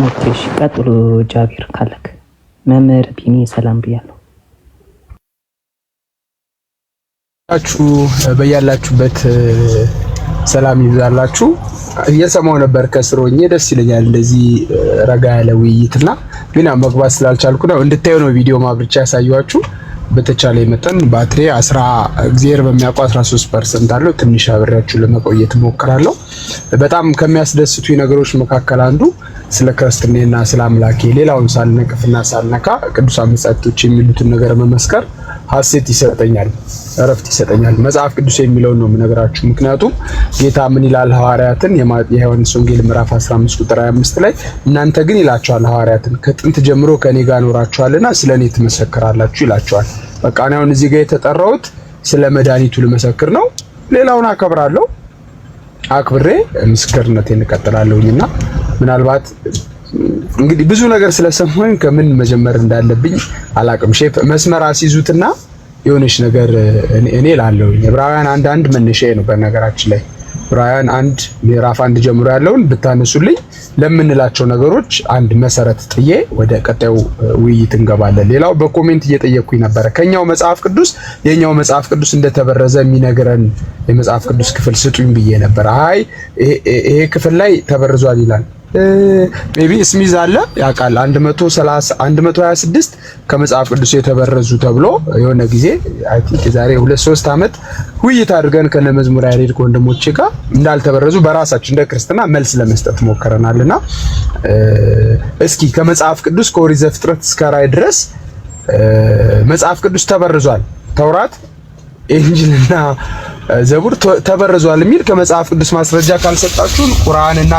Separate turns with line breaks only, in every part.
ኦኬ እሺ፣ ቀጥሎ ጃቢር ካለክ። መምህር ቢኒ ሰላም ብያለሁ።
በያላችሁበት ሰላም ይብዛላችሁ። እየሰማው ነበር ከስሮኝ ደስ ይለኛል እንደዚህ ረጋ ያለ ውይይትና ግን መግባት ስላልቻልኩ ነው እንድታዩ ነው ቪዲዮ ማብርቻ ያሳያችሁ። በተቻለ መጠን ባትሪ 10 እግዚአብሔር በሚያውቀው 13% አለው። ትንሽ አብሬያችሁ ለመቆየት ሞክራለሁ። በጣም ከሚያስደስቱኝ ነገሮች መካከል አንዱ ስለ ክርስትናና ስለ አምላኬ ሌላውን ሳልነቅፍና ሳልነካ ቅዱሳን መጻሕፍቶች የሚሉትን ነገር መመስከር ሐሴት ይሰጠኛል፣ እረፍት ይሰጠኛል። መጽሐፍ ቅዱስ የሚለውን ነው የምነግራችሁ። ምክንያቱም ጌታ ምን ይላል ሐዋርያትን የዮሐንስ ወንጌል ምዕራፍ 15 ቁጥር 25 ላይ እናንተ ግን ይላቸዋል ሐዋርያትን ከጥንት ጀምሮ ከኔ ጋር ኖራችኋልና ስለኔ ትመሰክራላችሁ ይላቸዋል። በቃ እኔ አሁን እዚህ ጋር የተጠራሁት ስለ መድኃኒቱ ልመሰክር ነው። ሌላውን አከብራለሁ፣ አክብሬ ምስክርነቴን እቀጥላለሁኝና ምናልባት እንግዲህ ብዙ ነገር ስለሰማሁኝ ከምን መጀመር እንዳለብኝ አላቅም። ሼፍ መስመር አስይዙትና የሆነች ነገር እኔ ላለው ዕብራውያን 1:1 መነሻዬ ነው። በነገራችን ላይ ዕብራውያን 1 ምዕራፍ 1 ጀምሮ ያለውን ብታነሱልኝ ለምንላቸው ነገሮች አንድ መሰረት ጥዬ ወደ ቀጣዩ ውይይት እንገባለን። ሌላው በኮሜንት እየጠየቁኝ ነበር ከኛው መጽሐፍ ቅዱስ የኛው መጽሐፍ ቅዱስ እንደተበረዘ የሚነግረን የመጽሐፍ ቅዱስ ክፍል ስጡኝ ብዬ ነበር። አይ ይሄ ክፍል ላይ ተበርዟል ይላል። ሜቢ ስሚዝ አለ ያውቃል 126 ከመጽሐፍ ቅዱስ የተበረዙ ተብሎ የሆነ ጊዜ አይ ቲንክ ዛሬ 2-3 አመት ውይይት አድርገን ከነመዝሙር ያሬድ ወንድሞቼ ጋር እንዳልተበረዙ በራሳችን እንደ ክርስትና መልስ ለመስጠት ሞከረናልና እስኪ ከመጽሐፍ ቅዱስ ከኦሪት ዘፍጥረት እስከ ራዕይ ድረስ መጽሐፍ ቅዱስ ተበርዟል፣ ተውራት ኢንጂልና ዘቡር ተበርዟል የሚል ከመጽሐፍ ቅዱስ ማስረጃ ካልሰጣችሁን ቁርአንና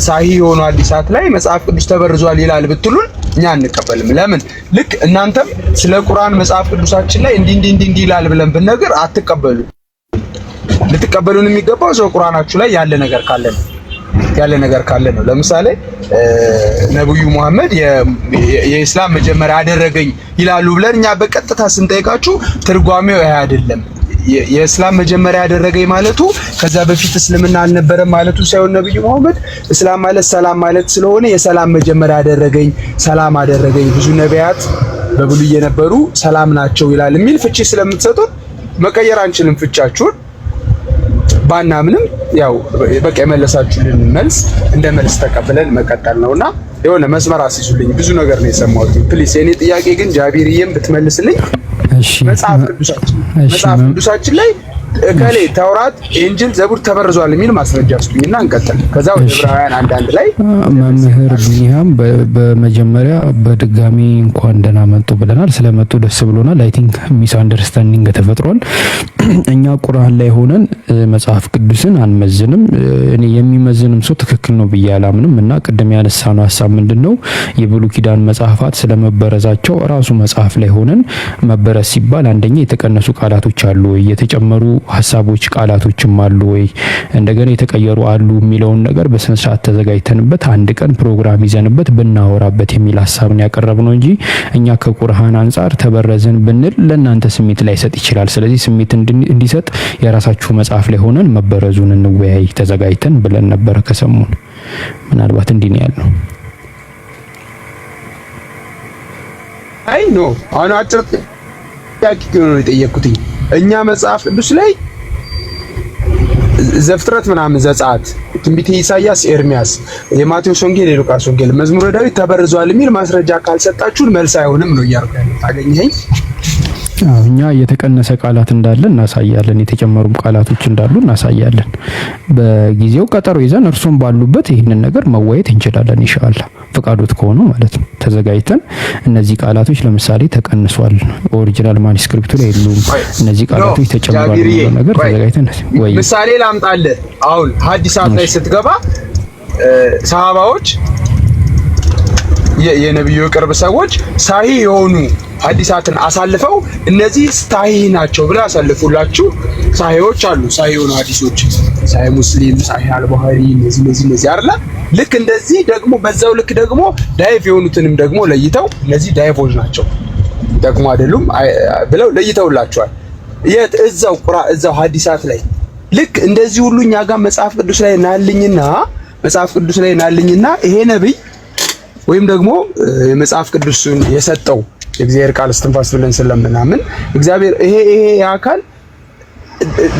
ሳሂህ የሆኑ ሐዲሳት ላይ መጽሐፍ ቅዱስ ተበርዟል ይላል ብትሉን እኛ አንቀበልም። ለምን? ልክ እናንተም ስለ ቁርአን መጽሐፍ ቅዱሳችን ላይ እንዲህ ይላል ብለን ብንነግር አትቀበሉ። ልትቀበሉን የሚገባው ሰው ቁርአናችሁ ላይ ያለ ነገር ካለ ነው። ለምሳሌ ነብዩ መሐመድ የኢስላም መጀመሪያ አደረገኝ ይላሉ ብለን እኛ በቀጥታ ስንጠይቃችሁ ትርጓሜው ይሄ አይደለም። የእስላም መጀመሪያ ያደረገኝ ማለቱ ከዛ በፊት እስልምና አልነበረም ማለቱ ሳይሆን ነብዩ መሐመድ እስላም ማለት ሰላም ማለት ስለሆነ የሰላም መጀመሪያ ያደረገኝ ሰላም አደረገኝ ብዙ ነቢያት በብሉይ የነበሩ ሰላም ናቸው ይላል የሚል ፍቺ ስለምትሰጡን መቀየር አንችልም። ፍቻችሁን ባናምንም ያው በቃ የመለሳችሁልን መልስ እንደ መልስ ተቀብለን መቀጠል ነውና የሆነ መስመር አስይዙልኝ። ብዙ ነገር ነው የሰማሁት። ፕሊስ የኔ ጥያቄ ግን ጃቢርዬም ብትመልስልኝ መጽሐፍ ቅዱሳችን ላይ እከሌ ተውራት ኢንጂል ዘቡር ተበርዟል የሚል ማስረጃ ስጡኝና እንቀጥል። ከዛ ወደ ዕብራውያን 1:1 ላይ
መምህር ቢኒያም በመጀመሪያ በድጋሚ እንኳን ደህና መጡ ብለናል። ስለመጡ ደስ ብሎናል። አይ ቲንክ ሚስ አንደርስታንዲንግ ተፈጥሯል። እኛ ቁርአን ላይ ሆነን መጽሐፍ ቅዱስን አንመዝንም። እኔ የሚመዝንም ሰው ትክክል ነው ብዬ አላምንም። እና ቅድም ያነሳነው ሐሳብ ምንድነው የብሉይ ኪዳን መጽሐፋት ስለመበረዛቸው ራሱ መጽሐፍ ላይ ሆነን መበረዝ ሲባል አንደኛ የተቀነሱ ቃላቶች አሉ ወይ፣ የተጨመሩ ሐሳቦች ቃላቶችም አሉ ወይ፣ እንደገና የተቀየሩ አሉ የሚለውን ነገር በስነ ስርዓት ተዘጋጅተንበት አንድ ቀን ፕሮግራም ይዘንበት ብናወራበት የሚል ሐሳብን ያቀረብነው እንጂ እኛ ከቁርአን አንፃር ተበረዝን ብንል ለእናንተ ስሜት ላይ ሰጥ ይችላል። ስለዚህ ስሜት እንዲሰጥ የራሳችሁ መጽሐፍ ላይ ሆነን መበረዙን እንወያይ ተዘጋጅተን ብለን ነበር ከሰሙን። ምናልባት እንዲህ ነው ያልነው።
አይ ኖ አሁን አጭር ጥያቄ ነው የጠየኩት። እኛ መጽሐፍ ቅዱስ ላይ ዘፍጥረት ምናምን ዘጸአት ትንቢተ ኢሳይያስ ኤርሚያስ የማቴዎስ ወንጌል የሉቃስ ወንጌል መዝሙረ ዳዊት ተበርዟል የሚል ማስረጃ ካልሰጣችሁን መልስ አይሆንም ነው እያልኩ ያለው። ታገኘኝ?
እኛ የተቀነሰ ቃላት እንዳለ እናሳያለን፣ የተጨመሩም ቃላቶች እንዳሉ እናሳያለን። በጊዜው ቀጠሮ ይዘን እርሱም ባሉበት ይህንን ነገር መወያየት እንችላለን ኢንሻአላህ ፈቃዶት ከሆነ ማለት ነው። ተዘጋጅተን እነዚህ ቃላቶች ለምሳሌ ተቀንሷል ኦሪጂናል ማኑስክሪፕቱ ላይ የሉም እነዚህ ቃላቶች ተጨምሯል የሚለው ነገር ተዘጋጅተን ወይ
ምሳሌ ላምጣልህ። አሁን ሐዲሳት ላይ ስትገባ ሰሃባዎች የነብዩ ቅርብ ሰዎች ሳሂህ የሆኑ ሐዲሳትን አሳልፈው እነዚህ ሳሂህ ናቸው ብለው ያሳልፉላችሁ ሳሂዎች አሉ። ሳሂህ የሆኑ ሐዲሶች ሳሂህ ሙስሊም፣ ሳሂህ አልቡኻሪ እነዚህ አይደለ? ልክ እንደዚህ ደግሞ በዛው ልክ ደግሞ ዳይቭ የሆኑትንም ደግሞ ለይተው እነዚህ ዳይቮች ናቸው ደግሞ አይደሉም ብለው ለይተውላቸዋል። እዛው ሐዲሳት ላይ ልክ እንደዚህ ሁሉ እኛ ጋር መጽሐፍ ቅዱስ ላይ ናልኝና ይሄ ነብይ ወይም ደግሞ የመጽሐፍ ቅዱስን የሰጠው የእግዚአብሔር ቃል እስትንፋስ ብለን ስለምናምን እግዚአብሔር ይሄ አካል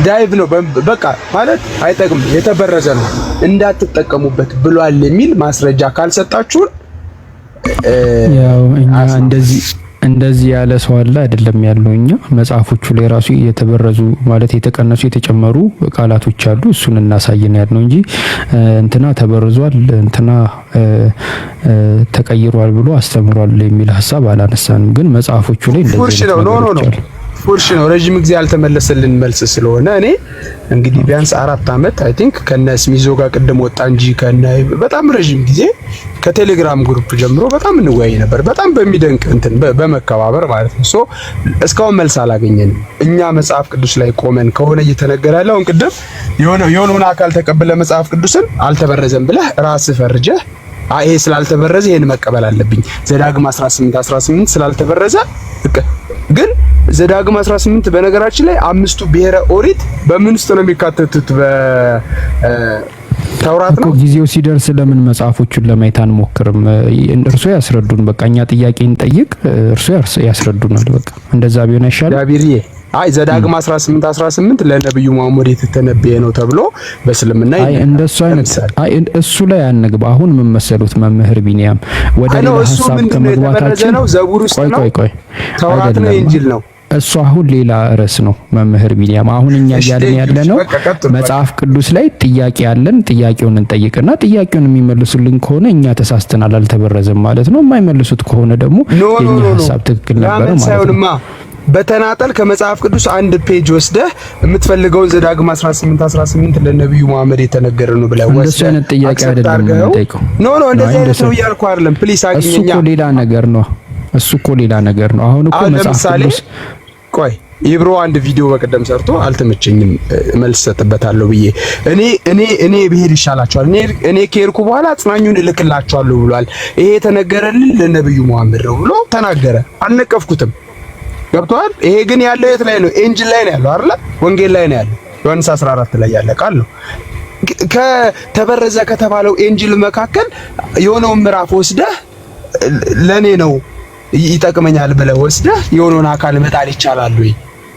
ዳይቭ ነው በቃ ማለት አይጠቅም፣ የተበረዘ ነው እንዳትጠቀሙበት ብሏል የሚል ማስረጃ ካልሰጣችሁን
ያው እኛ እንደዚህ ያለ ሰው አለ አይደለም ያለው። እኛ መጽሐፎቹ ላይ ራሱ የተበረዙ ማለት የተቀነሱ የተጨመሩ ቃላቶች አሉ። እሱን እናሳየን ያልነው እንጂ እንትና ተበርዟል እንትና ተቀይሯል ብሎ አስተምሯል የሚል ሐሳብ አላነሳንም። ግን መጽሐፎቹ ላይ እንደዚህ ነው
ፉርሽ ነው። ረጅም ጊዜ ያልተመለሰልን መልስ ስለሆነ እኔ እንግዲህ ቢያንስ 4 አመት አይ ቲንክ ከነ ስሚዞ ጋር ቅድም ወጣ እንጂ ከነ በጣም ረጅም ጊዜ ከቴሌግራም ግሩፕ ጀምሮ በጣም እንወያይ ነበር። በጣም በሚደንቅ እንትን በመከባበር ማለት ነው። ሶ እስካሁን መልስ አላገኘንም። እኛ መጽሐፍ ቅዱስ ላይ ቆመን ከሆነ እየተነገረ ያለው ቅድም የሆነውን አካል ተቀበለ መጽሐፍ ቅዱስን አልተበረዘም ብለህ ራስህ ፈርጀህ ይሄ ስላልተበረዘ ይሄን መቀበል አለብኝ ዘዳግም 18 ስላልተበረዘ ግን ዘዳግም 18 በነገራችን ላይ 5ቱ ብሔረ ኦሪት በምን ውስጥ ነው የሚካተቱት? በተውራት ነው።
ጊዜው ሲደርስ ለምን መጽሐፎቹን ለማየት አንሞክርም? እርሱ ያስረዱን። በቃ እኛ ጥያቄ እንጠይቅ፣ እርሱ ያስረዱናል። በቃ እንደዛ ቢሆን አይሻልም?
ዳቢርዬ ዘዳግም 18 ለነብዩ መሐመድ የተተነበየ ነው ተብሎ በእስልምና
እንደሱ አይነት እሱ ላይ አንግባ። አሁን ምን መሰሉት መምህር ቢኒያም ወደ ሌላ ሐሳብ ከመግባታችን
ነው። ዘቡር ውስጥ ነው፣ ተውራት ነው፣ ኢንጂል ነው።
እሱ አሁን ሌላ ርዕስ ነው መምህር ቢኒያም። አሁን እኛ እያልን ያለነው መጽሐፍ ቅዱስ ላይ ጥያቄ አለን። ጥያቄውን እንጠይቅና ጥያቄውን የሚመልሱልን ከሆነ እኛ ተሳስተናል አልተበረዘም ማለት ነው። የማይመልሱት ከሆነ ደግሞ የኛ ሐሳብ ትክክል ነበር ማለት ነው።
በተናጠል ከመጽሐፍ ቅዱስ አንድ ፔጅ ወስደህ የምትፈልገውን ዘዳግም 18 ለነብዩ መሐመድ የተነገረ ነው ብለህ ወስደህ
እንደሱ አይነት ጥያቄ አይደለም የምንጠይቀው።
እንደዚህ አይነት ነው እያልኩ አይደለም። ፕሊስ አግኘኛ።
እሱ እኮ ሌላ ነገር ነው። አሁን እኮ መጽሐፍ ቅዱስ
ቆይ ይብሮ አንድ ቪዲዮ በቀደም ሰርቶ አልተመቸኝም፣ መልስ ሰጥበታለሁ ብዬ እኔ ብሄድ ይሻላችኋል፣ እኔ ከሄድኩ በኋላ አጽናኙን እልክላችኋለሁ ብሏል። ይሄ የተነገረልን ለነብዩ መሐመድ ነው ብሎ ተናገረ። አልነቀፍኩትም። ገብቷል። ይሄ ግን ያለው የት ላይ ነው? ኢንጂል ላይ ነው ያለው አይደል? ወንጌል ላይ ነው ያለው። ዮሐንስ 14 ላይ ያለ ቃል ነው። ከተበረዘ ከተባለው ኢንጂል መካከል የሆነውን ምዕራፍ ወስደህ ለኔ ነው ይጠቅመኛል ብለህ ወስደህ የሆነውን አካል መጣል ይቻላል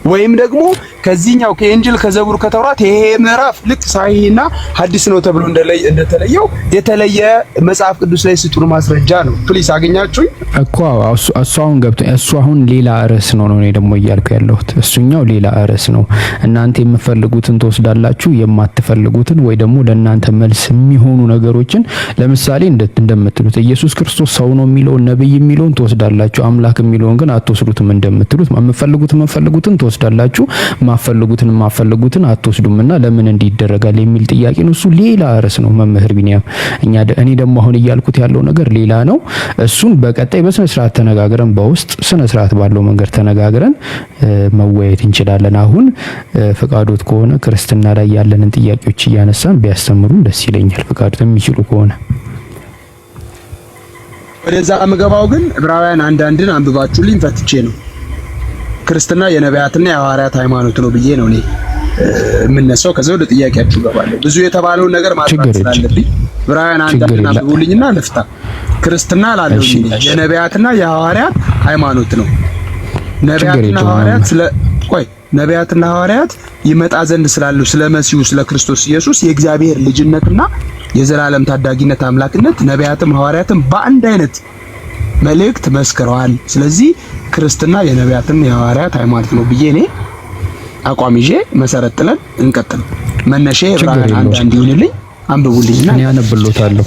ወይም ደግሞ ከዚህኛው ከኢንጂል ከዘቡር ከተውራት ይሄ ምዕራፍ ልክ ሳሂህና ሐዲስ ነው ተብሎ እንደተለየው የተለየ መጽሐፍ ቅዱስ ላይ ስጡን ማስረጃ ነው። ፕሊስ አገኛችሁኝ
እኮ እሱ አሁን ገብቶ እሱ አሁን ሌላ ርዕስ ነው እኔ ደግሞ እያልኩ ያለሁት እሱኛው ሌላ ርዕስ ነው። እናንተ የምትፈልጉትን ትወስዳላችሁ፣ የማትፈልጉትን ወይ ደግሞ ለእናንተ መልስ የሚሆኑ ነገሮችን ለምሳሌ እንደምትሉት ኢየሱስ ክርስቶስ ሰው ነው የሚለውን ነብይ የሚለውን ትወስዳላችሁ፣ አምላክ የሚለውን ግን አትወስዱትም። እንደምትሉት የምትፈልጉትን ትወስዳላችሁ፣ ማፈልጉትን አትወስዱምና ለምን እንዲደረጋል የሚል ጥያቄ ነው። እሱ ሌላ ርዕስ ነው መምህር ቢኒያም። እኔ ደግሞ አሁን እያልኩት ያለው ነገር ሌላ ነው። እሱን በቀጣይ በስነ ስርዓት ተነጋግረን በውስጥ ስነ ስርዓት ባለው መንገድ ተነጋግረን መወያየት እንችላለን። አሁን ፍቃዶት ከሆነ ክርስትና ላይ ያለንን ጥያቄዎች እያነሳን ቢያስተምሩን ደስ ይለኛል፣ ፍቃዶት የሚችሉ ከሆነ።
ወደዛ ምገባው ግን ዕብራውያን አንዳንድን አንብባችሁልኝ ፈትቼ ነው ክርስትና የነቢያትና የሐዋርያት ሃይማኖት ነው ብዬ ነው እኔ የምነሳው። ከዛ ወደ ጥያቄያችሁ ገባለሁ። ብዙ የተባለውን ነገር ማጥራት ስላለብኝ ዕብራውያን አንዳንድን አንብቡልኝና ልፍታ። ክርስትና ላለው የነቢያትና የሐዋርያት ሃይማኖት ነው። ነቢያትና ሐዋርያት ይመጣ ዘንድ ስላለው ስለ መሲሁ ስለ ክርስቶስ ኢየሱስ የእግዚአብሔር ልጅነትና የዘላለም ታዳጊነት አምላክነት ነቢያትም ሐዋርያትም በአንድ አይነት መልእክት መስክረዋል። ስለዚህ ክርስትና የነቢያትና የሐዋርያት ሃይማኖት ነው ብዬ እኔ አቋም ይዤ መሰረት ጥለን እንቀጥል። መነሻ ዕብራውያን አንድ ይሁንልኝ፣ አንብቡልኝና
እኔ አነብሎታለሁ።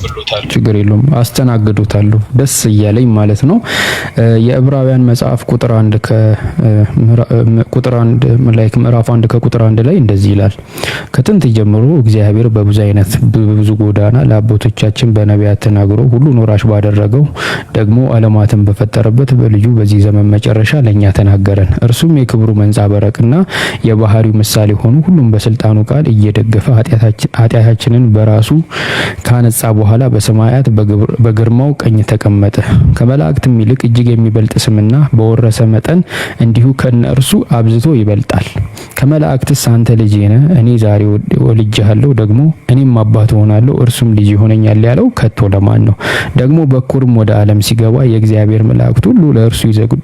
ችግር የለውም፣ አስተናግዱታለሁ ደስ እያለኝ ማለት ነው። የዕብራውያን መጽሐፍ ቁጥር 1 ምዕራፍ 1 ከቁጥር 1 ላይ እንደዚህ ይላል። ከጥንት ጀምሮ እግዚአብሔር በብዙ ጎዳና ለአባቶቻችን በነቢያት ተናግሮ ሁሉን ወራሽ ባደረገው ደግሞ ዓለማትን በፈጠረበት በልጁ በዚህ ዘመን መጨረሻ ለኛ ተናገረን። እርሱም የክብሩ መንጸባረቅና የባህሪው ምሳሌ ሆኖ ሁሉም በስልጣኑ ቃል እየደገፈ ኃጢአታችንን በራሱ ራሱ ካነጻ በኋላ በሰማያት በግርማው ቀኝ ተቀመጠ። ከመላእክትም ይልቅ እጅግ የሚበልጥ ስምና በወረሰ መጠን እንዲሁ ከነርሱ አብዝቶ ይበልጣል። ከመላእክትስ አንተ ልጄ ነህ፣ እኔ ዛሬ ወልጄሃለሁ፣ ደግሞ እኔም አባት ሆናለሁ፣ እርሱም ልጅ ይሆነኛል ያለው ከቶ ለማን ነው? ደግሞ በኩርም ወደ ዓለም ሲገባ የእግዚአብሔር መላእክት ሁሉ ለእርሱ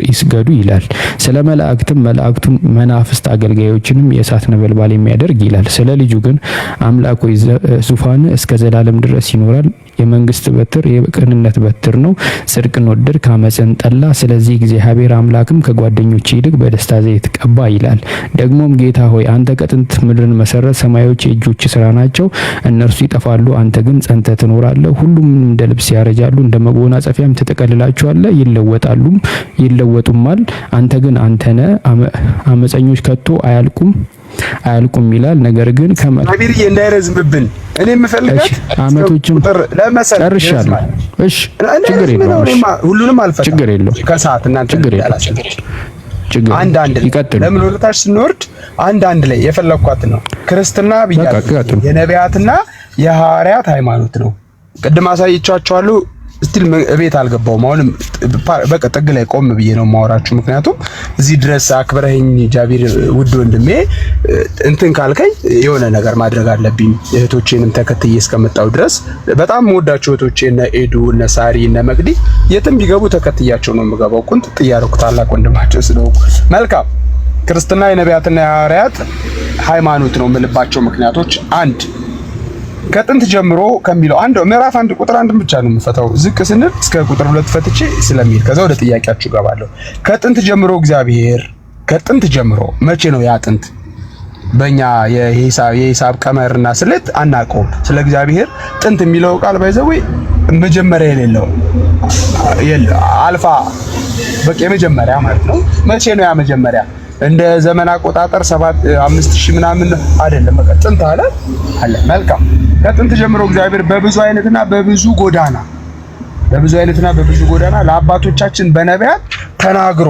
ይስገዱ ይላል። ስለ መላእክትም መላእክቱን መናፍስት አገልጋዮችንም የእሳት ነበልባል የሚያደርግ ይላል። ስለ ልጁ ግን አምላክ ሆይ ዙፋን እስከ ዘላለም ድረስ ይኖራል። የመንግስት በትር የቅንነት በትር ነው። ጽድቅን ወደድክ፣ አመፅን ጠላ። ስለዚህ እግዚአብሔር አምላክም ከጓደኞች ይልቅ በደስታ ዘይት ቀባ ይላል። ደግሞም ጌታ ሆይ አንተ ከጥንት ምድርን መሰረት፣ ሰማዮች የእጆች ስራ ናቸው። እነርሱ ይጠፋሉ፣ አንተ ግን ጸንተህ ትኖራለህ። ሁሉም እንደ ልብስ ያረጃሉ፣ እንደ መጎናጸፊያም ትጠቀልላቸዋለህ። ይለወጡማል፣ አንተ ግን አንተ ነህ። አመፀኞች ከቶ አያልቁም ይላል። ነገር ግን
ከመቢርዬ እንዳይረዝምብን እኔ የምፈልጋት
አመቶችን ጨርሻለሁ። እሺ ችግር የለውም።
ሁሉንም አልፈታም።
ችግር የለውም።
ከሰዓት እናንተ
ችግር
አንድ
ይቀጥሉ።
ለምን ወደታች ስንወርድ አንድ ላይ የፈለኳት ነው። ክርስትና ብያለሁ የነቢያትና የሐዋርያት ሃይማኖት ነው። ቅድም አሳይቻችኋለሁ። ስቲል እቤት አልገባውም። አሁንም በቃ ጥግ ላይ ቆም ብዬ ነው የማወራችሁ። ምክንያቱም እዚህ ድረስ አክብረኸኝ ጃቢር ውድ ወንድሜ እንትን ካልከኝ የሆነ ነገር ማድረግ አለብኝ። እህቶቼንም ተከትዬ እስከመጣው ድረስ በጣም የምወዳቸው እህቶቼ እነ ኤዱ እነ ሳሪ እነ መቅዲ የትም ቢገቡ ተከትያቸው ነው የምገባው። ቁንጥጥ እያደረኩ ታላቅ ወንድማቸው ስለሆንኩ። መልካም ክርስትና የነቢያትና የሐዋርያት ሃይማኖት ነው የምልባቸው ምክንያቶች አንድ ከጥንት ጀምሮ ከሚለው አንድ ምዕራፍ 1 ቁጥር 1 ብቻ ነው የምፈታው። ዝቅ ስንል እስከ ቁጥር 2 ፈትቼ ስለሚል ከዛ ወደ ጥያቄያችሁ ገባለሁ። ከጥንት ጀምሮ እግዚአብሔር ከጥንት ጀምሮ መቼ ነው ያ ጥንት? በእኛ የሂሳብ ቀመርና ስሌት አናውቀውም። ስለ እግዚአብሔር ጥንት የሚለው ቃል ባይዘው መጀመሪያ የሌለው አልፋ በቃ የመጀመሪያ ማለት ነው። መቼ ነው ያ መጀመሪያ? እንደ ዘመን አቆጣጠር 5000 ምናምን አይደለም። በቃ ጥንት አለ። መልካም ከጥንት ጀምሮ እግዚአብሔር በብዙ አይነትና በብዙ ጎዳና ለአባቶቻችን በነቢያት ተናግሮ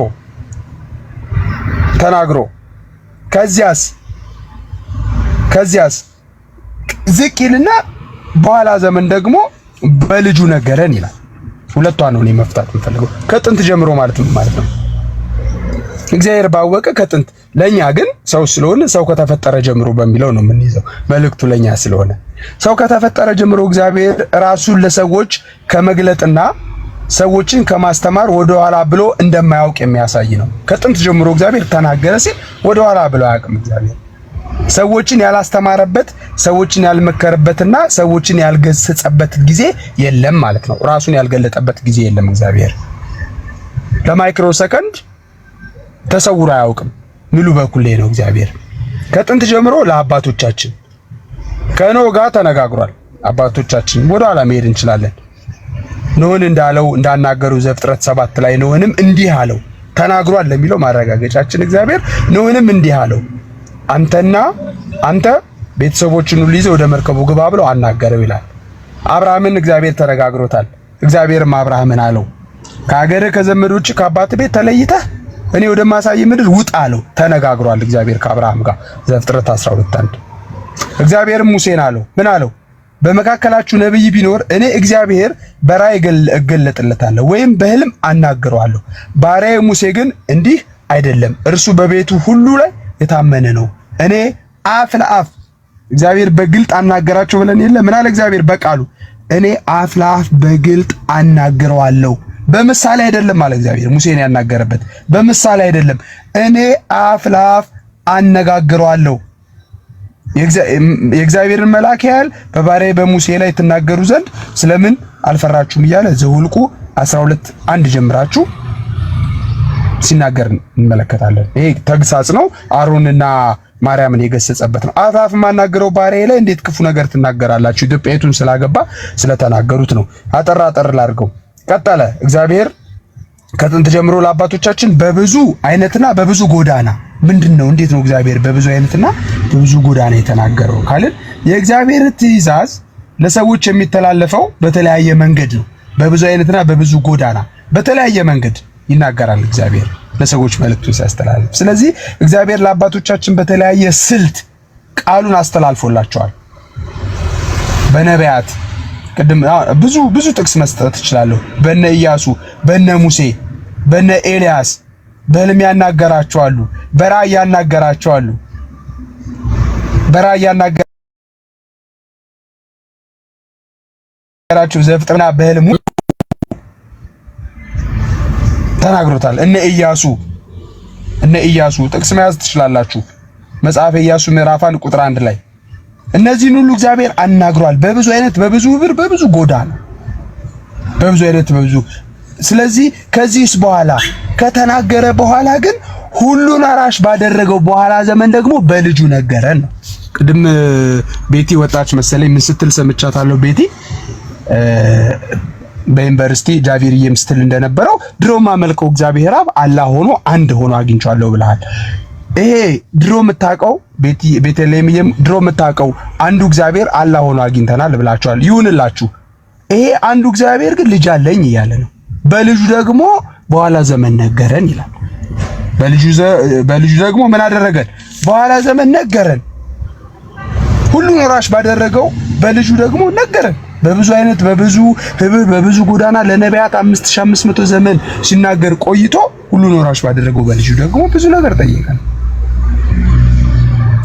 ከዚያስ ዝቅ ይልና በኋላ ዘመን ደግሞ በልጁ ነገረን ይላል። ሁለቷን ነው እኔ መፍታት የምፈልገው። ከጥንት ጀምሮ ማለት ነው እግዚአብሔር ባወቀ ከጥንት፣ ለኛ ግን ሰው ስለሆነ ሰው ከተፈጠረ ጀምሮ በሚለው ነው የምንይዘው። መልእክቱ ለኛ ስለሆነ ሰው ከተፈጠረ ጀምሮ እግዚአብሔር ራሱን ለሰዎች ከመግለጥና ሰዎችን ከማስተማር ወደ ኋላ ብሎ እንደማያውቅ የሚያሳይ ነው። ከጥንት ጀምሮ እግዚአብሔር ተናገረ ሲል ወደ ኋላ ብሎ አያውቅም። እግዚአብሔር ሰዎችን ያላስተማረበት፣ ሰዎችን ያልመከረበትና ሰዎችን ያልገሰጸበት ጊዜ የለም ማለት ነው። ራሱን ያልገለጠበት ጊዜ የለም። እግዚአብሔር ለማይክሮ ሰከንድ ተሰውሮ አያውቅም። ሙሉ በኩል ነው እግዚአብሔር። ከጥንት ጀምሮ ለአባቶቻችን ከኖህ ጋር ተነጋግሯል። አባቶቻችን ወደ ኋላ መሄድ እንችላለን። ኖህን እንዳለው እንዳናገሩ ዘፍጥረት 7 ላይ ኖህንም እንዲህ አለው ተናግሯል ለሚለው ማረጋገጫችን እግዚአብሔር ኖህንም እንዲህ አለው አንተ ቤተሰቦችን ሁሉ ይዘህ ወደ መርከቡ ግባ ብለው አናገረው ይላል። አብርሃምን እግዚአብሔር ተነጋግሮታል። እግዚአብሔርም አብርሃምን አለው ከሀገርህ ከዘመዶች ከአባት ቤት ተለይተህ እኔ ወደ ማሳይ ምድር ውጣ አለው። ተነጋግሯል እግዚአብሔር ከአብርሃም ጋር ዘፍጥረት 12:1። እግዚአብሔርም ሙሴን አለው ምን አለው? በመካከላችሁ ነብይ ቢኖር እኔ እግዚአብሔር በራእይ እገለጥለታለሁ ወይም በህልም አናግረዋለሁ። ባሪያዬ ሙሴ ግን እንዲህ አይደለም፣ እርሱ በቤቱ ሁሉ ላይ የታመነ ነው። እኔ አፍ ለአፍ እግዚአብሔር በግልጥ አናገራቸው ብለን የለ ምን አለ እግዚአብሔር በቃሉ እኔ አፍ ለአፍ በግልጥ አናግረዋለሁ። በምሳሌ አይደለም ማለት እግዚአብሔር ሙሴን ያናገረበት በምሳሌ አይደለም። እኔ አፍ ለአፍ አነጋግረዋለሁ። የእግዚአብሔርን መልአክ ያህል በባሪያዬ በሙሴ ላይ ትናገሩ ዘንድ ስለምን አልፈራችሁም እያለ ዘኍልቍ 12:1 ጀምራችሁ ሲናገር እንመለከታለን። ይሄ ተግሳጽ ነው። አሮንና ማርያምን የገሰጸበት ነው። አፍ ለአፍ የማናገረው ባሪያዬ ላይ እንዴት ክፉ ነገር ትናገራላችሁ? ኢትዮጵያዊቱን ስላገባ ስለተናገሩት ነው። አጠር ላድርገው። ቀጠለ እግዚአብሔር ከጥንት ጀምሮ ለአባቶቻችን በብዙ አይነትና በብዙ ጎዳና። ምንድነው? እንዴት ነው እግዚአብሔር በብዙ አይነትና በብዙ ጎዳና የተናገረው ካልን የእግዚአብሔር ትእዛዝ ለሰዎች የሚተላለፈው በተለያየ መንገድ ነው። በብዙ አይነትና በብዙ ጎዳና በተለያየ መንገድ ይናገራል እግዚአብሔር ለሰዎች መልእክቱን ሲያስተላልፍ። ስለዚህ እግዚአብሔር ለአባቶቻችን በተለያየ ስልት ቃሉን አስተላልፎላቸዋል። በነቢያት ቅድም ብዙ ጥቅስ መስጠት እችላለሁ። በነ ኢያሱ፣ በነ ሙሴ፣ በነ ኤልያስ በህልም ያናገራቸዋሉ፣ በራእይ ያናገራቸዋሉ። በራእይ ያናገራቸው ዘፍጥረትና በህልሙ ተናግሮታል። እነ ኢያሱ ጥቅስ መያዝ ትችላላችሁ። መጽሐፈ ኢያሱ ምዕራፍ 1 ቁጥር 1 ላይ እነዚህን ሁሉ እግዚአብሔር አናግሯል። በብዙ አይነት፣ በብዙ ብር፣ በብዙ ጎዳና፣ በብዙ አይነት፣ በብዙ ስለዚህ ከዚህስ በኋላ ከተናገረ በኋላ ግን ሁሉን አራሽ ባደረገው በኋላ ዘመን ደግሞ በልጁ ነገረን ነው። ቅድም ቤቲ ወጣች መሰለኝ ምን ስትል ሰምቻታለሁ። ቤቲ በዩኒቨርሲቲ ጃቪርዬም ስትል እንደነበረው ድሮ ማመልከው እግዚአብሔር አብ አላህ ሆኖ አንድ ሆኖ አግኝቻለሁ ብለሃል። ይሄ ድሮ የምታውቀው ቤተልሔምዬም ድሮ የምታውቀው አንዱ እግዚአብሔር አላህ ሆኖ አግኝተናል ብላችኋል። ይሁንላችሁ። ይሄ አንዱ እግዚአብሔር ግን ልጅ አለኝ እያለ ነው። በልጁ ደግሞ በኋላ ዘመን ነገረን ይላል። በልጁ ደግሞ ምን አደረገን? በኋላ ዘመን ነገረን። ሁሉን ወራሽ ባደረገው በልጁ ደግሞ ነገረን። በብዙ አይነት፣ በብዙ ህብር፣ በብዙ ጎዳና ለነቢያት 5500 ዘመን ሲናገር ቆይቶ ሁሉን ወራሽ ባደረገው በልጁ ደግሞ ብዙ ነገር ጠየቀን።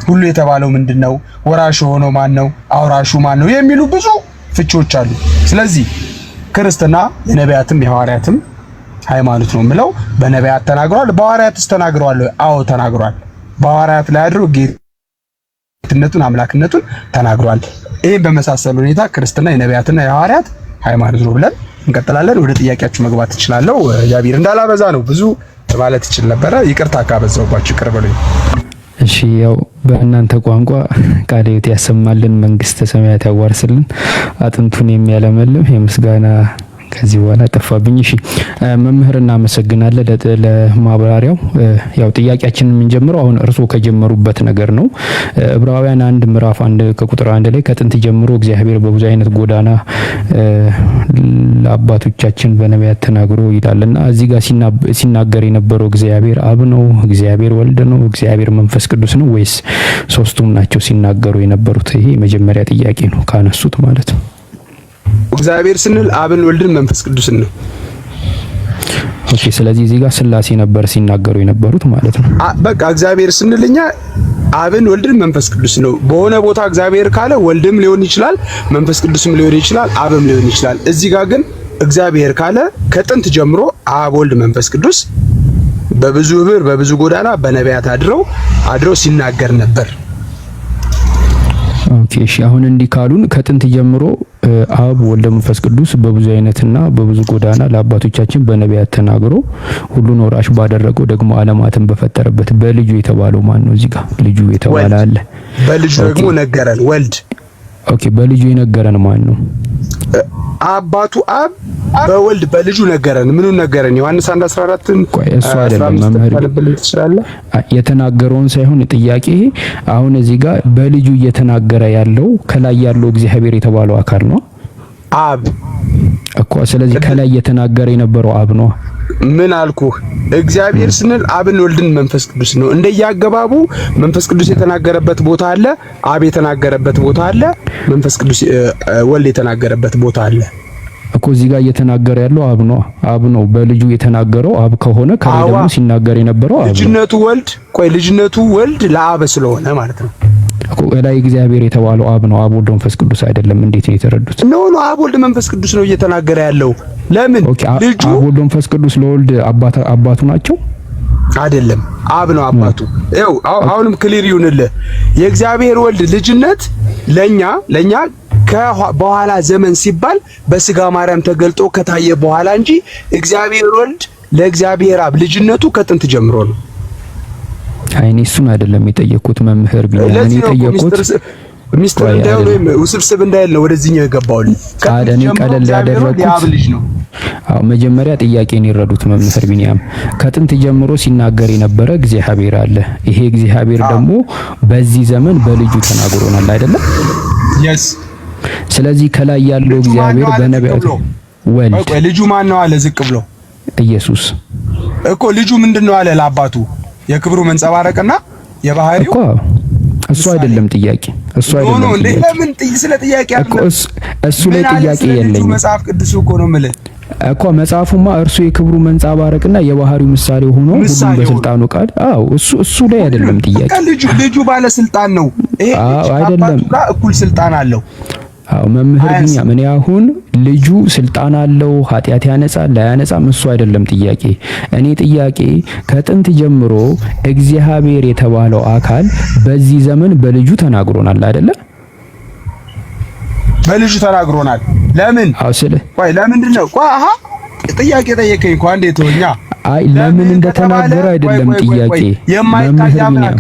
ሁሉ የተባለው ምንድነው? ወራሽ ሆኖ ማን ነው? አውራሹ ማን ነው? የሚሉ ብዙ ፍቺዎች አሉ። ስለዚህ ክርስትና የነቢያትም የሐዋርያትም ሃይማኖት ነው የምለው። በነቢያት ተናግሯል። በሐዋርያትስ ተናግሯል? አዎ ተናግሯል። በሐዋርያት ላይ አድሮ ጌትነቱን አምላክነቱን ተናግሯል። ይሄን በመሳሰል ሁኔታ ክርስትና የነቢያትና የሐዋርያት ሃይማኖት ነው ብለን እንቀጥላለን። ወደ ጥያቄያችሁ መግባት እችላለሁ። ጃቢር እንዳላበዛ ነው ብዙ ማለት ይችል ነበረ። ይቅርታ ካበዛውባችሁ ይቅር በሉኝ።
እሺ ያው በእናንተ ቋንቋ ቃለ ሕይወት ያሰማልን፣ መንግስተ ሰማያት ያዋርስልን፣ አጥንቱን የሚያለመልም የምስጋና ከዚህ በኋላ ጠፋብኝ። እሺ መምህር እናመሰግናለን ለማብራሪያው። ያው ጥያቄያችንን የምንጀምረው አሁን እርስዎ ከጀመሩበት ነገር ነው። ዕብራውያን 1 ምዕራፍ 1 ከቁጥር 1 ላይ ከጥንት ጀምሮ እግዚአብሔር በብዙ አይነት ጎዳና ለአባቶቻችን በነቢያት ተናግሮ ይላልና እዚህ ጋር ሲናገር የነበረው እግዚአብሔር አብ ነው፣ እግዚአብሔር ወልድ ነው፣ እግዚአብሔር መንፈስ ቅዱስ ነው ወይስ ሶስቱም ናቸው ሲናገሩ የነበሩት? ይሄ የመጀመሪያ ጥያቄ ነው ካነሱት ማለት ነው።
እግዚአብሔር ስንል አብን ወልድን መንፈስ ቅዱስን ነው።
ኦኬ ስለዚህ እዚህ ጋር ስላሴ ነበር ሲናገሩ የነበሩት ማለት ነው።
በቃ እግዚአብሔር ስንልኛ አብን ወልድን መንፈስ ቅዱስ ነው። በሆነ ቦታ እግዚአብሔር ካለ ወልድም ሊሆን ይችላል፣ መንፈስ ቅዱስም ሊሆን ይችላል፣ አብም ሊሆን ይችላል። እዚህ ጋር ግን እግዚአብሔር ካለ ከጥንት ጀምሮ አብ፣ ወልድ፣ መንፈስ ቅዱስ በብዙ ህብር በብዙ ጎዳና በነቢያት አድረው ሲናገር ነበር።
ኦኬ እሺ አሁን እንዲህ ካሉን ከጥንት ጀምሮ አብ፣ ወልድ፣ መንፈስ ቅዱስ በብዙ አይነትና በብዙ ጎዳና ለአባቶቻችን በነቢያት ተናግሮ ሁሉን ወራሽ ባደረገው ደግሞ ዓለማትን በፈጠረበት በልጁ የተባለው ማን ነው? እዚህ ጋር ልጁ የተባለ አለ።
በልጁ ደግሞ ነገረን ወልድ።
ኦኬ በልጁ የነገረን ማን ነው?
አባቱ አብ በወልድ በልጁ ነገረን። ምኑን ነገረን? ዮሐንስ 1:14
ቆይ እሱ አይደለም መምህር የተናገረውን ሳይሆን ጥያቄ አሁን እዚህ ጋር በልጁ እየተናገረ ያለው ከላይ ያለው እግዚአብሔር የተባለው አካል ነው
አብ
እኮ። ስለዚህ ከላይ እየተናገረ የነበረው አብ ነው።
ምን አልኩህ? እግዚአብሔር ስንል አብን፣ ወልድን፣ መንፈስ ቅዱስ ነው። እንደያገባቡ መንፈስ ቅዱስ የተናገረበት ቦታ አለ፣ አብ የተናገረበት ቦታ አለ፣ መንፈስ ቅዱስ ወልድ የተናገረበት ቦታ አለ
እኮ። እዚህ ጋር እየተናገረ ያለው አብ ነው። በልጁ የተናገረው አብ ከሆነ ከላይ ደግሞ ሲናገር የነበረው አብ ነው።
ልጅነቱ ወልድ ለአብ ስለሆነ ማለት ነው
እኮ። ላይ እግዚአብሔር የተባለው አብ ነው፣ አብ ወልድ መንፈስ ቅዱስ አይደለም። እንዴት ነው የተረዱት?
ኖ አብ ወልድ መንፈስ ቅዱስ ነው እየተናገረ ያለው። ለምን
ልጁ አብ ወልድ መንፈስ ቅዱስ ለወልድ አባቱ ናቸው?
አይደለም፣ አብ ነው አባቱ። ይኸው አሁንም ክሊር ይሁንልህ። የእግዚአብሔር ወልድ ልጅነት ለኛ በኋላ ዘመን ሲባል በስጋ ማርያም ተገልጦ ከታየ በኋላ እንጂ እግዚአብሔር ወልድ ለእግዚአብሔር አብ ልጅነቱ ከጥንት ጀምሮ ነው።
አይኔ እሱን አይደለም የጠየቁት መምህር ቢሆን የጠየቁት
ሚስተር እንዳይሆን ወይም ውስብስብ እንዳይል ነው ወደዚህኛው የገባውልኝ።
እኔ ቀለል ያደረኩት አዎ መጀመሪያ ጥያቄን ይረዱት መምህር ቢኒያም ከጥንት ጀምሮ ሲናገር የነበረ እግዚአብሔር አለ። ይሄ እግዚአብሔር ደግሞ በዚህ ዘመን በልጁ ተናግሮናል አይደለም?
yes
ስለዚህ ከላይ ያለው እግዚአብሔር በነቢያት ወልድ
ልጁ ማን ነው አለ ዝቅ ብሎ
ኢየሱስ
እኮ ልጁ ምንድነው አለ ለአባቱ የክብሩ መንጸባረቅና የባህሪው
እሱ አይደለም ጥያቄ። እሱ አይደለም ጥያቄ።
ለምን ስለ ጥያቄ አይደለም
እሱ ላይ ጥያቄ የለኝም።
መጽሐፍ ቅዱስ እኮ ነው የምልህ
እኮ መጽሐፉማ እርሱ የክብሩ መንጸባረቅና የባህሪው ምሳሌ ሆኖ ሁሉም በስልጣኑ ቃል እሱ ላይ አይደለም ጥያቄ።
ልጁ ባለስልጣን ነው። ይሄ
አይደለም
እኩል ስልጣን አለው።
መምህር ቢኒያም እኔ አሁን ልጁ ስልጣን አለው ኃጢአት ያነጻል ላያነጻም እሱ አይደለም ጥያቄ። እኔ ጥያቄ ከጥንት ጀምሮ እግዚአብሔር የተባለው አካል በዚህ ዘመን በልጁ ተናግሮናል አይደለ?
በልጁ ተናግሮናል። ለምን? ቆይ ለምንድን ነው? ጥያቄ ጠየቀኝ እኮ አንዴ ተወኛ።
አይ ለምን እንደተናገረ አይደለም ጥያቄ።
የማይታይ አምላክ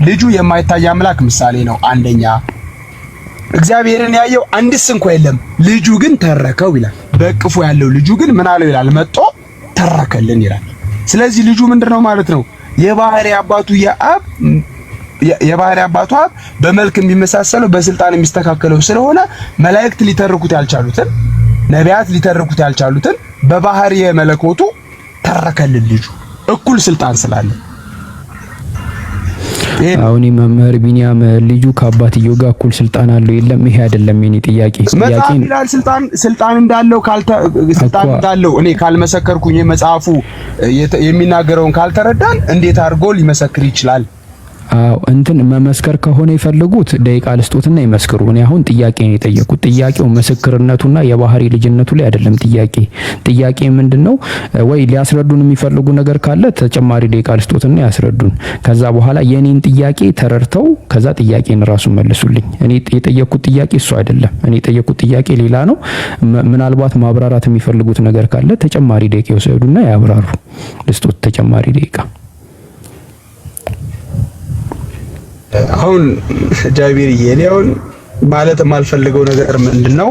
ልጁ የማይታይ አምላክ ምሳሌ ነው አንደኛ። እግዚአብሔርን ያየው አንድስ እንኳን የለም፣ ልጁ ግን ተረከው ይላል። በእቅፉ ያለው ልጁ ግን ምን አለው ይላል? መጥቶ ተረከልን ይላል። ስለዚህ ልጁ ምንድነው ማለት ነው? የባህሪ አባቱ አብ በመልክ የሚመሳሰለው በስልጣን የሚስተካከለው ስለሆነ መላእክት ሊተርኩት ያልቻሉትን፣ ነቢያት ሊተርኩት ያልቻሉትን በባህሪ የመለኮቱ ተረከልን ልጁ እኩል ስልጣን ስላለው።
አሁን መምህር ቢኒያም ልጁ ከአባትየው ጋር እኩል ስልጣን አለው የለም? ይሄ አይደለም የኔ ጥያቄ።
ስልጣን እንዳለው እኔ ካልመሰከርኩኝ መጽሐፉ የሚናገረውን ካልተረዳን እንዴት አድርጎ ሊመሰክር ይችላል? እንትን መመስከር ከሆነ የፈለጉት ደቂቃ ልስጦትና ይመስክሩ። እኔ አሁን ጥያቄ ነው የጠየቁት። ጥያቄው ምስክርነቱና የባህሪ ልጅነቱ ላይ አይደለም። ጥያቄ ምንድነው? ወይ ሊያስረዱን የሚፈልጉ ነገር ካለ ተጨማሪ ደቂቃ ልስጦትና ያስረዱን። ከዛ በኋላ የኔን ጥያቄ ተረድተው ከዛ ጥያቄን ራሱ መልሱልኝ። እኔ የጠየቁት ጥያቄ እሱ አይደለም። እኔ የጠየቁት ጥያቄ ሌላ ነው። ምናልባት ማብራራት የሚፈልጉት ነገር ካለ ተጨማሪ ደቂቃ ይወስዱና ያብራሩ። ልስጦት ተጨማሪ ደቂቃ። አሁን ጃቢር የኔውን ማለት የማልፈልገው ነገር ምንድነው?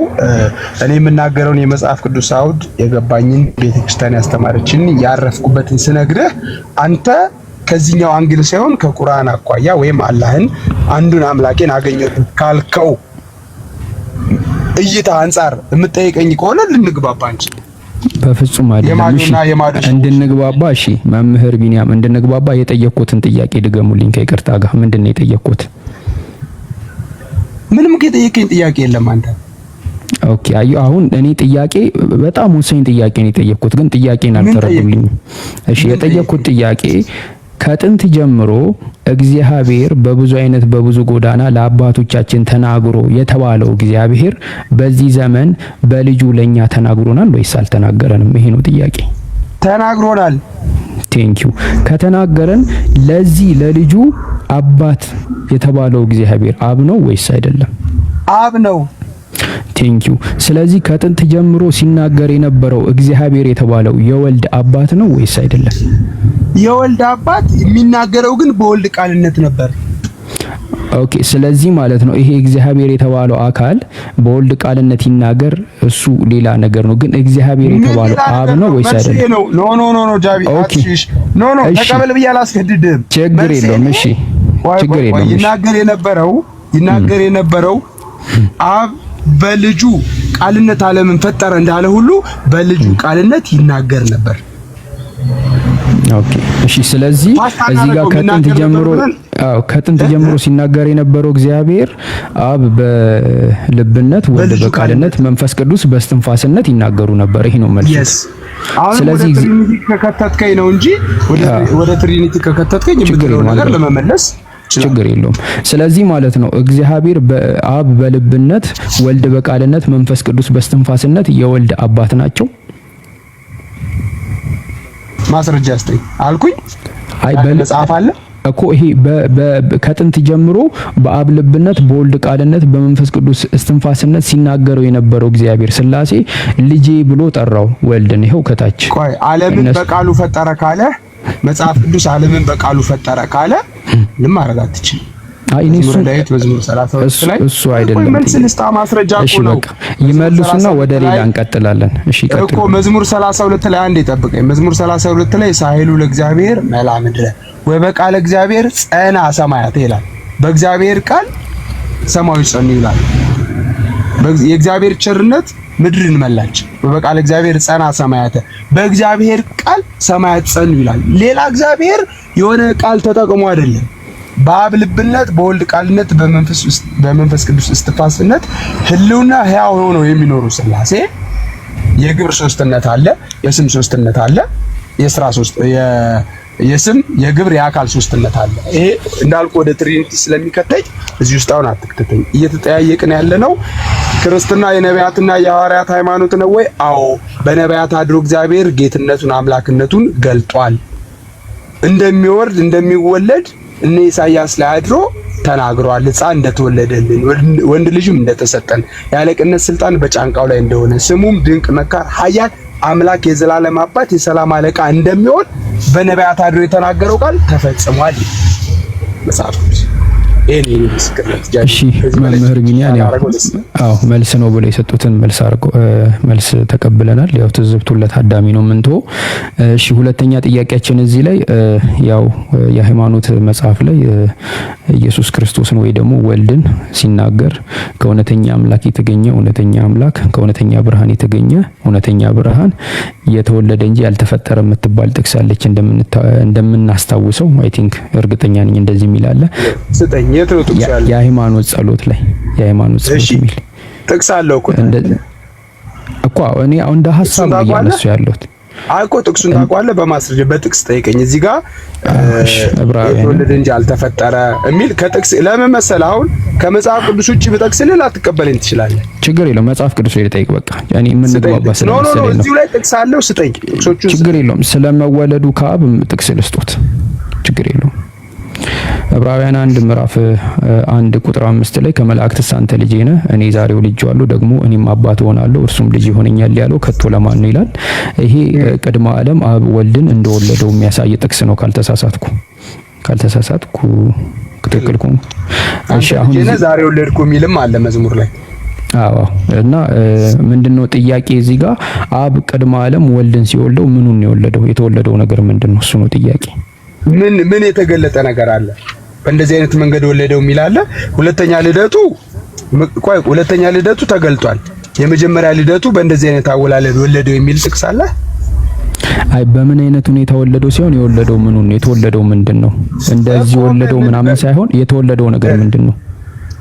እኔ የምናገረውን የመጽሐፍ ቅዱስ አውድ የገባኝን ቤተክርስቲያን ያስተማረችን ያረፍኩበትን ስነግርህ አንተ ከዚህኛው አንግል ሳይሆን ከቁርአን አኳያ ወይም አላህን አንዱን አምላኬን አገኘሁት ካልከው እይታ አንፃር የምጠይቀኝ ከሆነ ልንግባባ እንችላለን።
በፍጹም አይደለም። እሺ እንድንግባባ፣ እሺ መምህር ቢኒያም እንድንግባባ የጠየቁትን ጥያቄ ድገሙልኝ ከይቅርታ ጋር። ምንድነው የጠየቁት?
ምንም የጠየቀኝ ጥያቄ የለም አንተ።
ኦኬ አሁን እኔ ጥያቄ በጣም ወሳኝ ጥያቄ ነው የጠየቁት፣ ግን ጥያቄን አልተረዱልኝም። እሺ የጠየቁት ጥያቄ ከጥንት ጀምሮ እግዚአብሔር በብዙ ጎዳና ለአባቶቻችን ተናግሮ የተባለው እግዚአብሔር በዚህ ዘመን በልጁ ለኛ ተናግሮናል ወይስ አልተናገረንም? ይሄ ነው ጥያቄ።
ተናግሮናል።
ቴንኪዩ። ከተናገረን ለዚህ ለልጁ አባት የተባለው እግዚአብሔር አብ ነው ወይስ አይደለም?
አብ ነው።
ቴንኪዩ። ስለዚህ ከጥንት ጀምሮ ሲናገር የነበረው እግዚአብሔር የተባለው የወልድ አባት ነው ወይስ አይደለም?
የወልድ አባት የሚናገረው ግን በወልድ ቃልነት ነበር።
ኦኬ ስለዚህ ማለት ነው ይሄ እግዚአብሔር የተባለው አካል በወልድ ቃልነት ይናገር፣ እሱ ሌላ ነገር ነው። ግን እግዚአብሔር የተባለው አብ ነው ወይስ አይደለም?
ኖ ጃቢ አትሽሽ። ኖ ተቀበል ብዬ አላስገድድም።
ችግር የለውም። እሺ ችግር የለውም።
ይናገር የነበረው አብ በልጁ ቃልነት ዓለምን ፈጠረ እንዳለ ሁሉ በልጁ ቃልነት ይናገር ነበር።
ኦኬ እሺ ስለዚህ እዚህ ጋር ከጥንት ጀምሮ ሲናገር የነበረው እግዚአብሔር አብ በልብነት ወልድ በቃልነት መንፈስ ቅዱስ በእስትንፋስነት ይናገሩ ነበር። ይሄ ነው መልሱ።
ስለዚህ ትሪኒቲ ከከተትከኝ ነው እንጂ ወደ ትሪኒቲ ከከተትከኝ የምትለው ነገር ለመመለስ
ችግር የለውም። ስለዚህ ማለት ነው እግዚአብሔር በአብ በልብነት ወልድ በቃልነት መንፈስ ቅዱስ በእስትንፋስነት የወልድ አባት ናቸው።
ማስረጃ አስተይ አልኩኝ።
አይ በመጽሐፍ አለ እኮ ይሄ ከጥንት ጀምሮ በአብ ልብነት በወልድ ቃልነት በመንፈስ ቅዱስ እስትንፋስነት ሲናገረው የነበረው እግዚአብሔር ሥላሴ ልጄ ብሎ ጠራው ወልድን። ይሄው ከታች
ቆይ ዓለምን በቃሉ ፈጠረ ካለ መጽሐፍ ቅዱስ ዓለምን በቃሉ ፈጠረ ካለ ምን ማድረግ አትችልም።
አይ እሱ
ዳዊት መዝሙር 32 ላይ
እሱ አይደለም
መልስ ልስጣ ማስረጃ እኮ ነው።
ይመልሱና ወደ ሌላ እንቀጥላለን። እሺ ቀጥሉ
እኮ መዝሙር 32 ላይ አንዴ ጠብቀኝ። መዝሙር 32 ላይ ሳይሉ ለእግዚአብሔር መላምድረ ወበቃለ እግዚአብሔር ጸና ሰማያት ይላል። በእግዚአብሔር ቃል ሰማዮች ጸኑ ይላል። የእግዚአብሔር ቸርነት ምድርን መላች። ወበቃለ እግዚአብሔር ጸና ሰማያት፣ በእግዚአብሔር ቃል ሰማያት ጸኑ ይላል። ሌላ እግዚአብሔር የሆነ ቃል ተጠቅሞ አይደለም። በአብ ልብነት በወልድ ቃልነት በመንፈስ ቅዱስ እስትንፋስነት ህልውና ሕያው ሆነው የሚኖሩ ሥላሴ የግብር ሶስትነት አለ፣ የስም ሶስትነት አለ፣ የስም የግብር የአካል ሶስትነት አለ። ይሄ እንዳልኩ ወደ ትሪኒቲ ስለሚከተኝ እዚህ ውስጥ አሁን አትክተተኝ። እየተጠያየቅን ያለነው ክርስትና የነቢያትና የሐዋርያት ሃይማኖት ነው ወይ? አዎ፣ በነቢያት አድሮ እግዚአብሔር ጌትነቱን አምላክነቱን ገልጧል። እንደሚወርድ እንደሚወለድ እነ ኢሳይያስ ላይ አድሮ ተናግሯል። ሕፃን እንደተወለደልን ወንድ ልጅም እንደተሰጠን የአለቅነት ስልጣን በጫንቃው ላይ እንደሆነ ስሙም ድንቅ መካር ኃያል አምላክ የዘላለም አባት የሰላም አለቃ እንደሚሆን በነቢያት አድሮ የተናገረው ቃል ተፈጽሟል። መጽሐፍ
እሺ መምህር ቢኒያን ያው መልስ ነው ብለው የሰጡትን መልስ ተቀብለናል። ያው ትዝብቱን ለታዳሚ ነው ምንቶ። እሺ ሁለተኛ ጥያቄያችን እዚህ ላይ ያው የሃይማኖት መጽሐፍ ላይ ኢየሱስ ክርስቶስን ወይ ደግሞ ወልድን ሲናገር ከእውነተኛ አምላክ የተገኘ እውነተኛ አምላክ ከእውነተኛ ብርሃን የተገኘ እውነተኛ ብርሃን የተወለደ እንጂ ያልተፈጠረ የምትባል ጥቅስ አለች እንደምናስታውሰው አይ ቲንክ እርግጠኛ ነኝ እንደዚህ የሚላለ የሃይማኖት ጸሎት ላይ የሃይማኖት ጸሎት የሚል
ጥቅስ አለው
እኮ እኔ አሁን እንደ ሐሳብ ነው ያነሱ ያለሁት።
አቆ ጥቅሱን ታውቃለህ? በማስረጃ በጥቅስ ጠይቀኝ። እዚህ ጋር የተወለደ እንጂ አልተፈጠረ የሚል ከጥቅስ ለምን መሰለህ? አሁን ከመጽሐፍ ቅዱስ ውጪ በጥቅስልህ ላትቀበለኝ ትችላለህ።
ችግር የለውም። መጽሐፍ ቅዱስ ላይ ጠይቅ። በቃ እኔ ምን ግባባ ስለመሰለኝ ነው።
እዚሁ ላይ ጥቅስ አለው ስጠኝ። ጥቅሶቹ
ችግር የለውም። ስለመወለዱ ከአብ ጥቅስ ልስጦት ችግር የለውም። ዕብራውያን 1 ምዕራፍ 1 ቁጥር 5 ላይ ከመላእክትስ አንተ ልጄ ነህ እኔ ዛሬ ወልጄዋለሁ ደግሞ እኔም አባት ሆናለሁ እርሱም ልጅ ይሆነኛል ያለው ከቶ ለማን ነው ይላል። ይሄ ቅድመ ዓለም አብ ወልድን እንደወለደው የሚያሳይ ጥቅስ ነው ካልተሳሳትኩ ትክክል ነው። እሺ አሁን
ዛሬ ወለድኩ የሚልም አለ መዝሙር ላይ።
አዎ እና ምንድነው ጥያቄ እዚህ ጋር አብ ቅድመ ዓለም ወልድን ሲወልደው ምኑን ነው የወለደው? የተወለደው ነገር ምንድነው? እሱ ነው ጥያቄ።
ምን የተገለጠ ነገር አለ? በእንደዚህ አይነት መንገድ ወለደው የሚል አለ። ሁለተኛ ልደቱ ተገልጧል። የመጀመሪያ ልደቱ በእንደዚህ አይነት አወላለድ ወለደው የሚል ጥቅስ አለ።
አይ በምን አይነት ሁኔታ ወለደው ሲሆን የወለደው ምኑን ነው? የተወለደው ምንድነው? እንደዚህ ወለደው ምናምን ሳይሆን የተወለደው ነገር ምንድነው?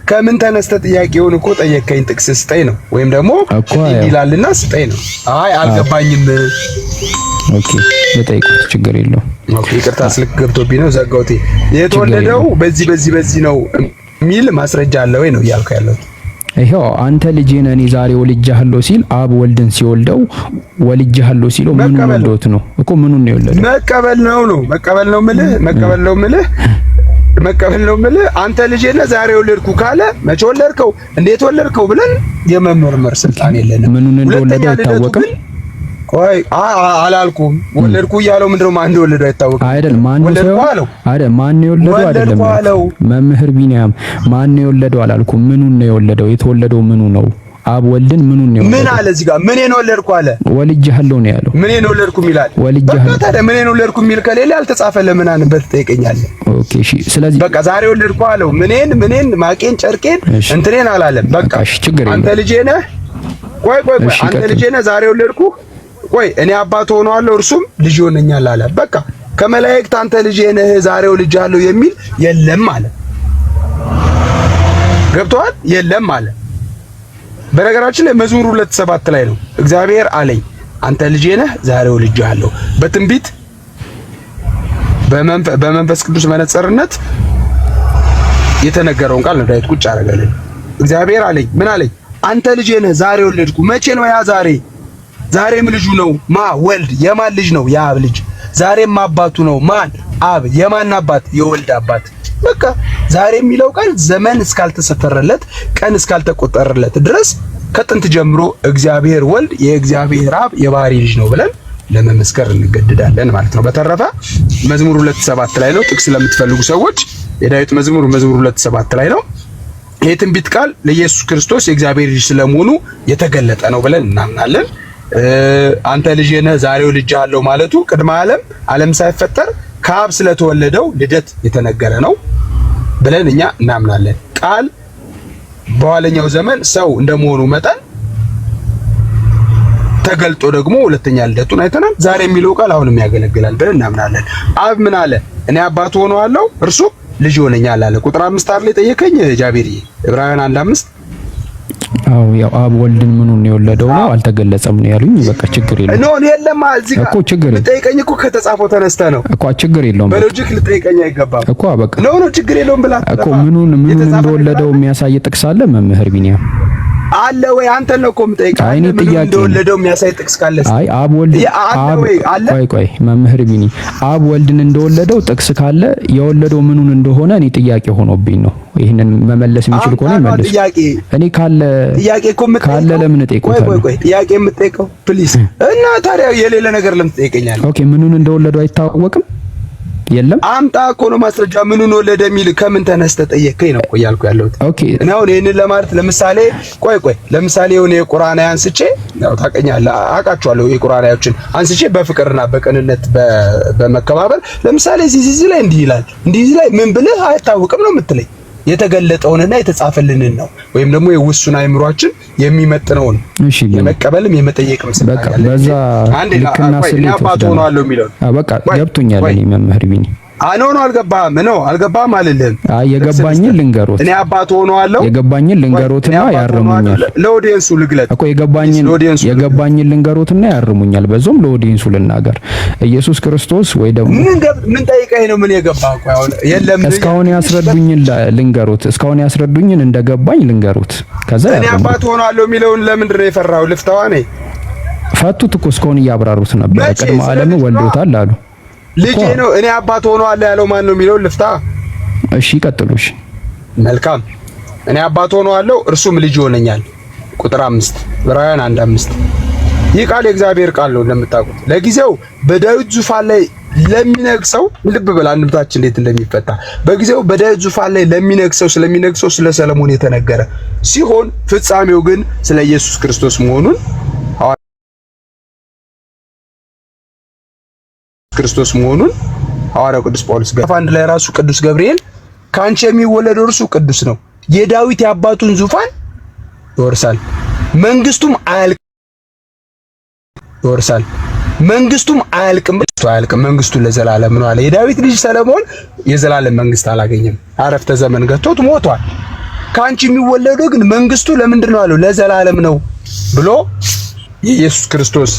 ከምን ተነስተ ጥያቄውን እኮ ጠየቀኝ። ጥቅስ ስጠኝ ነው ወይም ደግሞ ይላልና ስጠኝ ነው። አይ አልገባኝም። ኦኬ
ለጠይቁት ችግር የለውም።
ኦኬ ይቅርታ ስልክ ገብቶብኝ ነው ዘጋውቴ። የተወለደው በዚህ ነው የሚል ማስረጃ አለ ወይ ነው እያልኩ ያለው።
ይሄው አንተ ልጄ ነህ እኔ ዛሬ ወልጄሃለሁ ሲል አብ ወልድን ሲወልደው ወልጄሃለሁ ሲለው ምኑን ወልዶት ነው እኮ? ምኑን ነው የወለደው? መቀበል ነው የምልህ። አንተ ልጄ ነህ ዛሬ ወለድኩ ካለ መቼ ወለድከው እንዴት ወለድከው ብለን የመመርመር ስልጣን የለንም። ምኑን እንደወለደው አይታወቅም።
ቆይ አላልኩም። ወለድኩ እያለው ምንድነው? ማን እንደወለደው አይታወቅም
አይደል? ማን ነው አይደል? ማን ነው የወለደው አይደለም። መምህር ቢኒያም ማን ነው የወለደው አላልኩም። ምኑን ነው የወለደው? የተወለደው ምኑ ነው? አብ ወልድን ምኑን ነው የወለደው?
ምን አለ እዚህ ጋር? ምን ነው ወለድኩ አለ።
ወልጄሃለሁ ነው ያለው።
ምን ነው ወለድኩ ይላል።
ወልጄሃለሁ
ታዲያ ምን ነው ወለድኩ የሚል ከሌለ አልተጻፈ ለምን አንበት ትጠይቀኛለህ?
ኦኬ እሺ። ስለዚህ
በቃ ዛሬ ወለድኩ አለው። ምንን ማቄን ጨርቄን እንትኔን አላለም። በቃ አንተ ልጄ ነህ። ቆይ አንተ ልጄ ነህ ዛሬ ወለድኩ። ቆይ እኔ አባት ሆነዋለሁ እርሱም ልጅ ይሆነኛል አለ። በቃ ከመላእክት አንተ ልጄ ነህ ዛሬ ወልጄሃለሁ የሚል የለም አለ። ገብቶሃል? የለም አለ። በነገራችን ላይ መዝሙር 2:7 ላይ ነው እግዚአብሔር አለኝ አንተ ልጄ ነህ ዛሬ ወልጄሃለሁ። በትንቢት በመንፈስ ቅዱስ መነጽርነት የተነገረውን ቃል ነው ዳዊት ቁጭ አደረገልን። እግዚአብሔር አለኝ ምን አለኝ? አንተ ልጄ ነህ ዛሬ ወለድኩ። መቼ ነው ያ ዛሬ? ዛሬም ልጁ ነው ማ ወልድ። የማን ልጅ ነው? የአብ ልጅ። ዛሬም አባቱ ነው ማን? አብ። የማን አባት? የወልድ አባት። በቃ ዛሬ የሚለው ቃል ዘመን እስካልተሰፈረለት ቀን እስካልተቆጠረለት ድረስ ከጥንት ጀምሮ እግዚአብሔር ወልድ የእግዚአብሔር አብ የባህሪ ልጅ ነው ብለን ለመመስከር እንገደዳለን ማለት ነው። በተረፈ መዝሙር 2:7 ላይ ነው። ጥቅስ ለምትፈልጉ ሰዎች የዳዊት መዝሙር 2:7 ላይ ነው። ይህ ትንቢት ቃል ለኢየሱስ ክርስቶስ የእግዚአብሔር ልጅ ስለመሆኑ የተገለጠ ነው ብለን እናምናለን። አንተ ልጄ ነህ ዛሬ ወልጄሃለሁ ማለቱ ቅድመ ዓለም ሳይፈጠር ከአብ ስለተወለደው ልደት የተነገረ ነው ብለን እኛ እናምናለን። ቃል በኋለኛው ዘመን ሰው እንደመሆኑ መጠን ተገልጦ ደግሞ ሁለተኛ ልደቱን አይተናል። ዛሬ የሚለው ቃል አሁንም ያገለግላል ብለን እናምናለን። አብ ምን አለ? እኔ አባት ሆነዋለሁ እርሱ ልጅ ሆነኛል አለ። ቁጥር 5 አይደል የጠየቀኝ ጃቢርዬ? ዕብራውያን 1:5
አው ያው አብ ወልድን ምኑን የወለደው ነው አልተገለጸም ነው ያሉኝ። በቃ ችግር የለውም።
ኖ የለም እዚህ ጋር
እኮ ችግር
ልጠይቀኝ እኮ ከተጻፈው ተነስተ ነው
እኮ ችግር የለውም።
በሎጂክ ልጠይቀኝ አይገባም
እኮ በቃ
ኖ ችግር የለውም ብላ
እኮ ምኑን እንደወለደው የሚያሳይ ጥቅስ አለ መምህር ቢኒያም
አለ ወይ? አንተ ነው እኮ የምጠይቀው።
አይኔ ጥያቄ
እንደወለደው የሚያሳይ ጥቅስ ካለ
አይ አብ ወልድ ቆይ መምህር ቢኒ አብ ወልድን እንደወለደው ጥቅስ ካለ የወለደው ምኑን እንደሆነ እኔ ጥያቄ ሆኖብኝ ነው። ይሄንን መመለስ የሚችል ከሆነ ይመልስ። እኔ ጥያቄ ካለ ለምን እጠይቀዋለሁ?
ቆይ ጥያቄ የምጠይቀው ፕሊዝ። እና ታዲያ የሌለ ነገር ለምን ትጠይቀኛለህ?
ኦኬ ምኑን እንደወለደው አይታወቅም። የለም
አምጣ እኮ ነው ማስረጃ። ምኑን ወለደ የሚል ከምን ተነስተ ጠየቀኝ ነው እኮ እያልኩ ያለሁት።
ኦኬ
እኔ አሁን ይሄንን ለማለት ለምሳሌ ለምሳሌ የሆነ የቁርአን አንስቼ ያው ታውቀኛለህ፣ አውቃቸዋለሁ የቁርአናዎችን አንስቼ በፍቅርና በቅንነት በመከባበር ለምሳሌ እዚህ ላይ እንዲህ ይላል እንዲህ ላይ ምን ብለህ አይታወቅም ነው የምትለኝ። የተገለጠውንና የተጻፈልንን ነው ወይም ደግሞ የውሱን አይምሯችን የሚመጥነውን የመቀበልም የመጠየቅም
በቃ በዛ ልክና ስሌት
አባቶ ነው አለው የሚለው
በቃ ገብቶኛል። እኔ መምህር ቢኒ
አኖ አልገባም አልልህም።
የገባኝን ልንገሮት
እኔ አባቶ ሆኖ አለው
የገባኝን ልንገሮትና ያርሙኛል
ለኦዲየንሱ ልግለጥ
እኮ የገባኝን ልንገሮትና ያርሙኛል። በዛም ለኦዲየንሱ ልናገር ኢየሱስ ክርስቶስ ወይ ደግሞ
ምን ጠይቀኝ ነው ምን የገባህ እኮ አሁን የለም።
እስካሁን ያስረዱኝን ልንገሮት እስካሁን ያስረዱኝን እንደገባኝ ልንገሮት። ከዛ
እኔ አባቶ ሆኖ አለው የሚለውን ለምንድን ነው የፈራው? ልፍታዋ ነኝ
ፈቱት እኮ እስካሁን እያብራሩት ነበር። ቀድሞ ዓለም ወልዶታል አሉ
ልጄ ነው እኔ አባት ሆኖ አለ ያለው ማን ነው የሚለው ልፍታ።
እሺ ቀጥሉሽ።
መልካም እኔ አባት ሆኖ አለው እርሱም ልጅ ሆነኛል። ቁጥር 5 ዕብራውያን 1:5 ይህ ቃል የእግዚአብሔር ቃል ነው እንደምታውቁት። ለጊዜው በዳዊት ዙፋን ላይ ለሚነግሰው ልብ በል አንብታችን እንዴት እንደሚፈታ በጊዜው በዳዊት ዙፋን ላይ ስለሚነግሰው ስለ ሰለሞን የተነገረ ሲሆን ፍጻሜው ግን ስለ ኢየሱስ ክርስቶስ መሆኑን ሐዋርያው ቅዱስ ጳውሎስ አንድ ላይ ራሱ ቅዱስ ገብርኤል ካንቺ የሚወለደው እርሱ ቅዱስ ነው፣ የዳዊት የአባቱን ዙፋን ይወርሳል፣ መንግስቱም አያልቅም። መንግስቱ ለዘላለም ነው አለ። የዳዊት ልጅ ሰለሞን የዘላለም መንግስት አላገኘም፣ አረፍተ ዘመን ገጥቶት ሞቷል። ካንቺ የሚወለደው ግን መንግስቱ ለምንድን ነው አለው? ለዘላለም ነው ብሎ የኢየሱስ ክርስቶስ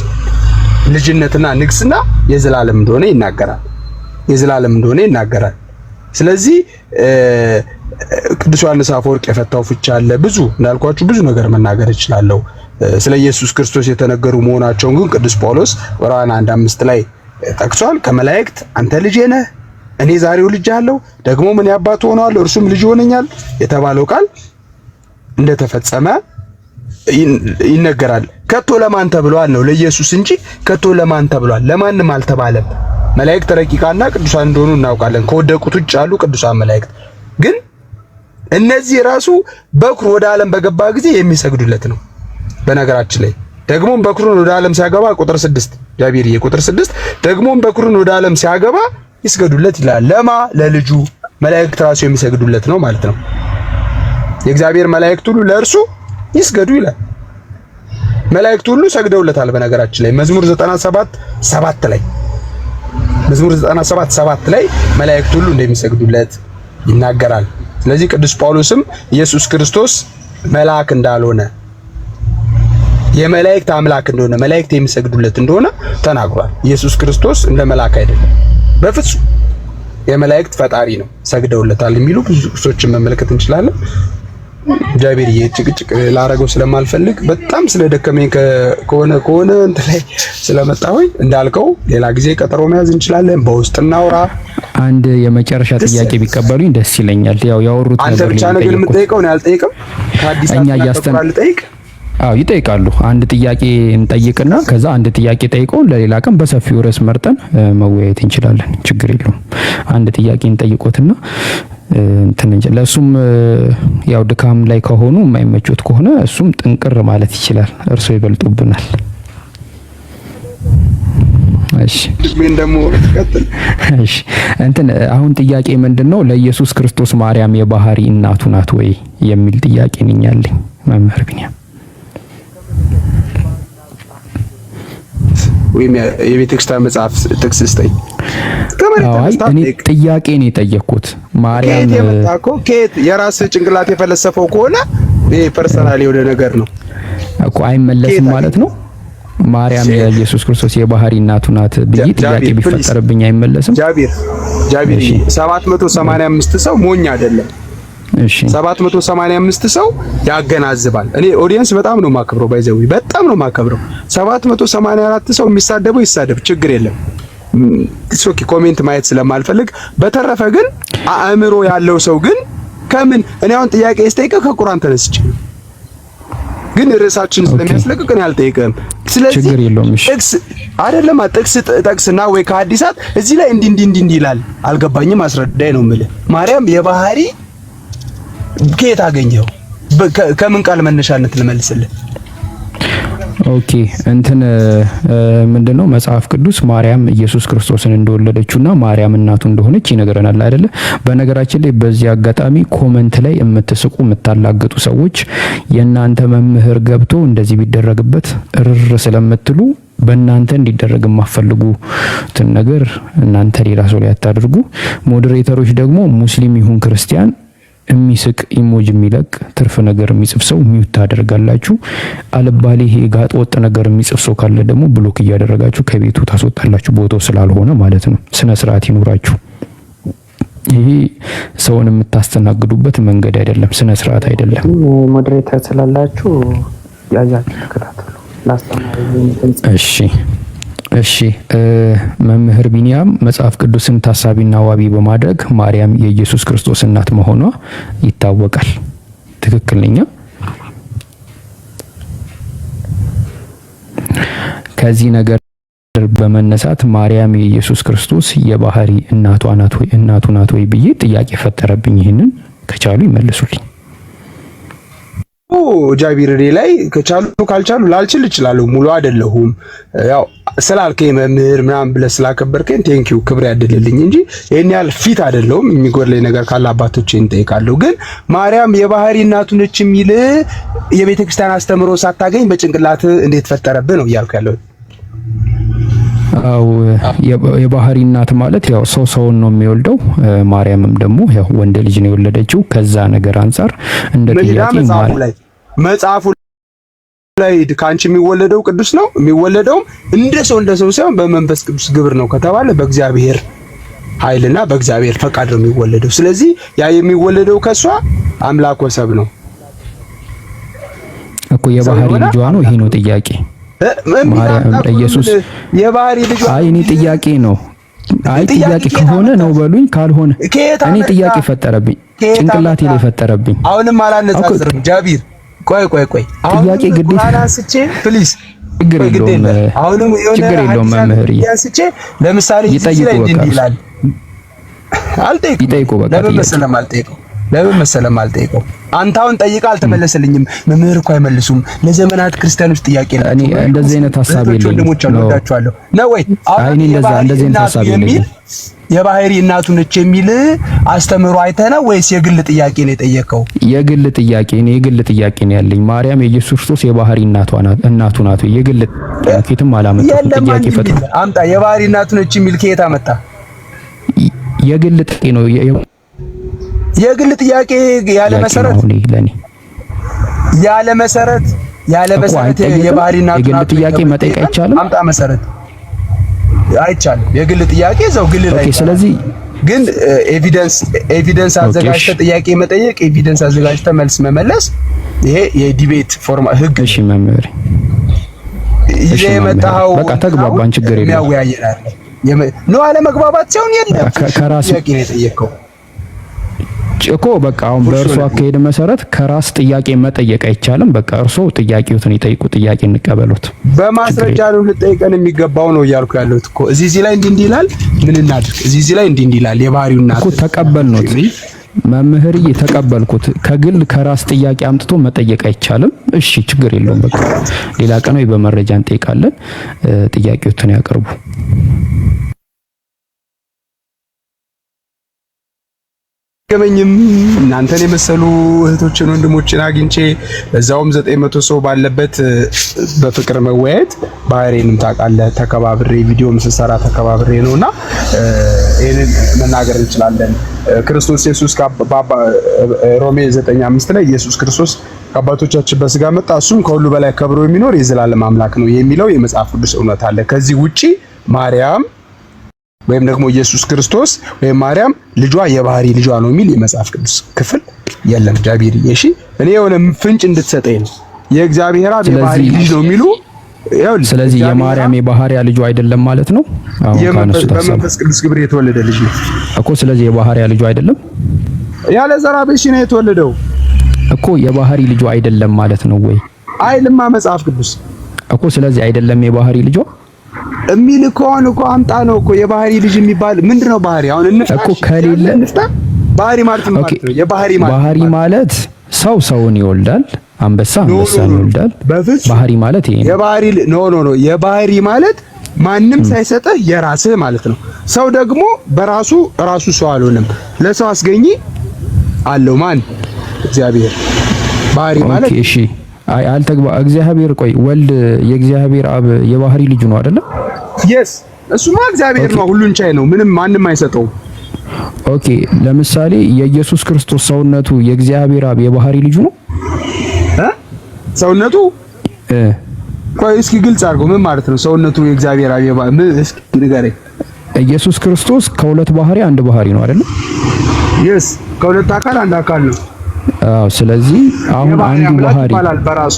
ልጅነትና ንግስና የዘላለም እንደሆነ ይናገራል። ስለዚህ ቅዱስ ዮሐንስ አፈወርቅ የፈታው ፍቻ አለ። ብዙ እንዳልኳችሁ ብዙ ነገር መናገር እችላለሁ። ስለ ኢየሱስ ክርስቶስ የተነገሩ መሆናቸውን ግን ቅዱስ ጳውሎስ ዕብራውያን 1:5 ላይ ጠቅሷል። ከመላእክት አንተ ልጄ ነህ እኔ ዛሬው ልጅ አለው ደግሞ ምን ያባቱ ሆነዋል እርሱም ልጅ ሆነኛል የተባለው ቃል እንደተፈጸመ ይነገራል። ከቶ ለማን ተብሏል ነው? ለኢየሱስ እንጂ ከቶ ለማን ተብሏል? ለማንም አልተባለም። መላእክት ረቂቃና ቅዱሳን እንደሆኑ እናውቃለን። ከወደቁት ውጭ ያሉ ቅዱሳን መላእክት ግን እነዚህ ራሱ በኩር ወደ ዓለም በገባ ጊዜ የሚሰግዱለት ነው። በነገራችን ላይ ደግሞም በኩሩን ወደ ዓለም ሲያገባ ቁጥር 6 ጃቢርዬ ቁጥር 6 ደግሞም በኩሩን ወደ ዓለም ሲያገባ ይስገዱለት ይላል። ለማ ለልጁ መላእክት ራሱ የሚሰግዱለት ነው ማለት ነው። የእግዚአብሔር መላእክት ሁሉ ለእርሱ ይስገዱ ይላል። መላእክት ሁሉ ሰግደውለታል። በነገራችን ላይ መዝሙር 97:7 ላይ መላእክት ሁሉ እንደሚሰግዱለት ይናገራል። ስለዚህ ቅዱስ ጳውሎስም ኢየሱስ ክርስቶስ መልአክ እንዳልሆነ የመላእክት አምላክ እንደሆነ መላእክት የሚሰግዱለት እንደሆነ ተናግሯል። ኢየሱስ ክርስቶስ እንደ መልአክ አይደለም፣ በፍጹም የመላእክት ፈጣሪ ነው፣ ሰግደውለታል የሚሉ ብዙ ጥቅሶችን መመልከት እንችላለን። ጃቢርዬ ጭቅጭቅ ላረገው ስለማልፈልግ በጣም ስለደከመኝ ከሆነ እንትን ላይ ስለመጣሁኝ እንዳልከው ሌላ ጊዜ ቀጠሮ መያዝ እንችላለን። በውስጥ እናውራ።
አንድ የመጨረሻ ጥያቄ ቢቀበሉኝ ደስ ይለኛል። ያው ያወሩት ነገር
አንተ ብቻ ነው የምጠይቀው ነው ያልጠይቅም? ከአዲስ አበባ ልጠይቅ?
አዎ ይጠይቃሉ። አንድ ጥያቄ እንጠይቅና ከዛ አንድ ጥያቄ ጠይቀውን ለሌላ ቀን በሰፊው ርዕስ መርጠን መወያየት እንችላለን። ችግር የለውም። አንድ ጥያቄ እንጠይቆትና ለሱም ያው ድካም ላይ ከሆኑ የማይመቹት ከሆነ እሱም ጥንቅር ማለት ይችላል። እርሶ ይበልጡብናል። እሺ
ምን ደሞ ተከተል።
እሺ አሁን ጥያቄ ምንድነው? ለኢየሱስ ክርስቶስ ማርያም የባህሪ እናቱ ናት ወይ የሚል ጥያቄ ነኝ ያለኝ መምህር ቢኒያም።
ወይም የቤተክርስቲያን መጽሐፍ ጥቅስ ስጠኝ።
እኔ ጥያቄ ነው የጠየቅኩት። ማርያም
ከየት የመጣ እኮ ከየት የራስ ጭንቅላት የፈለሰፈው ከሆነ ይሄ ፐርሰናል የሆነ ነገር ነው
እኮ አይመለስም ማለት ነው። ማርያም የኢየሱስ ክርስቶስ የባህሪ እናቱ ናት ብዬ ጥያቄ ቢፈጠርብኝ አይመለስም። ጃቢር
785 ሰው ሞኝ አይደለም።
እሺ
785 ሰው ያገናዝባል። እኔ ኦዲየንስ በጣም ነው ማከብረው፣ ባይዘው በጣም ነው ማከብረው። 784 ሰው የሚሳደበው ይሳደብ፣ ችግር የለም። ኦኬ ኮሜንት ማየት ስለማልፈልግ። በተረፈ ግን አእምሮ ያለው ሰው ግን ከምን እኔ አሁን ጥያቄ ስጠይቅ ከቁርአን ተነስቼ ግን ርዕሳችን ስለሚያስለቅቅ እኔ አልጠይቅም። ስለዚህ
ችግር የለውም። እሺ
ጥቅስ አይደለም ጥቅስ ጠቅስና ወይ ከሐዲሳት እዚህ ላይ እንዲህ ይላል አልገባኝም፣ አስረዳኝ ነው የምልህ። ማርያም የባህሪ ከየት አገኘው? ከምን ቃል መነሻነት ልመልስልህ?
ኦኬ እንትን ምንድነው መጽሐፍ ቅዱስ ማርያም ኢየሱስ ክርስቶስን እንደወለደችውና ማርያም እናቱ እንደሆነች ይነግረናል አይደለ? በነገራችን ላይ በዚህ አጋጣሚ ኮመንት ላይ የምትስቁ የምታላገጡ ሰዎች የእናንተ መምህር ገብቶ እንደዚህ ቢደረግበት እርር ስለምትሉ በእናንተ እንዲደረግ የማፈልጉትን ነገር እናንተ ሌላ ሰው ላይ አታድርጉ። ሞዴሬተሮች ደግሞ ሙስሊም ይሁን ክርስቲያን የሚስቅ ኢሞጂ የሚለቅ ትርፍ ነገር የሚጽፍ ሰው ሚውት ታደርጋላችሁ። አልባሌ ይሄ ጋጥ ወጥ ነገር የሚጽፍ ሰው ካለ ደግሞ ብሎክ እያደረጋችሁ ከቤቱ ታስወጣላችሁ። ቦታው ስላልሆነ ማለት ነው። ስነ ስርዓት ይኑራችሁ። ይሄ ሰውን የምታስተናግዱበት መንገድ አይደለም፣ ስነ ስርዓት አይደለም።
ሞዴሬተር ስላላችሁ ያያችሁ ተከታተሉ። ላስተማሩ
እሺ መምህር ቢኒያም መጽሐፍ ቅዱስን ታሳቢና ዋቢ በማድረግ ማርያም የኢየሱስ ክርስቶስ እናት መሆኗ ይታወቃል። ትክክል ነኝ? ከዚህ ነገር በመነሳት ማርያም የኢየሱስ ክርስቶስ የባህሪ እናቱ ናት ወይ ብዬ ጥያቄ ፈጠረብኝ። ይሄንን ከቻሉ ይመልሱልኝ።
ጃቢር ላይ ከቻሉ ካልቻሉ ላልችል እችላለሁ። ሙሉ አይደለሁም። ያው ስላልከኝ መምህር ምናምን ብለህ ስላከበርከኝ ቴንኪው፣ ክብር ያድልልኝ እንጂ ይሄን ያህል ፊት አይደለሁም። የሚጎድለኝ ነገር ካለ አባቶቼን እንጠይቃለሁ። ግን ማርያም የባህሪ እናቱ ነች የሚል የቤተ ክርስቲያን አስተምሮ ሳታገኝ በጭንቅላት እንዴት ፈጠረብህ ነው እያልኩ ያለው።
አው የባህሪ እናት ማለት ያው ሰውን ነው የሚወልደው። ማርያምም ደግሞ ያው ወንድ ልጅ ነው የወለደችው። ከዛ ነገር አንፃር እንደ ጥያቄ
መጽሐፉ ላይ ካንቺ የሚወለደው ቅዱስ ነው። የሚወለደውም እንደ ሰው ሳይሆን በመንፈስ ቅዱስ ግብር ነው ከተባለ በእግዚአብሔር ኃይልና በእግዚአብሔር ፈቃድ ነው የሚወለደው። ስለዚህ ያ የሚወለደው ከሷ አምላክ ወሰብ ነው
እኮ የባህሪ ልጇ ነው። ይሄ ነው ጥያቄ። ማርያም ኢየሱስ
የባህሪ ልጇ
አይ እኔ ጥያቄ ነው። አይ ጥያቄ ከሆነ ነው በሉኝ፣ ካልሆነ እኔ ጥያቄ ፈጠረብኝ፣ ጭንቅላቴ ላይ ፈጠረብኝ።
አሁንም አላነጻጽርም ጃቢር። ቆይ
ጥያቄ ግዴታ
አናስቼ ፕሊዝ
ችግር የለውም።
አሁንም የሆነ
መምህር
ያስቼ ለምሳሌ እዚህ ላይ እንዲህ ይላል
ይጠይቁ። በቃ
ለምን መሰለም አልጠይቀው። አንተ አሁን ጠይቀህ አልተመለሰልኝም። መምህር እኮ አይመልሱም። ለዘመናት ክርስቲያኖች ጥያቄ ነው።
እኔ እንደዚህ አይነት ሐሳብ የለኝም።
ወንድሞች አልወዳቸዋለሁ ነው ወይ?
አይ እኔ እንደዚህ አይነት ሐሳብ የለኝም።
የባህሪ እናቱ ነች የሚል አስተምሮ አይተህ ነው ወይስ የግል ጥያቄ ነው የጠየቀው?
የግል ጥያቄ ነው ያለኝ። ማርያም የኢየሱስ ክርስቶስ የባህሪ እናቱ ናት። የግል ጥያቄትም አላመጣም። ጥያቄ ፈጥሮ
አምጣ። የባህሪ እናቱ ነች የሚል ከየት አመጣ?
የግል ጥያቄ ነው።
የግል ጥያቄ ያለ መሰረት የባህሪ እናቱ
የግል ጥያቄ መጠየቅ አይቻልም።
አምጣ መሰረት አይቻልም። የግል ጥያቄ ዘው ግል ላይ
ስለዚህ
ግን ኤቪደንስ አዘጋጅተህ ጥያቄ መጠየቅ፣ ኤቪደንስ አዘጋጅተህ መልስ መመለስ፣ ይሄ የዲቤት ፎርማት ህግ።
እሺ መምህር
ይሄ የመጣው
በቃ ተግባባን፣ ችግር የለም።
የሚያወያየናል ነው አለመግባባት ሲሆን የለም።
ከራስ
ጥያቄ ነው የጠየቀው
እኮ በቃ አሁን በእርሱ አካሄድ መሰረት ከራስ ጥያቄ መጠየቅ አይቻልም። በቃ እርሱ ጥያቄዎትን ይጠይቁ፣ ጥያቄ እንቀበሉት።
በማስረጃ ነው ልጠይቀን የሚገባው ነው እያልኩ ያለሁት እኮ። እዚህ ላይ እንዲህ ይላል፣ ምን እናድርግ? እዚህ ላይ እንዲህ ይላል። የባህሪው እናት
እኮ ተቀበልነው መምህርዬ፣ ተቀበልኩት። ከግል ከራስ ጥያቄ አምጥቶ መጠየቅ አይቻልም። እሺ ችግር የለውም። በቃ ሌላ ቀን ወይ በመረጃ እንጠይቃለን። ጥያቄዎትን ያቀርቡ።
ገመኝም እናንተን የመሰሉ እህቶችን ወንድሞችን አግኝቼ በዛውም 900 ሰው ባለበት በፍቅር መወያየት ባህሪንም ታውቃለህ። ተከባብሬ ቪዲዮም ስሰራ ተከባብሬ ነውና ይሄንን መናገር እንችላለን። ክርስቶስ ኢየሱስ ሮሜ 9:5 ላይ ኢየሱስ ክርስቶስ ከአባቶቻችን በስጋ መጣ፣ እሱም ከሁሉ በላይ ከብሮ የሚኖር የዘላለም አምላክ ነው የሚለው የመጽሐፍ ቅዱስ እውነት አለ። ከዚህ ውጪ ማርያም ወይም ደግሞ ኢየሱስ ክርስቶስ ወይም ማርያም ልጇ የባህሪ ልጇ ነው የሚል የመጽሐፍ ቅዱስ ክፍል የለም። ጃቢር እሺ፣ እኔ የሆነ ፍንጭ እንድትሰጠኝ ነው። የእግዚአብሔር አብ የባህሪ ልጅ ነው የሚሉ
ስለዚህ የማርያም የባህሪያ ልጇ አይደለም ማለት ነው። አሁን
በመንፈስ ቅዱስ ግብር የተወለደ ልጅ ነው
እኮ። ስለዚህ የባህሪያ ልጇ አይደለም፣
ያለ ዘራ ብእሲ ነው የተወለደው
እኮ። የባህሪ ልጇ አይደለም ማለት ነው ወይ?
አይልማ መጽሐፍ ቅዱስ
እኮ። ስለዚህ አይደለም የባህሪ ልጇ
የሚል ከሆነ እኮ አምጣ ነው እኮ። የባህሪ ልጅ የሚባል ምንድነው? ባህሪ አሁን እንፍታ
እኮ ከሌለ
ባህሪ ማለት ምን ማለት ነው? የባህሪ ማለት
ባህሪ ማለት ሰው ሰውን ይወልዳል፣ አንበሳ አንበሳን ይወልዳል። ባህሪ ማለት ይሄ ነው።
የባህሪ ኖ የባህሪ ማለት ማንም ሳይሰጥህ የራስህ ማለት ነው። ሰው ደግሞ በራሱ ሰው አልሆነም። ለሰው አስገኝ አለው ማን? እግዚአብሔር። ባህሪ ማለት
እሺ አልተግባ እግዚአብሔር ቆይ ወልድ የእግዚአብሔር አብ የባህሪ ልጅ ነው አይደለ?
yes እሱማ እግዚአብሔር ነው፣ ሁሉን ቻይ ነው፣ ምንም ማንም አይሰጠው።
ኦኬ ለምሳሌ የኢየሱስ ክርስቶስ ሰውነቱ የእግዚአብሔር አብ የባህሪ ልጅ ነው
ሰውነቱ ቆይ እስኪ ግልጽ አድርጎ ምን ማለት ነው ሰውነቱ የእግዚአብሔር አብ የባህሪ እስኪ ንገረኝ።
ኢየሱስ ክርስቶስ ከሁለት ባህሪ አንድ ባህሪ ነው አይደለ?
yes ከሁለት አካል አንድ አካል ነው።
አዎ ስለዚህ አሁን አንዱ ባህሪ
ይባላል በራሱ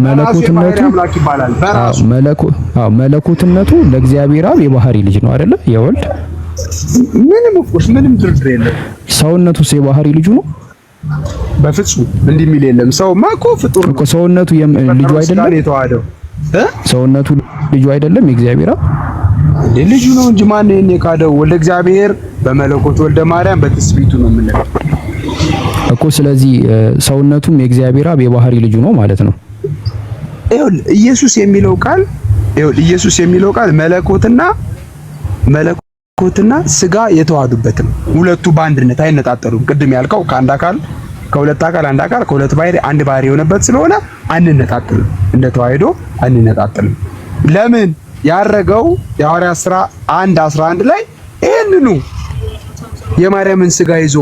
መለኮትነቱ
ይባላል በራሱ
መለኮትነቱ ለእግዚአብሔር አብ የባህሪ ልጅ ነው አይደለ? የወልድ ምንም ድርድር የለም። ሰውነቱስ የባህሪ ልጁ ነው?
በፍጹም እንዲህ የሚል የለም። ሰውማ እኮ ፍጡር ነው
እኮ። ሰውነቱ ልጁ አይደለም? ሰውነቱ ልጁ አይደለም የእግዚአብሔር አብ
ልጁ ነው እንጂ ማን ነው የካደው? ወልደ እግዚአብሔር በመለኮት ወልደ ማርያም በትስብእቱ ነው የምንለው
እኮ። ስለዚህ ሰውነቱም የእግዚአብሔር አብ የባህሪ ልጁ ነው ማለት ነው።
ኢየሱስ የሚለው ቃል መለኮትና ስጋ የተዋሃዱበት ነው። ሁለቱ በአንድነት አይነጣጠሉም። ቅድም ያልከው ከአንድ አካል ከሁለት አካል አንድ አካል ከሁለት ባህሪ አንድ ባህሪ የሆነበት ስለሆነ አንነጣጠልም፣ እንደ ተዋህዶ አንነጣጠልም። ለምን ያረገው የሐዋርያት ሥራ 1:11 ላይ ይሄንኑ የማርያምን ስጋ ይዞ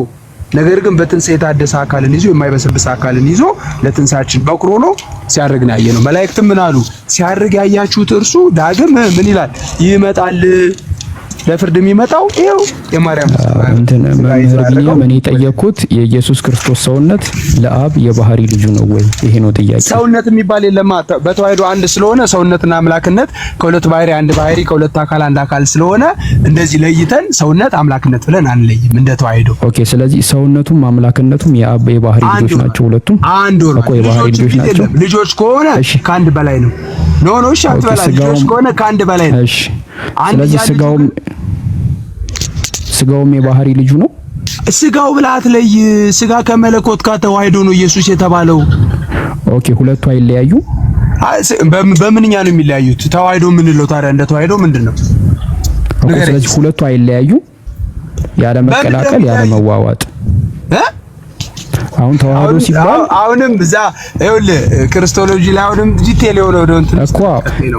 ነገር ግን በትንሣኤ የታደሰ አካልን ይዞ የማይበሰብስ አካልን ይዞ ለትንሣኤያችን በኩር ሆኖ ሲያርግ ነው ያየነው። መላእክትም ምን አሉ? ሲያርግ ያያችሁት እርሱ ዳግም ምን ይላል? ይመጣል። ለፍርድ የሚመጣው ይኸው የማርያም
እንትን መምህር ቢኒያም እኔ ጠየቅኩት የኢየሱስ ክርስቶስ ሰውነት ለአብ የባህሪ ልጁ ነው ወይ? ይሄ ነው ጥያቄ።
ሰውነት የሚባል የለም። በተዋህዶ አንድ ስለሆነ ሰውነትና አምላክነት ከሁለት ባህሪ አንድ ባህሪ ከሁለት አካል አንድ አካል ስለሆነ እንደዚህ ለይተን ሰውነት አምላክነት ብለን አንለይም እንደ ተዋህዶ።
ኦኬ። ስለዚህ ሰውነቱም አምላክነቱም የአብ የባህሪ ልጆች ናቸው። ሁለቱም
አንድ ነው እኮ የባህሪ ልጆች ናቸው። ልጆች ከሆነ ከአንድ በላይ ነው። ኖ እሺ አትበላ። ልጆች ከሆነ ከአንድ በላይ ነው።
እሺ ስለዚህ ስጋውም የባህሪ ልጁ ነው።
ስጋው ብላት ላይ ስጋ ከመለኮት ጋር ተዋህዶ ነው ኢየሱስ የተባለው።
ኦኬ ሁለቱ አይለያዩ።
በምንኛ ነው የሚለያዩት? ተዋህዶ የምንለው ታዲያ እንደ ተዋህዶ ምንድነው?
ስለዚህ ሁለቱ አይለያዩ፣ ያለ መቀላቀል ያለ መዋዋጥ። አሁን ተዋህዶ ሲባል
አሁንም እዛ ይኸውልህ ክርስቶሎጂ ላይ አሁንም ዲቴል የሆነ ወደ እንትን
እኮ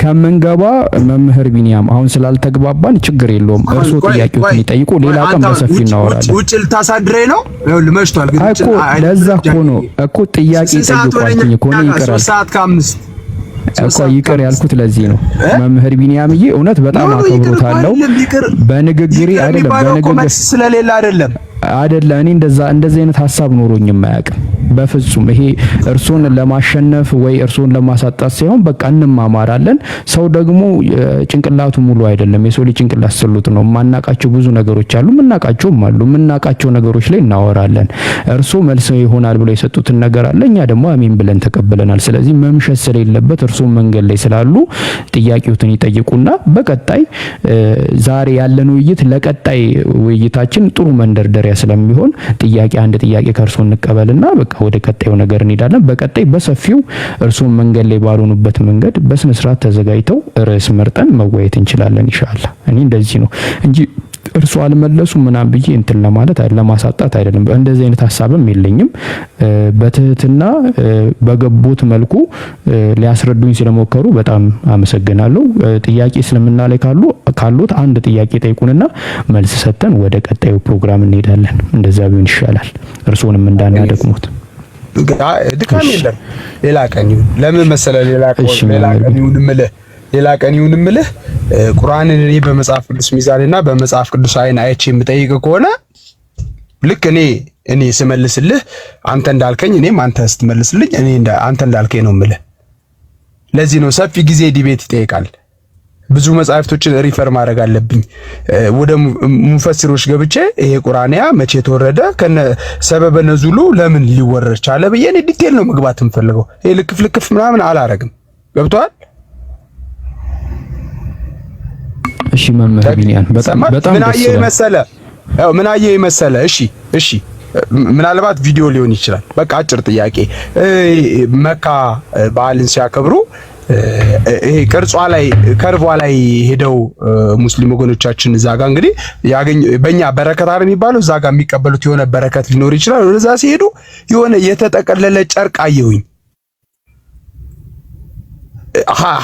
ከምንገባ መምህር ቢኒያም አሁን ስላልተግባባን ችግር የለውም። እርሱ ጥያቄዎችን ይጠይቁ፣ ሌላ ቀን በሰፊው እናወራለን።
ውጭ ልታሳድረኝ ነው? ይኸውልህ መሽቷል። ግን
እኮ ለዛ እኮ ነው እኮ ጥያቄ ጠይቋልኝ እኮ ነው። ይቀራል
3 ሰዓት ከ5
እኮ ይቅር ያልኩት ለዚህ ነው። መምህር ቢኒያምዬ እውነት በጣም አከብሮታለሁ። በንግግሬ አይደለም በንግግር
ስለሌላ አይደለም
እኔ እንደዚህ አይነት ሀሳብ ኖሮኝ የማያውቅም በፍጹም። ይሄ እርሶን ለማሸነፍ ወይ እርሶን ለማሳጣት ሳይሆን በቃ እንማማራለን። ሰው ደግሞ ጭንቅላቱ ሙሉ አይደለም። የሰው ልጅ ጭንቅላት ስሉት ነው። የማናቃቸው ብዙ ነገሮች አሉ፣ የምናቃቸውም አሉ። የምናቃቸው ነገሮች ላይ እናወራለን። እርሶ መልስ ይሆናል ብሎ የሰጡትን ነገር አለ፣ እኛ ደግሞ አሜን ብለን ተቀብለናል። ስለዚህ መምሸት ስለሌለበት እርሶ መንገድ ላይ ስላሉ ጥያቄዎትን ይጠይቁና በቀጣይ ዛሬ ያለን ውይይት ለቀጣይ ውይይታችን ጥሩ መንደርደሪያ ስለሚሆን አንድ ጥያቄ ከእርሶ እንቀበልና በቃ ወደ ቀጣዩ ነገር እንሄዳለን። በቀጣይ በሰፊው እርሶን መንገድ ላይ ባልሆኑበት መንገድ በስነ ስርዓት ተዘጋጅተው ርዕስ መርጠን መወያየት እንችላለን ኢንሻአላህ። እኔ እንደዚህ ነው እንጂ እርሱ አልመለሱም ምናምን ብዬ እንትን ለማለት ለማሳጣት አይደለም። እንደዚህ አይነት ሀሳብም የለኝም። በትህትና በገቡት መልኩ ሊያስረዱኝ ስለሞከሩ በጣም አመሰግናለሁ። ጥያቄ እስልምና ላይ ካሉት አንድ ጥያቄ ጠይቁንና መልስ ሰጥተን ወደ ቀጣዩ ፕሮግራም እንሄዳለን። እንደዛ ቢሆን ይሻላል፣ እርሱንም እንዳናደክሙት።
ድካም የለም። ሌላ ቀን ይሁን። ለምን መሰለህ ሌላ ቀን ይሁን ምልህ ቁርአንን እኔ በመጽሐፍ ቅዱስ ሚዛንና በመጽሐፍ ቅዱስ አይን አይቼ የምጠይቅ ከሆነ ልክ እኔ ስመልስልህ አንተ እንዳልከኝ እኔም አንተ ስትመልስልኝ አንተ እንዳልከኝ ነው የምልህ። ለዚህ ነው ሰፊ ጊዜ ዲቤት ይጠይቃል። ብዙ መጽሐፍቶችን ሪፈር ማድረግ አለብኝ። ወደ ሙፈሲሮች ገብቼ ይሄ ቁርአንያ መቼ ተወረደ ከነ ሰበበ ነዙሉ ለምን ሊወረድ ቻለ ብዬ እኔ ዲቴል ነው መግባት የምፈልገው። ይሄ ልክፍ ምናምን አላረግም። ገብቷል?
እሺ መምህር ቢኒያን በጣም ምን አየህ መሰለ? እሺ ምናልባት ቪዲዮ ሊሆን ይችላል። በቃ አጭር ጥያቄ። መካ በዓልን ሲያከብሩ ይሄ ቅርጿ ላይ ከርቧ ላይ ሄደው ሙስሊም ወገኖቻችን እዛ ጋር እንግዲህ በእኛ በረከት አይደል የሚባለው እዛ ጋር የሚቀበሉት የሆነ በረከት ሊኖር ይችላል። ወደዛ ሲሄዱ የሆነ የተጠቀለለ ጨርቅ አየሁኝ።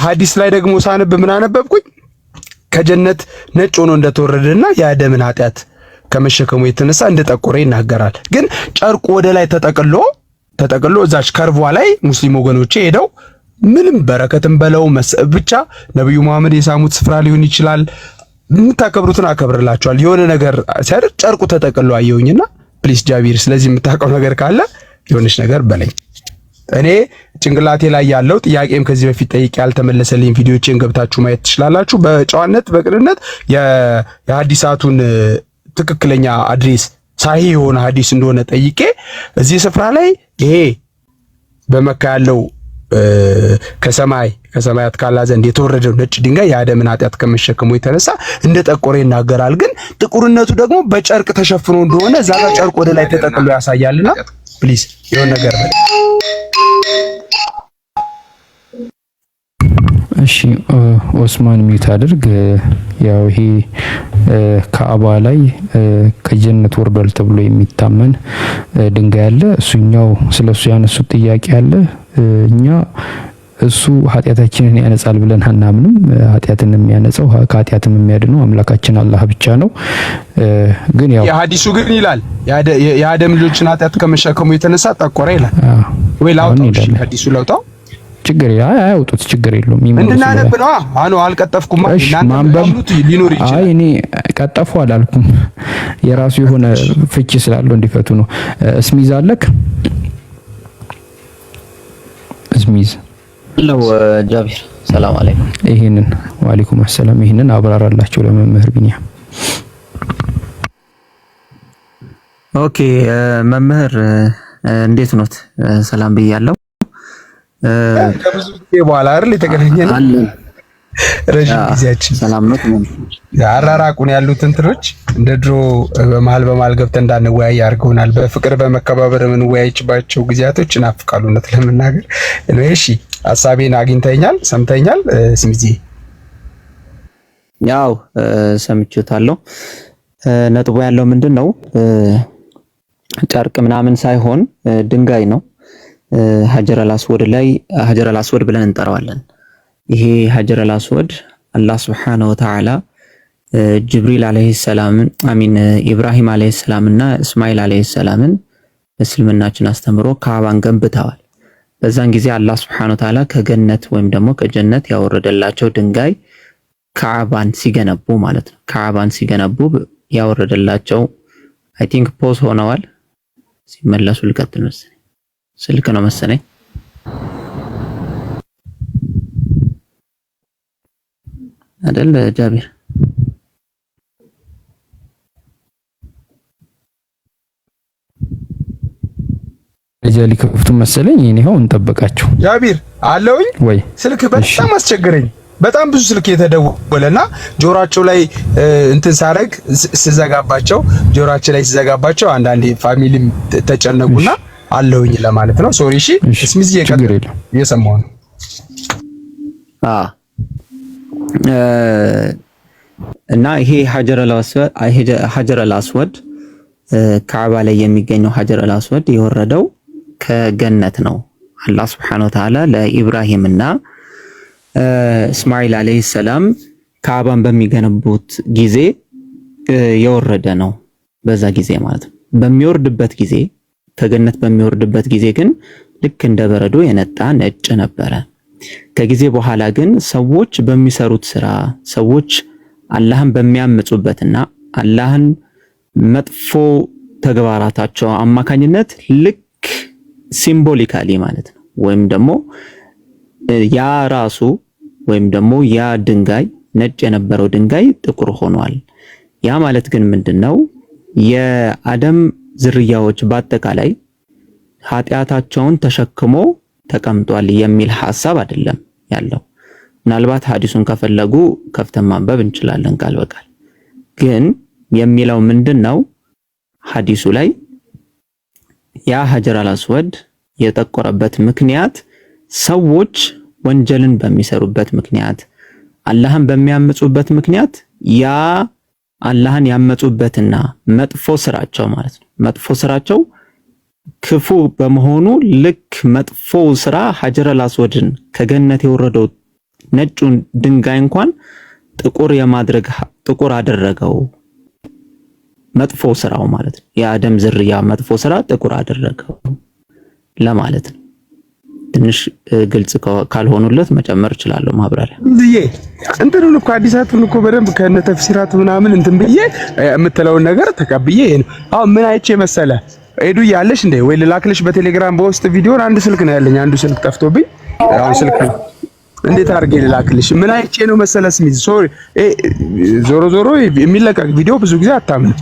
ሐዲስ ላይ ደግሞ ሳነብ ምን አነበብኩኝ? ከጀነት ነጭ ሆኖ እንደተወረደና የአደምን ኃጢአት ከመሸከሙ የተነሳ እንደጠቆረ ይናገራል። ግን ጨርቁ ወደ ላይ ተጠቅሎ እዛች ከርቧ ላይ ሙስሊም ወገኖቼ ሄደው ምንም በረከትን በለው ብቻ ነብዩ መሐመድ የሳሙት ስፍራ ሊሆን ይችላል። የምታከብሩትን አከብርላችኋል። የሆነ ነገር ሲያደርግ ጨርቁ ተጠቅሎ አየሁኝና ፕሊስ ጃቢር፣ ስለዚህ የምታውቀው ነገር ካለ የሆነች ነገር በለኝ። እኔ ጭንቅላቴ ላይ ያለው ጥያቄም ከዚህ በፊት ጠይቄ ያልተመለሰልኝ ቪዲዮዎችን ገብታችሁ ማየት ትችላላችሁ። በጨዋነት በቅንነት የሐዲሳቱን ትክክለኛ አድሬስ ሳሂ የሆነ ሐዲስ እንደሆነ ጠይቄ እዚህ ስፍራ ላይ ይሄ በመካ ያለው ከሰማያት ካላ ዘንድ የተወረደው ነጭ ድንጋይ የአደምን ኃጢአት ከመሸከሙ የተነሳ እንደጠቆረ ይናገራል። ግን ጥቁርነቱ ደግሞ በጨርቅ ተሸፍኖ እንደሆነ እዛ ጋር ጨርቅ ወደ ላይ ተጠቅሎ ያሳያልና ፕሊዝ የሆነ ነገር በል። እሺ ኦስማን ሚዩት አድርግ። ያው ይሄ ከአባ ላይ ከጀነት ወርዷል ተብሎ የሚታመን ድንጋይ አለ። እሱኛው ስለሱ ያነሱት ጥያቄ አለ። እኛ እሱ ኃጢአታችንን ያነጻል ብለን አናምንም። ኃጢአትን የሚያነጻው ከኃጢአትም የሚያድነው አምላካችን አላህ ብቻ ነው። ግን ያው
የሐዲሱ ግን ይላል የአደም ልጆችን ኃጢአት ከመሸከሙ የተነሳ ጠቆረ ይላል። ወይ ላውጣው? እሺ ሐዲሱ ላውጣው?
ችግር አያውጡት፣ ችግር የለውም።
እንድናነብ ነው። አልቀጠፍኩም። እናንተ ሊኖር ይችላል።
አይ እኔ ቀጠፉ አላልኩም። የራሱ የሆነ ፍቺ ስላለው እንዲፈቱ ነው። እስሚዝ አለክ? እስሚዝ
ለው ጃቢር ሰላም አለይኩም።
ይሄንን ወአለይኩም ሰላም። ይሄንን አብራራላችሁ ለመምህር ቢኒያም።
ኦኬ መምህር እንዴት ኖት? ሰላም ብያለሁ።
ከብዙ ጊዜ በኋላ አይደል የተገናኘነው? ረጅም ጊዜያችን
ሰላም ነው።
አራራቁን ያሉት እንትኖች እንደ ድሮ በመሃል ገብተን እንዳንወያይ አድርገውናል። በፍቅር በመከባበር የምንወያይባቸው ጊዜያቶች እናፍቃሉ እውነት ለመናገር። እሺ ሐሳቤን አግኝተኛል፣ ሰምተኛል። ስሚዚ
ያው ሰምቼታለሁ። ነጥቡ ያለው ምንድነው? ጨርቅ ምናምን ሳይሆን ድንጋይ ነው። ሀጀረል አስወድ ብለን እንጠራዋለን። ይሄ ሀጀረል አስወድ አላህ Subhanahu Wa Ta'ala ጅብሪል አለይሂ ሰላም ኢብራሂም አለይሂ ሰላምና እስማኤል አለይሂ ሰላምን እስልምናችን አስተምሮ ካዕባን ገንብተዋል። በዛን ጊዜ አላህ Subhanahu Wa Ta'ala ከገነት ወይም ደግሞ ከጀነት ያወረደላቸው ድንጋይ ካዕባን ሲገነቡ ማለት ነው። ካዕባን ሲገነቡ ያወረደላቸው አይ ቲንክ ፖዝ ሆነዋል። ሲመለሱ ልቀጥል መሰለኝ። ስልክ ነው መሰለኝ። አይደል ጃቢር?
እጀሊ ከፍቱ መሰለኝ። ይሄው እንጠብቃቸው።
ጃቢር አለውኝ ወይ? ስልክ በጣም አስቸገረኝ። በጣም ብዙ ስልክ የተደወለና ጆሮአቸው ላይ እንትን ሳረግ ስዘጋባቸው ሲዘጋባቸው አንዳንዴ ፋሚሊም ተጨነቁና አለውኝ ለማለት ነው። ሶሪ። እሺ እስሚዝ እየሰማሁ ነው።
እና ይሄ ሀጀረል አስወድ ካዕባ ላይ የሚገኘው ሀጀረል አስወድ የወረደው ከገነት ነው። አላህ ሱብሓነሁ ወተዓላ ለኢብራሂምና እስማኤል አለይሂ ሰላም ካዕባን በሚገነቡት ጊዜ የወረደ ነው። በዛ ጊዜ ማለት ነው። በሚወርድበት ጊዜ ከገነት በሚወርድበት ጊዜ ግን ልክ እንደ በረዶ የነጣ ነጭ ነበረ። ከጊዜ በኋላ ግን ሰዎች በሚሰሩት ስራ ሰዎች አላህን በሚያምፁበትና አላህን መጥፎ ተግባራታቸው አማካኝነት ልክ ሲምቦሊካሊ ማለት ነው ወይም ደግሞ ያ ራሱ ወይም ደግሞ ያ ድንጋይ ነጭ የነበረው ድንጋይ ጥቁር ሆኗል። ያ ማለት ግን ምንድነው? የአደም ዝርያዎች በአጠቃላይ ኃጢአታቸውን ተሸክሞ ተቀምጧል የሚል ሐሳብ አይደለም ያለው። ምናልባት ሐዲሱን ከፈለጉ ከፍተን ማንበብ እንችላለን ቃል በቃል። ግን የሚለው ምንድነው? ሐዲሱ ላይ ያ ሀጀረል አስወድ የጠቆረበት ምክንያት ሰዎች ወንጀልን በሚሰሩበት ምክንያት አላህን በሚያምፁበት ምክንያት ያ አላህን ያመፁበትና መጥፎ ስራቸው ማለት ነው መጥፎ ስራቸው ክፉ በመሆኑ ልክ መጥፎ ስራ ሀጀረል አስወድን ከገነት የወረደው ነጩን ድንጋይ እንኳን ጥቁር አደረገው። መጥፎ ስራው ማለት ነው የአደም ዝርያ መጥፎ ስራ ጥቁር አደረገው ለማለት ነው። ትንሽ ግልጽ ካልሆኑለት መጨመር እችላለሁ ማብራሪያ
ብዬ እንትኑን እኮ አዲሳቱን እኮ በደንብ ከነ ተፍሲራቱ ምናምን እንትን ብዬ የምትለውን ነገር ተቀብዬ አሁን ምን አይቼ መሰለ ሄዱ ያለሽ እንዴ ወይ ልላክልሽ በቴሌግራም በውስጥ ቪዲዮን አንድ ስልክ ነው ያለኝ አንዱ ስልክ ጠፍቶብኝ አሁን ስልክ እንዴት አድርጌ ልላክልሽ ምን አይቼ ነው መሰለ ስሚዝ ዞሮ የሚለቀቅ ቪዲዮ ብዙ ጊዜ አታምን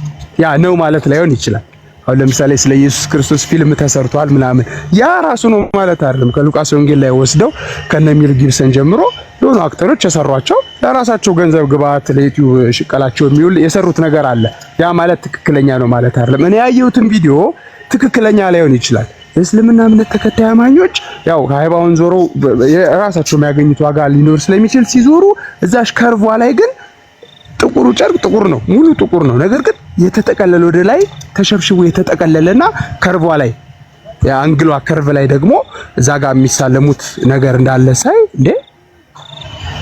ያ ነው ማለት ላይሆን ይችላል። አሁን ለምሳሌ ስለ ኢየሱስ ክርስቶስ ፊልም ተሰርቷል ምናምን ያ ራሱ ነው ማለት አይደለም። ከሉቃስ ወንጌል ላይ ወስደው ከነ ሜል ጊብሰን ጀምሮ የሆኑ አክተሮች የሰሯቸው ለራሳቸው ገንዘብ ግብአት ለዩቲዩብ ሽቀላቸው የሚውል የሰሩት ነገር አለ። ያ ማለት ትክክለኛ ነው ማለት አይደለም። እኔ ያየሁትን ቪዲዮ ትክክለኛ ላይሆን ይችላል። እስልምና እምነት ተከታይ አማኞች ያው ሃይባውን ዞሮ የራሳቸው የሚያገኙት ዋጋ ሊኖር ስለሚችል ሲዞሩ እዛሽ ከርቧ ላይ ግን ጥቁሩ ጨርቅ ጥቁር ነው፣ ሙሉ ጥቁር ነው። ነገር ግን የተጠቀለለ ወደ ላይ ተሸብሽቦ የተጠቀለለና ከርቧ ላይ የአንግሏ ከርቭ ላይ ደግሞ እዛ ጋር የሚሳለሙት ነገር እንዳለ ሳይ እንዴ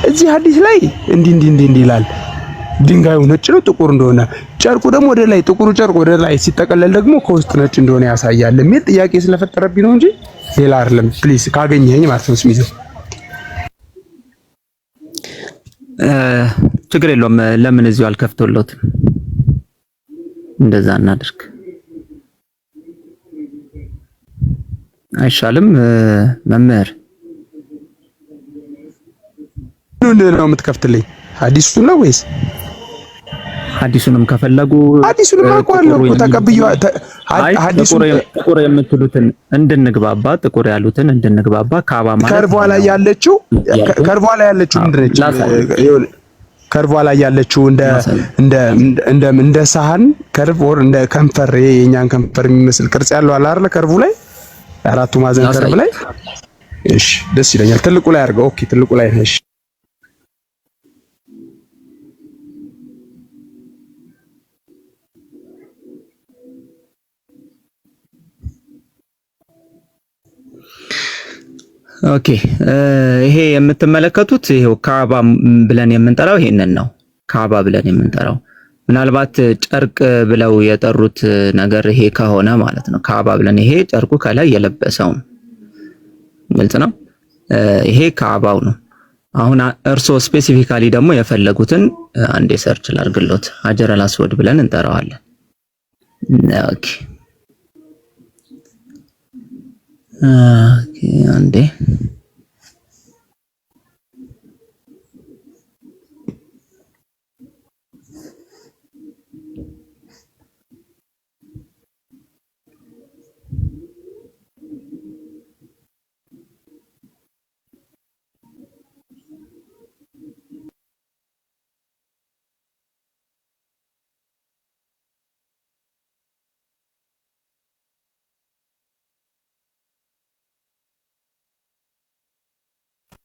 እዚህ ሐዲስ ላይ እንዲህ ይላል። ድንጋዩ ነጭ ነው ጥቁር እንደሆነ ጨርቁ ደግሞ ወደ ላይ ጥቁሩ ጨርቅ ወደ ላይ ሲጠቀለል ደግሞ ከውስጥ ነጭ እንደሆነ ያሳያል የሚል ጥያቄ ስለፈጠረብኝ ነው እንጂ ሌላ አይደለም። ፕሊስ ካገኘኝ ማለት ነው ስሚዘው
ችግር የለውም። ለምን እዚሁ አልከፍቶለትም? እንደዛ እናድርግ አይሻልም? መምህር
ምን ነው የምትከፍትልኝ? ሐዲሱን ነው ወይስ
ሐዲሱንም ከፈለጉ
ሐዲሱንም አውቀዋለሁ እኮ ተቀብዬው
ጥቁር የምትሉትን እንድንግባባ ጥቁር ያሉትን እንድንግባባ ካባ ማለት
ከርቧ ላይ ያለችው ምንድነች? ከርቧ ላይ ያለችው እንደ ሳህን ከርቭ ወር እንደ ከንፈር የኛን ከንፈር የሚመስል ቅርጽ ያለው አለ አይደል? ከርቡ ላይ አራቱ ማዕዘን ከርብ ላይ እሺ፣ ደስ ይለኛል። ትልቁ ላይ አድርገው። ኦኬ፣ ትልቁ ላይ ነሽ።
ኦኬ ይሄ የምትመለከቱት ይሄው ካዕባ ብለን የምንጠራው ይሄንን ነው። ካዕባ ብለን የምንጠራው ምናልባት ጨርቅ ብለው የጠሩት ነገር ይሄ ከሆነ ማለት ነው። ካዕባ ብለን ይሄ ጨርቁ ከላይ የለበሰው ግልጽ ነው። ይሄ ካዕባው ነው። አሁን እርሶ ስፔሲፊካሊ ደግሞ የፈለጉትን አንዴ ሰርች ላድርግሎት ሀጀረል አስወድ ብለን እንጠራዋለን። ኦኬ አንዴ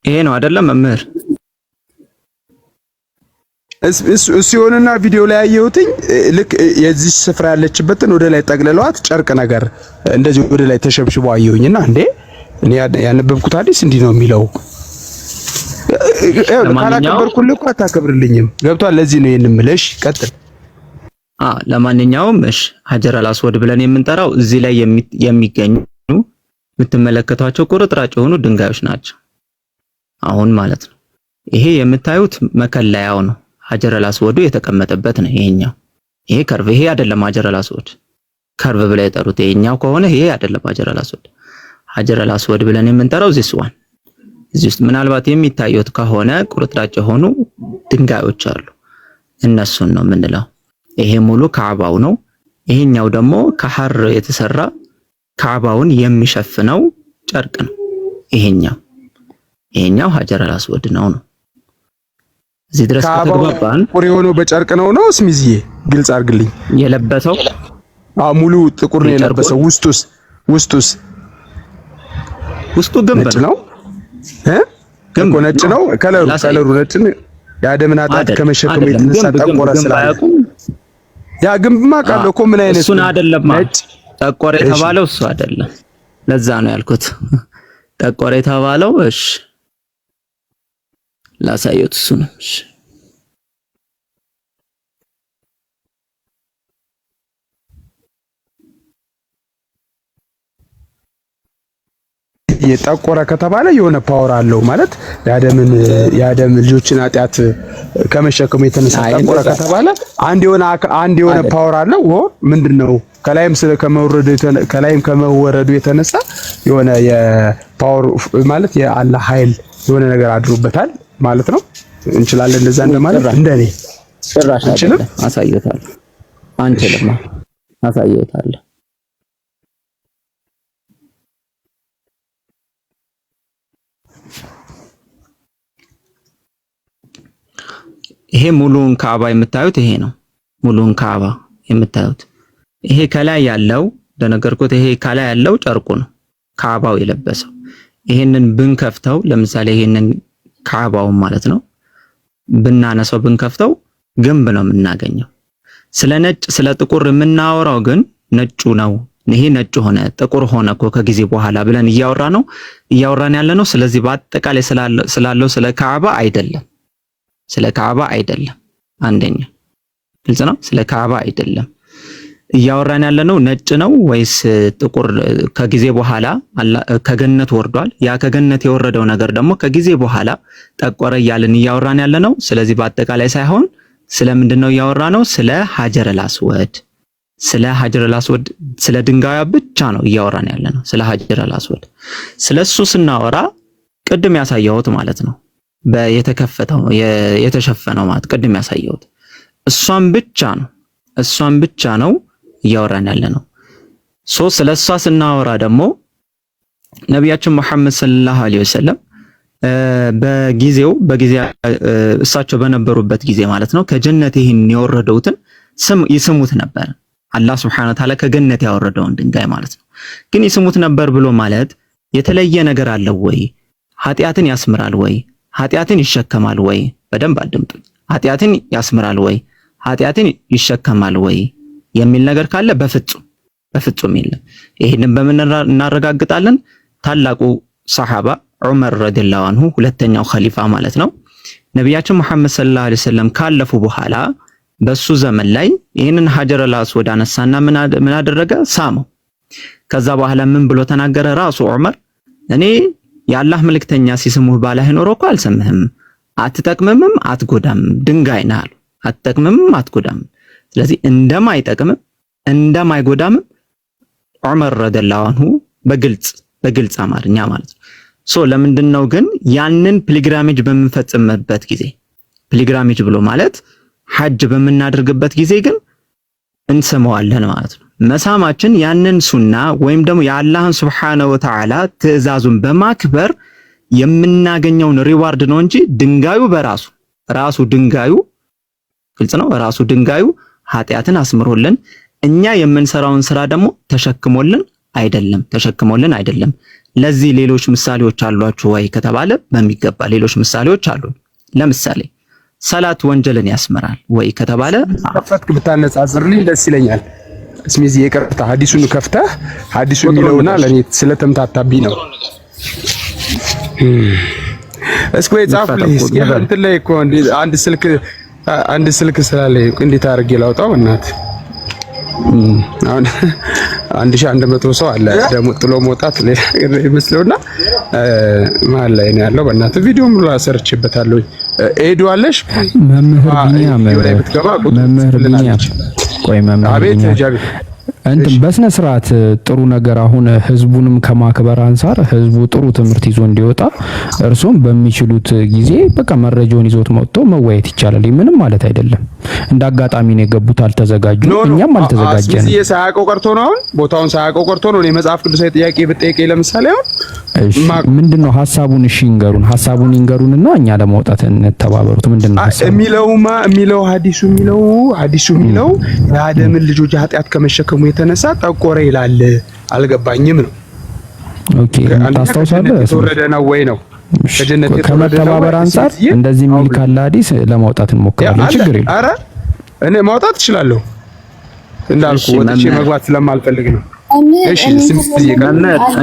ይሄ ነው አይደለም መምህር?
እሱ የሆነና ቪዲዮ ላይ ያየሁትኝ ልክ የዚህ ስፍራ ያለችበትን ወደ ላይ ጠቅልለዋት ጨርቅ ነገር እንደዚህ ወደ ላይ ተሸብሽቦ አየሁኝና እንዴ እኔ ያነበብኩት ሐዲስ እንዲህ ነው የሚለው። ካላከበርኩልህ እኮ አታከብርልኝም። ገብቷል። ለዚህ ነው ይሄንን ምለሽ ቀጥል።
ለማንኛውም እሺ ሀጀረል አስወድ ብለን የምንጠራው እዚህ ላይ የሚገኙ የምትመለከቷቸው ቁርጥራጭ የሆኑ ድንጋዮች ናቸው። አሁን ማለት ነው ይሄ የምታዩት መከለያው ነው። ሀጀረል አስወዱ የተቀመጠበት ነው ይሄኛው። ይሄ ከርቭ ይሄ አይደለም ሀጀረል አስወድ። ከርቭ ብለው የጠሩት ይሄኛው ከሆነ ይሄ አይደለም ሀጀረል አስወድ። ሀጀረል አስወድ ብለን የምንጠራው እዚህ ስዋን እዚህ ውስጥ ምናልባት የሚታዩት ከሆነ ቁርጥራጭ የሆኑ ድንጋዮች አሉ። እነሱን ነው የምንለው። ይሄ ሙሉ ካዕባው ነው። ይሄኛው ደግሞ ከሐር የተሰራ ካዕባውን የሚሸፍነው ጨርቅ ነው። ይሄኛው ሀጀረል አስወድ ነው። እዚህ ድረስ ከተግባባን
ጥቁር የሆነው በጨርቅ ነው ስሚዝዬ ግልጽ አድርግልኝ።
የለበሰው
ሙሉ ጥቁር ነው የለበሰው። ውስጡ ግንብ ነው። ግንብ ነጭ ነው። ከለሩ ነጭ ነው። የአደምን ኃጢአት ከመሸከሙ የተነሳ ጠቆረ ስላለ ያ ግንብማ ቃለው እኮ ምን አይነት
እሱን አይደለም ጠቆረ የተባለው እሱ አይደለም። ለዛ ነው ያልኩት ጠቆረ የተባለው። እሺ ላሳየው እሱንም። እሺ
የጠቆረ ከተባለ የሆነ ፓወር አለው ማለት የአደም ልጆችን ኃጢአት ከመሸከሙ የተነሳ ጠቆረ ከተባለ አንድ የሆነ ፓወር አለው። ምንድነው? ከላይም ከመወረዱ የተነሳ የሆነ የፓወር ማለት የአላህ ኃይል የሆነ ነገር አድሮበታል ማለት ነው። እንችላለን እንደዛ እንደማለት እንደኔ
ጭራሽ አንችልም። አሳየታለሁ። አንችልም። አሳየታለሁ። ይሄ ሙሉን ካዕባ የምታዩት ይሄ ነው። ሙሉን ካዕባ የምታዩት ይሄ ከላይ ያለው እንደነገርኩት ይሄ ከላይ ያለው ጨርቁ ነው ካዕባው የለበሰው። ይሄንን ብንከፍተው ለምሳሌ ይሄንን ካዕባው ማለት ነው ብናነሳው ብንከፍተው ግንብ ነው የምናገኘው። ስለ ነጭ ስለ ጥቁር የምናወራው ግን ነጩ ነው። ይሄ ነጭ ሆነ ጥቁር ሆነ እኮ ከጊዜ በኋላ ብለን እያወራን ያለ ነው። ስለዚህ በአጠቃላይ ስላለው ስለ ካዕባ አይደለም። ስለ ካዕባ አይደለም። አንደኛ ግልጽ ነው። ስለ ካዕባ አይደለም እያወራን ያለ ነው። ነጭ ነው ወይስ ጥቁር ከጊዜ በኋላ ከገነት ወርዷል። ያ ከገነት የወረደው ነገር ደግሞ ከጊዜ በኋላ ጠቆረ እያልን እያወራን ያለ ነው። ስለዚህ በአጠቃላይ ሳይሆን ስለምንድነው እያወራነው? ስለ ሀጀረል አስወድ ስለ ድንጋዩ ብቻ ነው እያወራን ያለ ነው። ስለ ሀጀረል አስወድ ስለሱ ስናወራ ቅድም ያሳየሁት ማለት ነው የተሸፈነው ማለት ቅድም ያሳየሁት እሷን ብቻ ነው እያወራን ያለ ነው። ስለሷ ስናወራ ደግሞ ነቢያችን መሐመድ ሰለላሁ ዐለይሂ ወሰለም በጊዜው እሳቸው በነበሩበት ጊዜ ማለት ነው ከጀነት ይህን የወረደውትን ይስሙት ነበር። አላህ Subhanahu Wa Ta'ala ከገነት ያወረደውን ድንጋይ ማለት ነው። ግን ይስሙት ነበር ብሎ ማለት የተለየ ነገር አለው ወይ? ኃጢአትን ያስምራል ወይ? ኃጢአትን ይሸከማል ወይ? በደንብ አድምጡኝ። ኃጢአትን ያስምራል ወይ? ኃጢአትን ይሸከማል ወይ የሚል ነገር ካለ በፍጹም የለም። ይሄንን በምን እናረጋግጣለን? ታላቁ ሰሃባ ዑመር ረዲየላሁ ዐንሁ ሁለተኛው ኸሊፋ ማለት ነው ነቢያችን መሐመድ ሰለላሁ ዐለይሂ ወሰለም ካለፉ በኋላ በሱ ዘመን ላይ ይህንን ሀጀረል አስወድ አነሳና ምን አደረገ? ሳመው። ከዛ በኋላ ምን ብሎ ተናገረ? ራሱ ዑመር እኔ የአላህ መልእክተኛ ሲስሙህ ባላህ ኖሮ እኮ አልሰምህም፣ አትጠቅምምም አትጎዳም ድንጋይ ነህ አሉ። አትጠቅምምም አትጎዳም። ስለዚህ እንደማይጠቅምም እንደማይጎዳም ዑመር ረዲየላሁ ዐንሁ በግልጽ አማርኛ ማለት ነው። ለምንድነው ግን ያንን ፒልግራሜጅ በምንፈጽምበት ጊዜ ፒልግራሜጅ ብሎ ማለት ሐጅ በምናደርግበት ጊዜ ግን እንሰማዋለን ማለት ነው። መሳማችን ያንን ሱና ወይም ደግሞ የአላህን Subhanahu Wa Ta'ala ትዕዛዙን በማክበር የምናገኘውን ሪዋርድ ነው እንጂ ድንጋዩ ራሱ ድንጋዩ ግልጽ ነው። ራሱ ድንጋዩ ኃጢአትን አስምሮልን እኛ የምንሰራውን ስራ ደግሞ ተሸክሞልን አይደለም። ለዚህ ሌሎች ምሳሌዎች አሏችሁ ወይ ከተባለ በሚገባ ሌሎች ምሳሌዎች አሉ። ለምሳሌ ሰላት ወንጀልን ያስመራል ወይ ከተባለ
ከፈትክ ብታነጻጽርልኝ ደስ ይለኛል። እስሚዚ ይቅርታ ሐዲሱን ከፍተህ ሐዲሱን የሚለውና ለኔ ስለተምታታብኝ ነው። እስኪ ወይ ጻፍልኝ እንትን ላይ እኮ አንድ ስልክ ስላለኝ እንዴት አድርጌ ላውጣው እናት አሁን 1100 ሰው አለ ደግሞ ጥሎ መውጣት ይመስለውና ማን ላይ ነው ያለው? በእናትህ ቪዲዮም ሁሉ አሰርችበታለሁ። ኤዱ አለሽ
መምህር ቢኒያም ቆይ መምህር
አቤት ጃቢ
እንትን በስነ ስርዓት ጥሩ ነገር አሁን ህዝቡንም ከማክበር አንፃር ህዝቡ ጥሩ ትምህርት ይዞ እንዲወጣ እርሱም በሚችሉት ጊዜ በቃ መረጃውን ይዞት መጥቶ መወያየት ይቻላል። ምንም ማለት አይደለም። እንደ አጋጣሚ ነው የገቡት፣ አልተዘጋጁ፣ እኛም አልተዘጋጀንም።
እዚህ ሳያውቀው ቀርቶ ነው። አሁን ቦታውን ሳያውቀው ቀርቶ ነው። እኔ መጽሐፍ ቅዱሳዊ ጥያቄ ብጠይቀኝ ለምሳሌ አሁን
ምንድነው ሐሳቡን? እሺ ይንገሩን፣ ሐሳቡን ይንገሩንና እኛ ለማውጣት እንተባበሩት። ምንድነው ሐሳቡ? የሚለው ሐዲሱ የሚለው የአደምን ልጆች ኃጢአት ከመሸከሙ የተነሳ ጠቆረ ይላል። አልገባኝም ነው። ኦኬ ታስታውሳለህ?
የተወረደ ነው ወይ ነው ከጀነት
ከመተባበር አንፃር እንደዚህ የሚል ካለ ሐዲስ ለማውጣት እንሞክራለን። ችግር የለም።
አረ እኔ ማውጣት እችላለሁ እንዳልኩ ወጥቼ መግባት ስለማልፈልግ ነው። እሺ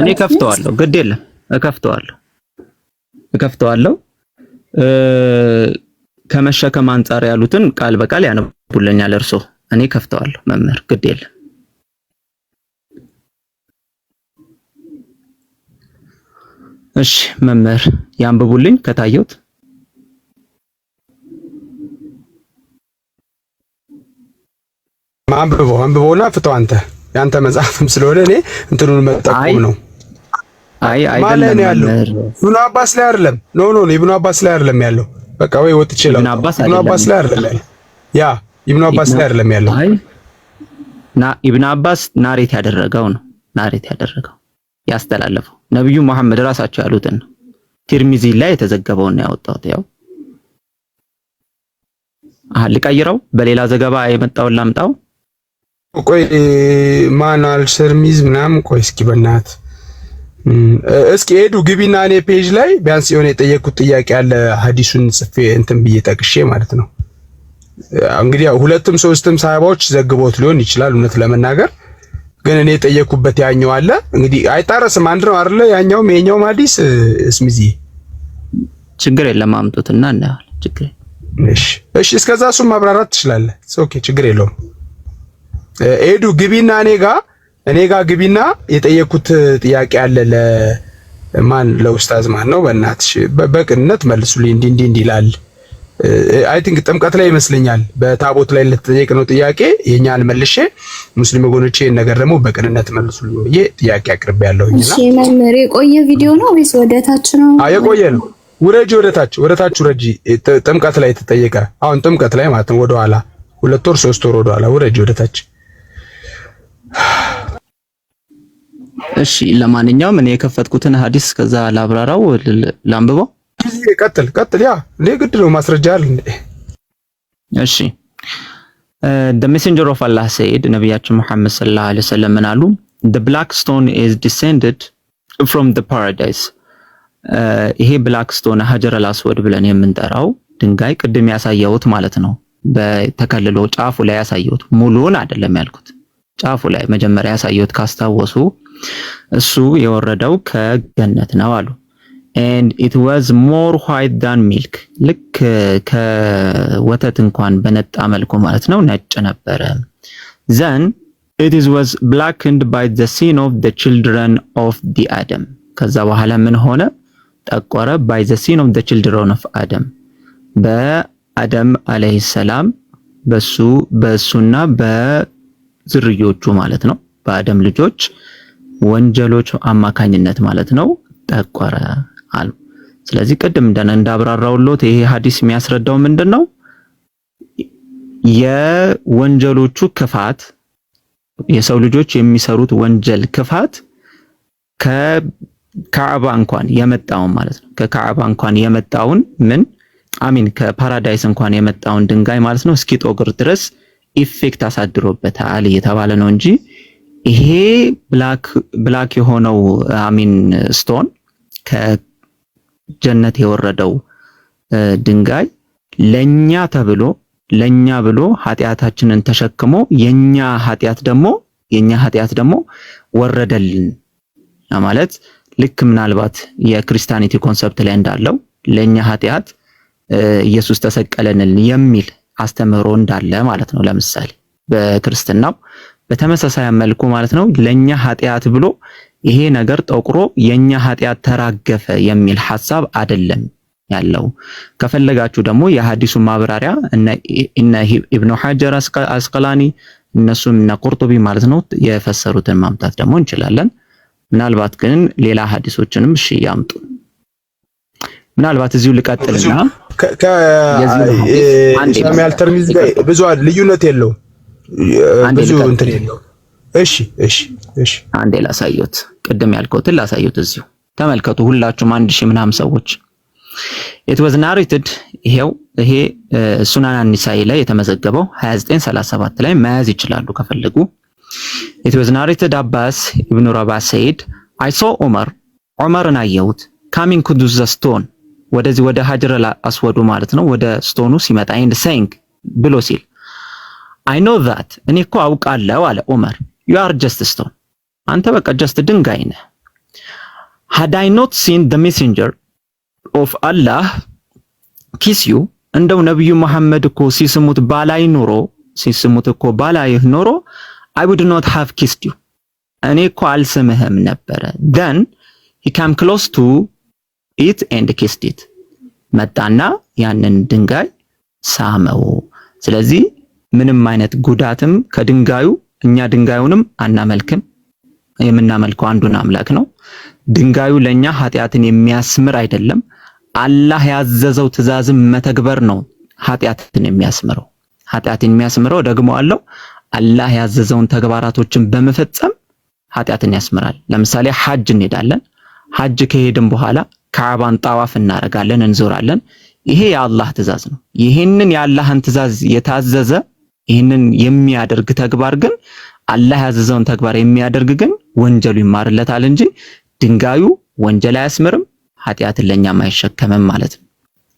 እኔ ከፍተዋለሁ፣ ግድ የለም እከፍተዋለሁ። ከመሸከም አንፃር ያሉትን ቃል በቃል ያነቡልኛል እርሶ። እኔ ከፍተዋለሁ መምህር፣ ግድ የለም። እሺ መምህር ያንብቡልኝ ከታየውት።
አንብበውና ፍተው አንተ ያንተ መጽሐፍም ስለሆነ እኔ እንትኑን መጠቆም ነው።
አይ አይደለም መምህር
ኢብኑ አባስ ላይ አይደለም። ኖ ኢብኑ አባስ ላይ አይደለም ያለው። በቃ ወይ ወጥቼ ነው። ኢብኑ አባስ ላይ አይደለም ያለው። ያ ኢብኑ አባስ ላይ አይደለም ያለው።
አይ ኢብኑ አባስ ናሬት ያደረገው ያስተላለፈው ነብዩ መሐመድ ራሳቸው ያሉትን ነው። ትርሚዚ ላይ የተዘገበውን ነው ያወጣሁት። ያው ልቀይረው፣ በሌላ ዘገባ የመጣውን ላምጣው።
ቆይ ማናል ሰርሚዝ ምናምን ቆይ እስኪ በእናት እስኪ ሄዱ ግቢና እኔ ፔጅ ላይ ቢያንስ የሆነ የጠየቁት ጥያቄ አለ። ሐዲሱን ጽፌ እንትን ብዬ ጠቅሼ ማለት ነው። እንግዲህ ሁለቱም ሶስትም ሰሃባዎች ዘግቦት ሊሆን ይችላል እውነት ለመናገር ግን እኔ የጠየቁበት ያኛው አለ። እንግዲህ አይጣረስም፣ አንድ ነው አይደለ? ያኛውም የኛውም ሐዲስ እስሚዚ
ችግር የለም አምጡትና እናያለን። ችግር
እሺ እስከዛ እሱም ማብራራት ትችላለህ። ኦኬ ችግር የለውም። ኤዱ ግቢና እኔ ጋር ግቢና የጠየቁት ጥያቄ አለ ለማን ለኡስታዝ ማን ነው በእናትሽ በቅንነት መልሱልኝ። እንዲህ ይላል። አይ ቲንክ ጥምቀት ላይ ይመስለኛል በታቦት ላይ ለተጠየቀው ጥያቄ የኛን መልሼ ሙስሊም ወገኖቼ ነገር ደግሞ በቅንነት መልሱልኝ ብዬ ጥያቄ አቅርቤያለሁኝና
እሺ መምህር የቆየ ቪዲዮ ነው ወይስ ወደታች ነው?
የቆየ ነው። ወደታች ውረጂ። ጥምቀት ላይ ተጠየቀ። አሁን ጥምቀት ላይ ማለት ነው ወደኋላ 2 ወር 3 ወር ወደኋላ ውረጂ ወደታች።
እሺ ለማንኛውም እኔ የከፈትኩትን ሐዲስ ከዛ ላብራራው ላንብበው።
ቀጥል ያ ለግድ ነው ማስረጃ አለ እንዴ?
እሺ the messenger of Allah said ነብያችን መሐመድ ሰለላሁ ዐለይሂ ወሰለም ምን አሉ? the black stone is descended from the paradise ይሄ ብላክ ስቶን ሀጀረል አስወድ ብለን የምንጠራው ድንጋይ ቅድም ያሳየሁት ማለት ነው። በተከልሎ ጫፉ ላይ ያሳየሁት ሙሉውን አይደለም ያልኩት፣ ጫፉ ላይ መጀመሪያ ያሳየሁት ካስታወሱ እሱ የወረደው ከገነት ነው አሉ። and it was more white than milk ልክ ከወተት እንኳን በነጣ መልኩ ማለት ነው ነጭ ነበረ። then it was blackened by the sin of the children of the Adam ከዛ በኋላ ምን ሆነ? ጠቆረ by the sin of the children of Adam በአደም አለይሂ ሰላም በሱና በዝርዮቹ ማለት ነው በአደም ልጆች ወንጀሎች አማካኝነት ማለት ነው ጠቆረ አሉ። ስለዚህ ቅድም እንዳብራራውሎት ይሄ ሐዲስ የሚያስረዳው ምንድነው? የወንጀሎቹ ክፋት የሰው ልጆች የሚሰሩት ወንጀል ክፋት ከካዕባ እንኳን የመጣውን ማለት ነው ከካዕባ እንኳን የመጣውን ከፓራዳይስ እንኳን የመጣውን ድንጋይ ማለት ነው እስኪጦግር ድረስ ኢፌክት አሳድሮበታል እየተባለ ነው እንጂ ይሄ ብላክ የሆነው ስቶን ከጀነት የወረደው ድንጋይ ለኛ ተብሎ ለኛ ብሎ ኃጢአታችንን ተሸክሞ የኛ ኃጢአት ደግሞ ወረደልን ማለት ልክ ምናልባት የክርስቲያኒቲ ኮንሰፕት ላይ እንዳለው ለኛ ኃጢአት ኢየሱስ ተሰቀለልን የሚል አስተምህሮ እንዳለ ማለት ነው። ለምሳሌ በክርስትናው በተመሳሳይ መልኩ ማለት ነው ለኛ ኃጢአት ብሎ ይሄ ነገር ጠቁሮ የኛ ኃጢአት ተራገፈ የሚል ሐሳብ አይደለም ያለው። ከፈለጋችሁ ደግሞ የሐዲሱ ማብራሪያ እነ ኢብኑ ሐጀር አስቀላኒ እነሱም እና ቁርጡቢ ማለት ነው የፈሰሩትን ማምጣት ደግሞ እንችላለን። ምናልባት ግን ሌላ ሐዲሶችንም እሺ ያምጡ። ምናልባት እዚሁ ልቀጥልና
ከኢስላሚያል ተርሚዝ ጋር ብዙ ልዩነት የለው ብዙ እንትን የለው። እሺ
አንዴ ላሳዩት፣ ቅድም ያልከውትን ላሳዩት። እዚሁ ተመልከቱ ሁላችሁም 1000 ምናምን ሰዎች it was narrated ይሄ ሱናን አኒሳኢ ላይ የተመዘገበው 2937 ላይ መያዝ ይችላሉ ከፈለጉ። it was narrated Abbas ibn Rabah said I saw ዑመርን አየሁት coming to the stone ወደዚህ ወደ ሀጀር አስወዱ ማለት ነው ወደ ስቶኑ ሲመጣ and saying ብሎ ሲል I know that እኔ እኮ አውቃለሁ አለ ዑመር you are just a stone አንተ በቃ just ድንጋይ ነህ had I not seen the messenger of Allah kiss you እንደው ነብዩ መሐመድ እኮ ሲስሙት ባላይህ ኖሮ I would not have kissed you እኔ እኮ አልስምህም ነበረ then he came close to it and kissed it መጣና ያንን ድንጋይ ሳመው። ስለዚህ ምንም አይነት ጉዳትም ከድንጋዩ እኛ ድንጋዩንም አናመልክም የምናመልከው አንዱን አምላክ ነው። ድንጋዩ ለኛ ኃጢአትን የሚያስምር አይደለም። አላህ ያዘዘው ትእዛዝም መተግበር ነው ኃጢአትን የሚያስምረው ደግሞ አለው አላህ ያዘዘውን ተግባራቶችን በመፈጸም ኃጢአትን ያስምራል። ለምሳሌ ሐጅ እንሄዳለን። ሐጅ ከሄድን በኋላ ካዕባን ጣዋፍ እናረጋለን፣ እንዞራለን። ይሄ የአላህ ትእዛዝ ነው። ይሄንን የአላህን ትእዛዝ የታዘዘ ይሄንን የሚያደርግ ተግባር ግን አላህ ያዘዘውን ተግባር የሚያደርግ ግን ወንጀሉ ይማርለታል እንጂ ድንጋዩ ወንጀል አያስምርም፣ ኃጢአትን ለኛም አይሸከምም ማለት ነው።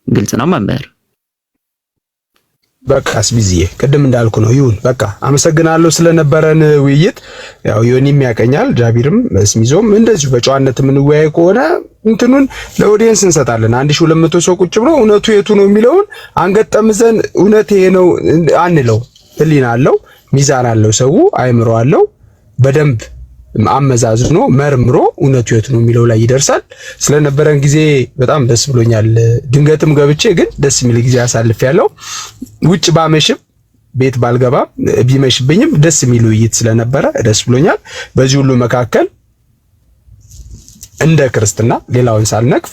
ግልጽ ነው መምህር?
በቃ አስቢዝዬ ቅድም እንዳልኩ ነው። ይሁን በቃ አመሰግናለሁ ስለነበረን ውይይት። ያው ዮኒም ያቀኛል ጃቢርም ስሚዞም እንደዚሁ በጨዋነት የምንወያይ ከሆነ እንትኑን ለኦዲየንስ እንሰጣለን። 1200 ሰው ቁጭ ብሎ እውነቱ የቱ ነው የሚለውን አንገጠምዘን እውነት ይሄ ነው አንለው። ህሊና አለው፣ ሚዛን አለው፣ ሰው አይምሮ አለው። በደንብ አመዛዝኖ መርምሮ እውነቱ የቱ ነው የሚለው ላይ ይደርሳል። ስለነበረን ጊዜ በጣም ደስ ብሎኛል። ድንገትም ገብቼ ግን ደስ የሚል ጊዜ አሳልፌያለሁ። ውጭ ባመሽም ቤት ባልገባም ቢመሽብኝም ደስ የሚል ውይይት ስለነበረ ደስ ብሎኛል። በዚህ ሁሉ መካከል እንደ ክርስትና ሌላውን ሳልነቅፍ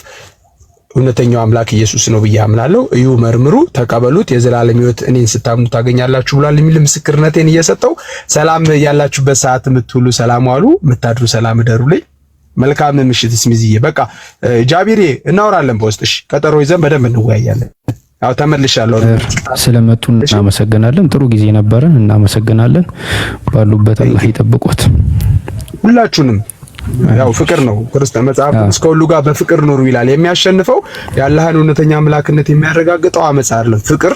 እውነተኛው አምላክ ኢየሱስ ነው ብዬ አምናለሁ። እዩ፣ መርምሩ፣ ተቀበሉት፣ የዘላለም ሕይወት እኔን ስታምኑ ታገኛላችሁ ብሏል የሚል ምስክርነቴን እየሰጠው ሰላም ያላችሁበት ሰዓት የምትውሉ ሰላም ዋሉ፣ የምታድሩ ሰላም እደሩልኝ። መልካም ምሽት ስሚዝዬ። በቃ ጃቢሬ እናወራለን በውስጥሽ ቀጠሮ ይዘን በደንብ እንወያያለን። ያው ተመልሻለሁ።
ስለመጡ እናመሰግናለን። ጥሩ ጊዜ ነበረን። እናመሰግናለን። ባሉበት አላህ ይጠብቆት
ሁላችሁንም። ያው ፍቅር ነው ክርስቲያን መጽሐፍ እስከ ሁሉ ጋር በፍቅር ኑሩ ይላል። የሚያሸንፈው የአላህን እውነተኛ አምላክነት የሚያረጋግጠው አመጽ አይደለም፣ ፍቅር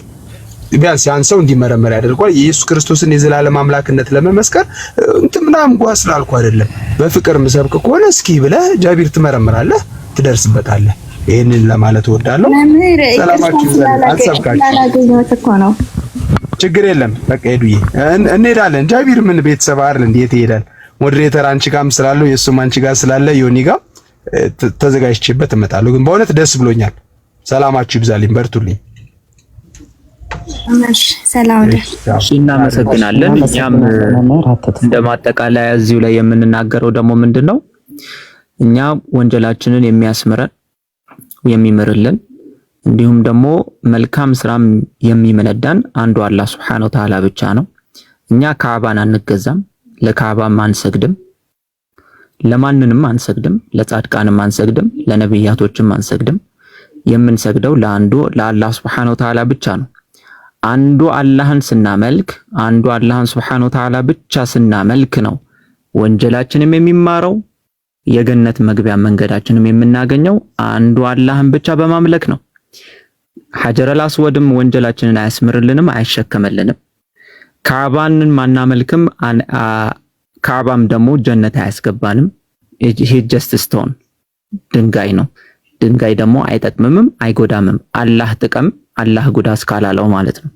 ቢያንስ ያን ሰው እንዲመረመር ያደርገዋል። የኢየሱስ ክርስቶስን የዘላለም አምላክነት ለመመስከር ምናምን ጓ ስላልኩ አይደለም። በፍቅር ምሰብክ ከሆነ እስኪ ብለህ ጃቢር ትመረምራለህ፣ ትደርስበታለህ። ይሄንን ለማለት እወዳለሁ። ሰላማችሁ ይዛል። ችግር የለም። በቃ ሄዱዬ እንሄዳለን። ጃቢር ምን ቤተሰብ አይደል እንዴት ይሄዳል? ሞዴሬተር አንቺ ጋርም ስላለው የሱም አንቺ ጋር ስላለ ዮኒ ጋር ተዘጋጅቼበት እመጣለሁ። ግን በእውነት ደስ ብሎኛል። ሰላማችሁ ይብዛልኝ፣ በርቱልኝ።
ሰላም
እናመሰግናለን። እኛም እንደማጠቃለያ እዚሁ ላይ የምንናገረው ደግሞ ምንድነው እኛ ወንጀላችንን የሚያስምረን የሚምርልን እንዲሁም ደግሞ መልካም ስራም የሚመነዳን አንዱ አላህ Subhanahu Wa Ta'ala ብቻ ነው። እኛ ካዕባን አንገዛም፣ ለካዕባም አንሰግድም፣ ለማንንም አንሰግድም፣ ለጻድቃንም አንሰግድም፣ ለነብያቶችም አንሰግድም። የምንሰግደው ለአንዱ ለአላህ Subhanahu Wa Ta'ala ብቻ ነው። አንዱ አላህን ስናመልክ አንዱ አላህን Subhanahu Wa Ta'ala ብቻ ስናመልክ ነው ወንጀላችንም የሚማረው የገነት መግቢያ መንገዳችንም የምናገኘው አንዱ አላህን ብቻ በማምለክ ነው። ሐጀረል አስወድም ወንጀላችንን አያስምርልንም፣ አይሸከመልንም። ካዕባንን ማናመልክም፣ ካዕባም ደግሞ ጀነት አያስገባንም። ይሄ ጀስት ስቶን ድንጋይ ነው። ድንጋይ ደግሞ አይጠቅምምም አይጎዳምም። አላህ ጥቀም አላህ ጉዳ እስካላለው ማለት ነው።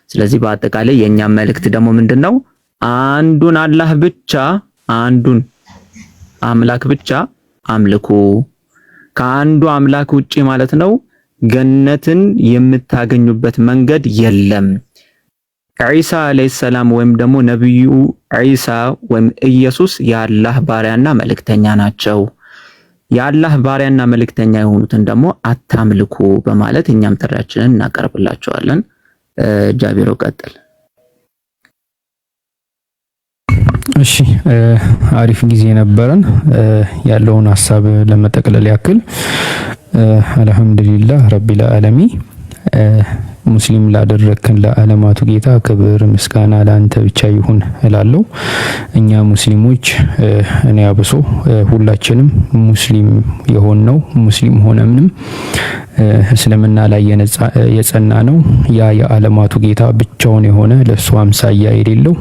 ስለዚህ በአጠቃላይ የኛ መልእክት ደግሞ ምንድነው? አንዱን አላህ ብቻ አንዱን አምላክ ብቻ አምልኩ። ከአንዱ አምላክ ውጪ ማለት ነው ገነትን የምታገኙበት መንገድ የለም። ዒሳ አለይሂ ሰላም ወይም ደግሞ ነብዩ ዒሳ ወይም ኢየሱስ የአላህ ባሪያና መልእክተኛ ናቸው። የአላህ ባሪያና መልእክተኛ የሆኑትን ደግሞ አታምልኩ በማለት እኛም ጥሪያችንን እናቀርብላቸዋለን። ጃቢሮ ቀጥል።
እሺ አሪፍ ጊዜ ነበረን። ያለውን ሐሳብ ለመጠቅለል ያክል አልሐምዱሊላህ ረቢል ዓለሚን ሙስሊም ላደረከን ለዓለማቱ ጌታ ክብር ምስጋና ለአንተ ብቻ ይሁን እላለሁ። እኛ ሙስሊሞች እኔ አብሶ ሁላችንም ሙስሊም የሆነው ሙስሊም ሆነምንም እስልምና ላይ የጸና ነው። ያ የዓለማቱ ጌታ ብቻውን የሆነ ለሱ አምሳያ የሌለው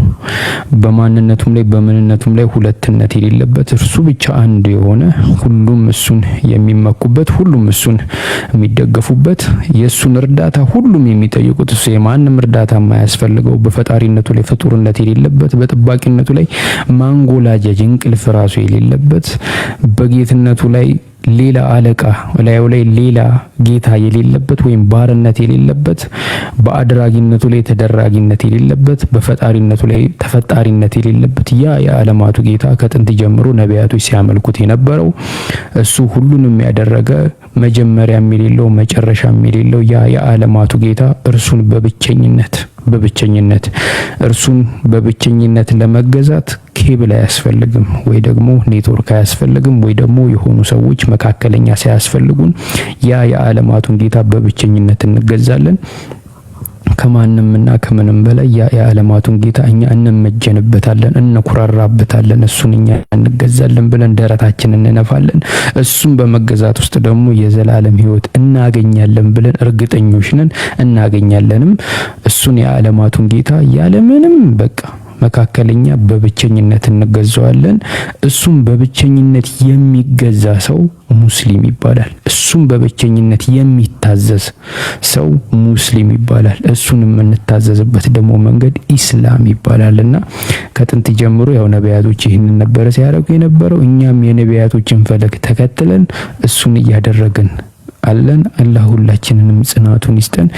በማንነቱም ላይ በምንነቱም ላይ ሁለትነት የሌለበት እርሱ ብቻ አንድ የሆነ ሁሉም እሱን የሚመኩበት ሁሉም እሱን የሚደገፉበት የሱን እርዳታ ሁሉም የሚጠይቁት እሱ የማንም እርዳታ የማያስፈልገው በፈጣሪነቱ ላይ ፍጡርነት የሌለበት በጥባቂነቱ ላይ ማንጎላጀጅ እንቅልፍ ራሱ የሌለበት በጌትነቱ ላይ ሌላ አለቃ ላዩ ላይ ሌላ ጌታ የሌለበት ወይም ባርነት የሌለበት በአድራጊነቱ ላይ ተደራጊነት የሌለበት በፈጣሪነቱ ላይ ተፈጣሪነት የሌለበት ያ የዓለማቱ ጌታ ከጥንት ጀምሮ ነቢያቶች ሲያመልኩት የነበረው እሱ ሁሉንም ያደረገ መጀመሪያም የሌለው መጨረሻም የሌለው ያ የዓለማቱ ጌታ እርሱን በብቸኝነት እርሱን በብቸኝነት ለመገዛት ኬብል አያስፈልግም ወይ ደግሞ ኔትወርክ አያስፈልግም ወይ ደግሞ የሆኑ ሰዎች መካከለኛ ሳያስፈልጉን ያ የዓለማቱን ጌታ በብቸኝነት እንገዛለን። ከማንምና ከምንም በላይ ያ የዓለማቱን ጌታ እኛ እንመጀንበታለን፣ እንኩራራበታለን፣ እሱን እኛ እንገዛለን ብለን ደረታችንን እንነፋለን። እሱን በመገዛት ውስጥ ደግሞ የዘላለም ሕይወት እናገኛለን ብለን እርግጠኞች ነን፣ እናገኛለንም። እሱን የዓለማቱን ጌታ ያለምንም በቃ መካከለኛ በብቸኝነት እንገዛዋለን። እሱም በብቸኝነት የሚገዛ ሰው ሙስሊም ይባላል። እሱም በብቸኝነት የሚታዘዝ ሰው ሙስሊም ይባላል። እሱን የምንታዘዝበት ደግሞ መንገድ ኢስላም ይባላልና ከጥንት ጀምሮ ያው ነቢያቶች ይህንን ነበር ሲያደርጉ የነበረው። እኛም የነቢያቶችን ፈለግ ተከትለን እሱን እያደረግን አለን። አላህ ሁላችንንም ጽናቱን ይስጠን።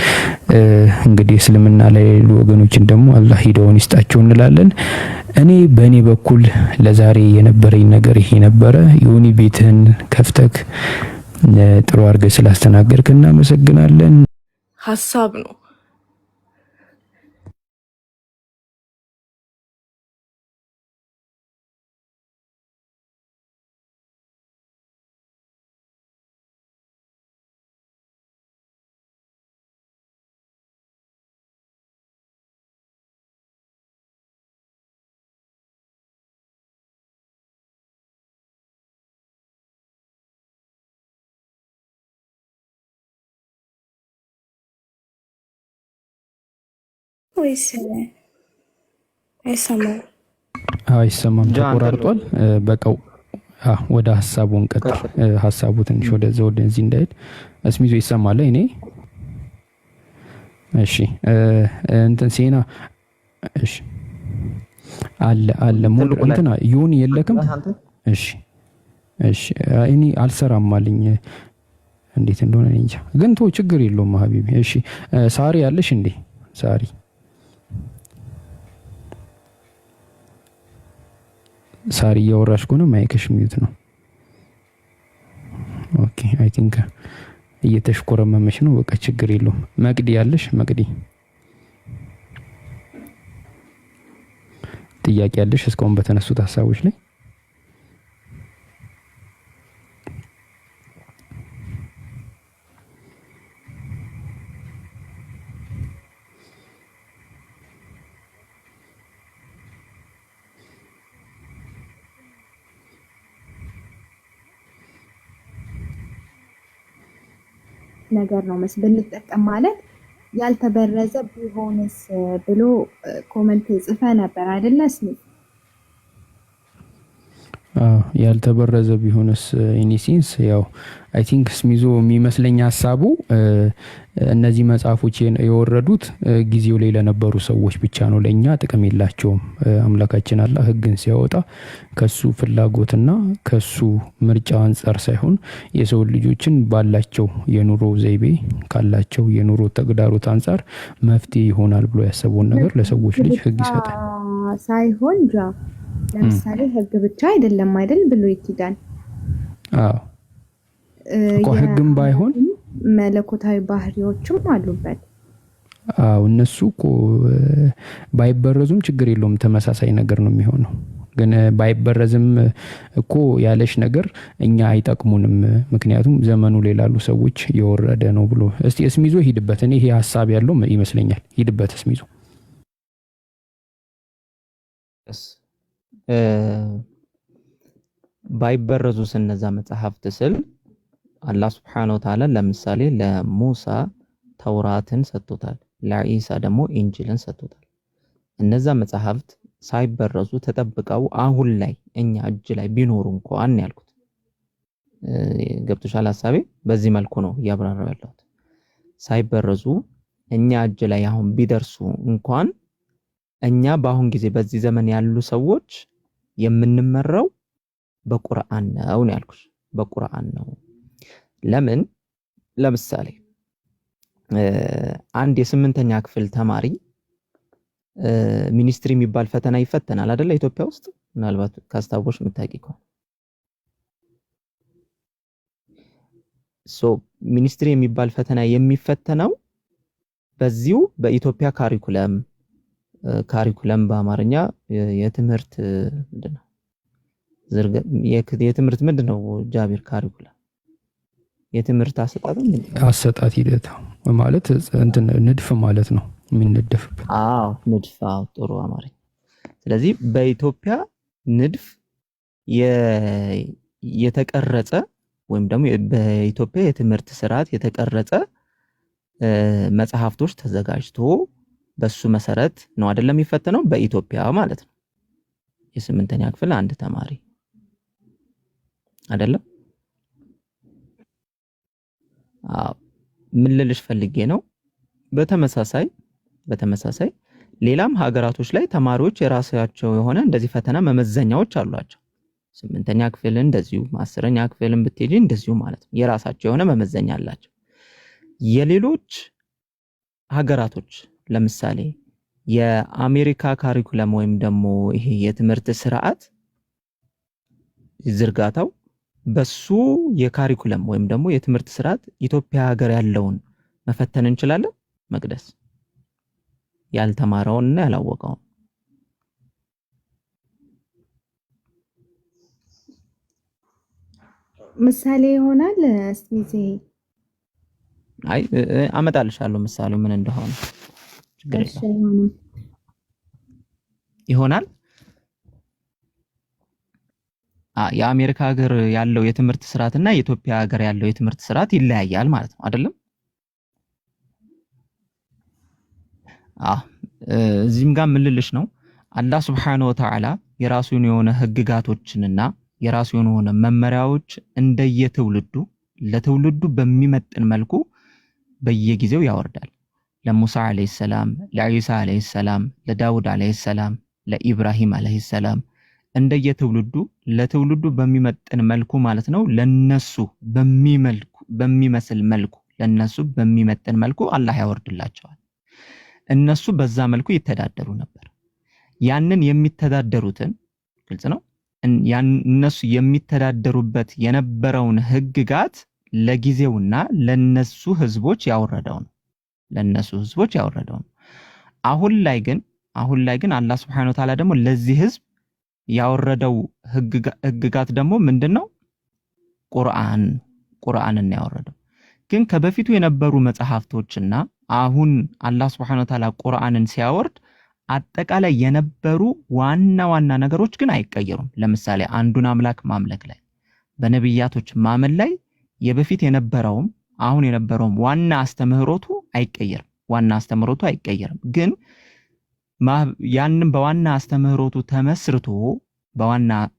እንግዲህ እስልምና ላይ ያሉ ወገኖችን ደግሞ አላህ ሂዳውን ይስጣቸው እንላለን። እኔ በእኔ በኩል ለዛሬ የነበረኝ ነገር ይሄ ነበረ። ዮኒ ቤትህን ከፍተክ ጥሩ አድርገህ ስላስተናገድክ እናመሰግናለን።
ሀሳብ ነው ወይስ አይሰማም?
አይሰማም፣ ተቆራርጧል። በቃው ወደ ሀሳቡን ቀጥል። ሀሳቡ ትንሽ ወደዚህ እንዳይል እስሚዞ ይሰማል። እኔ እሺ እንትን ሴና እሺ አለ ሙሉ እንትና ዮኒ የለክም? እሺ እኔ አልሰራም አለኝ። እንዴት እንደሆነ እንጃ፣ ግን ቶ ችግር የለውም ሀቢቢ። እሺ ሳሪ ያለሽ እንዴ? ሳሪ እያወራሽ ከሆነ ማይክሽ ሚዩት ነው። ኦኬ አይ ቲንክ እየተሽኮረመመሽ ነው። በቃ ችግር የለውም። መቅዲ ያለሽ? መቅዲ ጥያቄ ያለሽ እስካሁን በተነሱት ሀሳቦች ላይ?
ነገር ነው ብንጠቀም ማለት ያልተበረዘ ቢሆንስ ብሎ ኮሜንት ጽፈ ነበር አይደለ?
ያልተበረዘ ቢሆንስ ኢኒሲንስ ያው አይ ቲንክ ስሚዞ የሚመስለኝ ሐሳቡ እነዚህ መጽሐፎች የወረዱት ጊዜው ላይ ለነበሩ ሰዎች ብቻ ነው፣ ለኛ ጥቅም የላቸውም። አምላካችን አላህ ህግን ሲያወጣ ከሱ ፍላጎትና ከሱ ምርጫ አንፃር ሳይሆን የሰው ልጆችን ባላቸው የኑሮ ዘይቤ ካላቸው የኑሮ ተግዳሮት አንፃር መፍትሄ ይሆናል ብሎ ያሰበውን ነገር ለሰዎች ልጅ ህግ ይሰጣል
ሳይሆን ለምሳሌ ህግ ብቻ አይደለም አይደል ብሎ ይኪዳል።
እኮ ህግም ባይሆን
መለኮታዊ ባህሪዎችም አሉበት።
እነሱ እኮ ባይበረዙም ችግር የለውም፣ ተመሳሳይ ነገር ነው የሚሆነው። ግን ባይበረዝም እኮ ያለሽ ነገር እኛ አይጠቅሙንም፣ ምክንያቱም ዘመኑ ላይ ላሉ ሰዎች የወረደ ነው ብሎ እስቲ እስሚዞ ሂድበት። እኔ ይሄ ሐሳብ ያለው ይመስለኛል። ሂድበት እስሚዞ።
ባይበረዙ እነዛ መጽሐፍት ስል አላህ Subhanahu Wa Ta'ala ለምሳሌ ለሙሳ ተውራትን ሰጥቶታል፣ ለኢሳ ደግሞ ኢንጂልን ሰጥቶታል። እነዛ መጽሐፍት ሳይበረዙ ተጠብቀው አሁን ላይ እኛ እጅ ላይ ቢኖሩ እንኳን ያልኩት ገብቶሻል ሐሳቤ? በዚህ መልኩ ነው ያብራራው ያለሁት። ሳይበረዙ እኛ እጅ ላይ አሁን ቢደርሱ እንኳን እኛ በአሁን ጊዜ በዚህ ዘመን ያሉ ሰዎች የምንመራው በቁርአን ነው ያልኩሽ፣ በቁርአን ነው። ለምን ለምሳሌ አንድ የ8ኛ ክፍል ተማሪ ሚኒስትሪ የሚባል ፈተና ይፈተናል አይደለ? ኢትዮጵያ ውስጥ ምናልባት ካስታወሽ የምታውቂ ከሆነ ሚኒስትሪ የሚባል ፈተና የሚፈተነው በዚሁ በኢትዮጵያ ካሪኩለም በአማርኛ የትምህርት ምንድነው? የትምህርት ምንድነው ጃቢር? ካሪኩለም የትምህርት አሰጣጥ ሂደት
ማለት እንትን ንድፍ ማለት ነው፣ የሚነደፍበት።
ንድፍ። ጥሩ አማርኛ። ስለዚህ በኢትዮጵያ ንድፍ የተቀረጸ ወይም ደግሞ በኢትዮጵያ የትምህርት ስርዓት የተቀረጸ መጽሐፍቶች ተዘጋጅቶ በሱ መሰረት ነው አይደለም የሚፈተነው በኢትዮጵያ ማለት ነው። የ8ኛ ክፍል አንድ ተማሪ አይደለም። ምን ልልሽ ፈልጌ ነው፣ በተመሳሳይ ሌላም ሀገራቶች ላይ ተማሪዎች የራሳቸው የሆነ እንደዚህ ፈተና መመዘኛዎች አሏቸው። 8ኛ ክፍል እንደዚሁ 10ኛ ክፍልን ብትሄጂ እንደዚሁ ማለት ነው። የራሳቸው የሆነ መመዘኛ አላቸው። የሌሎች ሀገራቶች ለምሳሌ የአሜሪካ ካሪኩለም ወይም ደግሞ ይሄ የትምህርት ስርዓት ዝርጋታው በሱ የካሪኩለም ወይም ደግሞ የትምህርት ስርዓት ኢትዮጵያ ሀገር ያለውን መፈተን እንችላለን። መቅደስ ያልተማረውንና ያላወቀውን
ምሳሌ ይሆናል። እስቲ
አመጣልሻለሁ ምሳሌው ምን እንደሆነ ይሆናል። የአሜሪካ ሀገር ያለው የትምህርት ስርዓት እና የኢትዮጵያ ሀገር ያለው የትምህርት ስርዓት ይለያያል ማለት ነው አይደለም? እዚህም ጋር ምን ልልሽ ነው፣ አላህ Subhanahu Wa Ta'ala የራሱን የሆነ ህግጋቶችንና የራሱን የሆነ መመሪያዎች እንደየትውልዱ ለትውልዱ በሚመጥን መልኩ በየጊዜው ያወርዳል። ለሙሳ አለይሂ ሰላም፣ ለኢሳ አለይሂ ሰላም፣ ለዳውድ አለይሂ ሰላም፣ ለኢብራሂም አለይሂ ሰላም እንደየትውልዱ ለትውልዱ በሚመጥን መልኩ ማለት ነው። ለነሱ በሚመስል መልኩ ለነሱ በሚመጥን መልኩ አላህ ያወርድላቸዋል። እነሱ በዛ መልኩ ይተዳደሩ ነበር። ያንን የሚተዳደሩትን ግልጽ ነው። እነሱ የሚተዳደሩበት የነበረውን ህግጋት ለጊዜውና ለነሱ ህዝቦች ያወረደው ነው። አሁን ላይ ግን አላህ Subhanahu Wa Ta'ala ደግሞ ለዚህ ህዝብ ያወረደው ህግጋት ደግሞ ምንድነው? ቁርአንን ያወረደው። ግን ከበፊቱ የነበሩ መጽሐፍቶችና አሁን አላህ Subhanahu Wa Ta'ala ቁርአንን ሲያወርድ አጠቃላይ የነበሩ ዋና ነገሮች ግን አይቀየሩም። ለምሳሌ አንዱን አምላክ ማምለክ ላይ፣ በነብያቶች ማመን ላይ የበፊት የነበረውም አሁን የነበረው ዋና አስተምህሮቱ አይቀየርም። ግን ያንን በዋና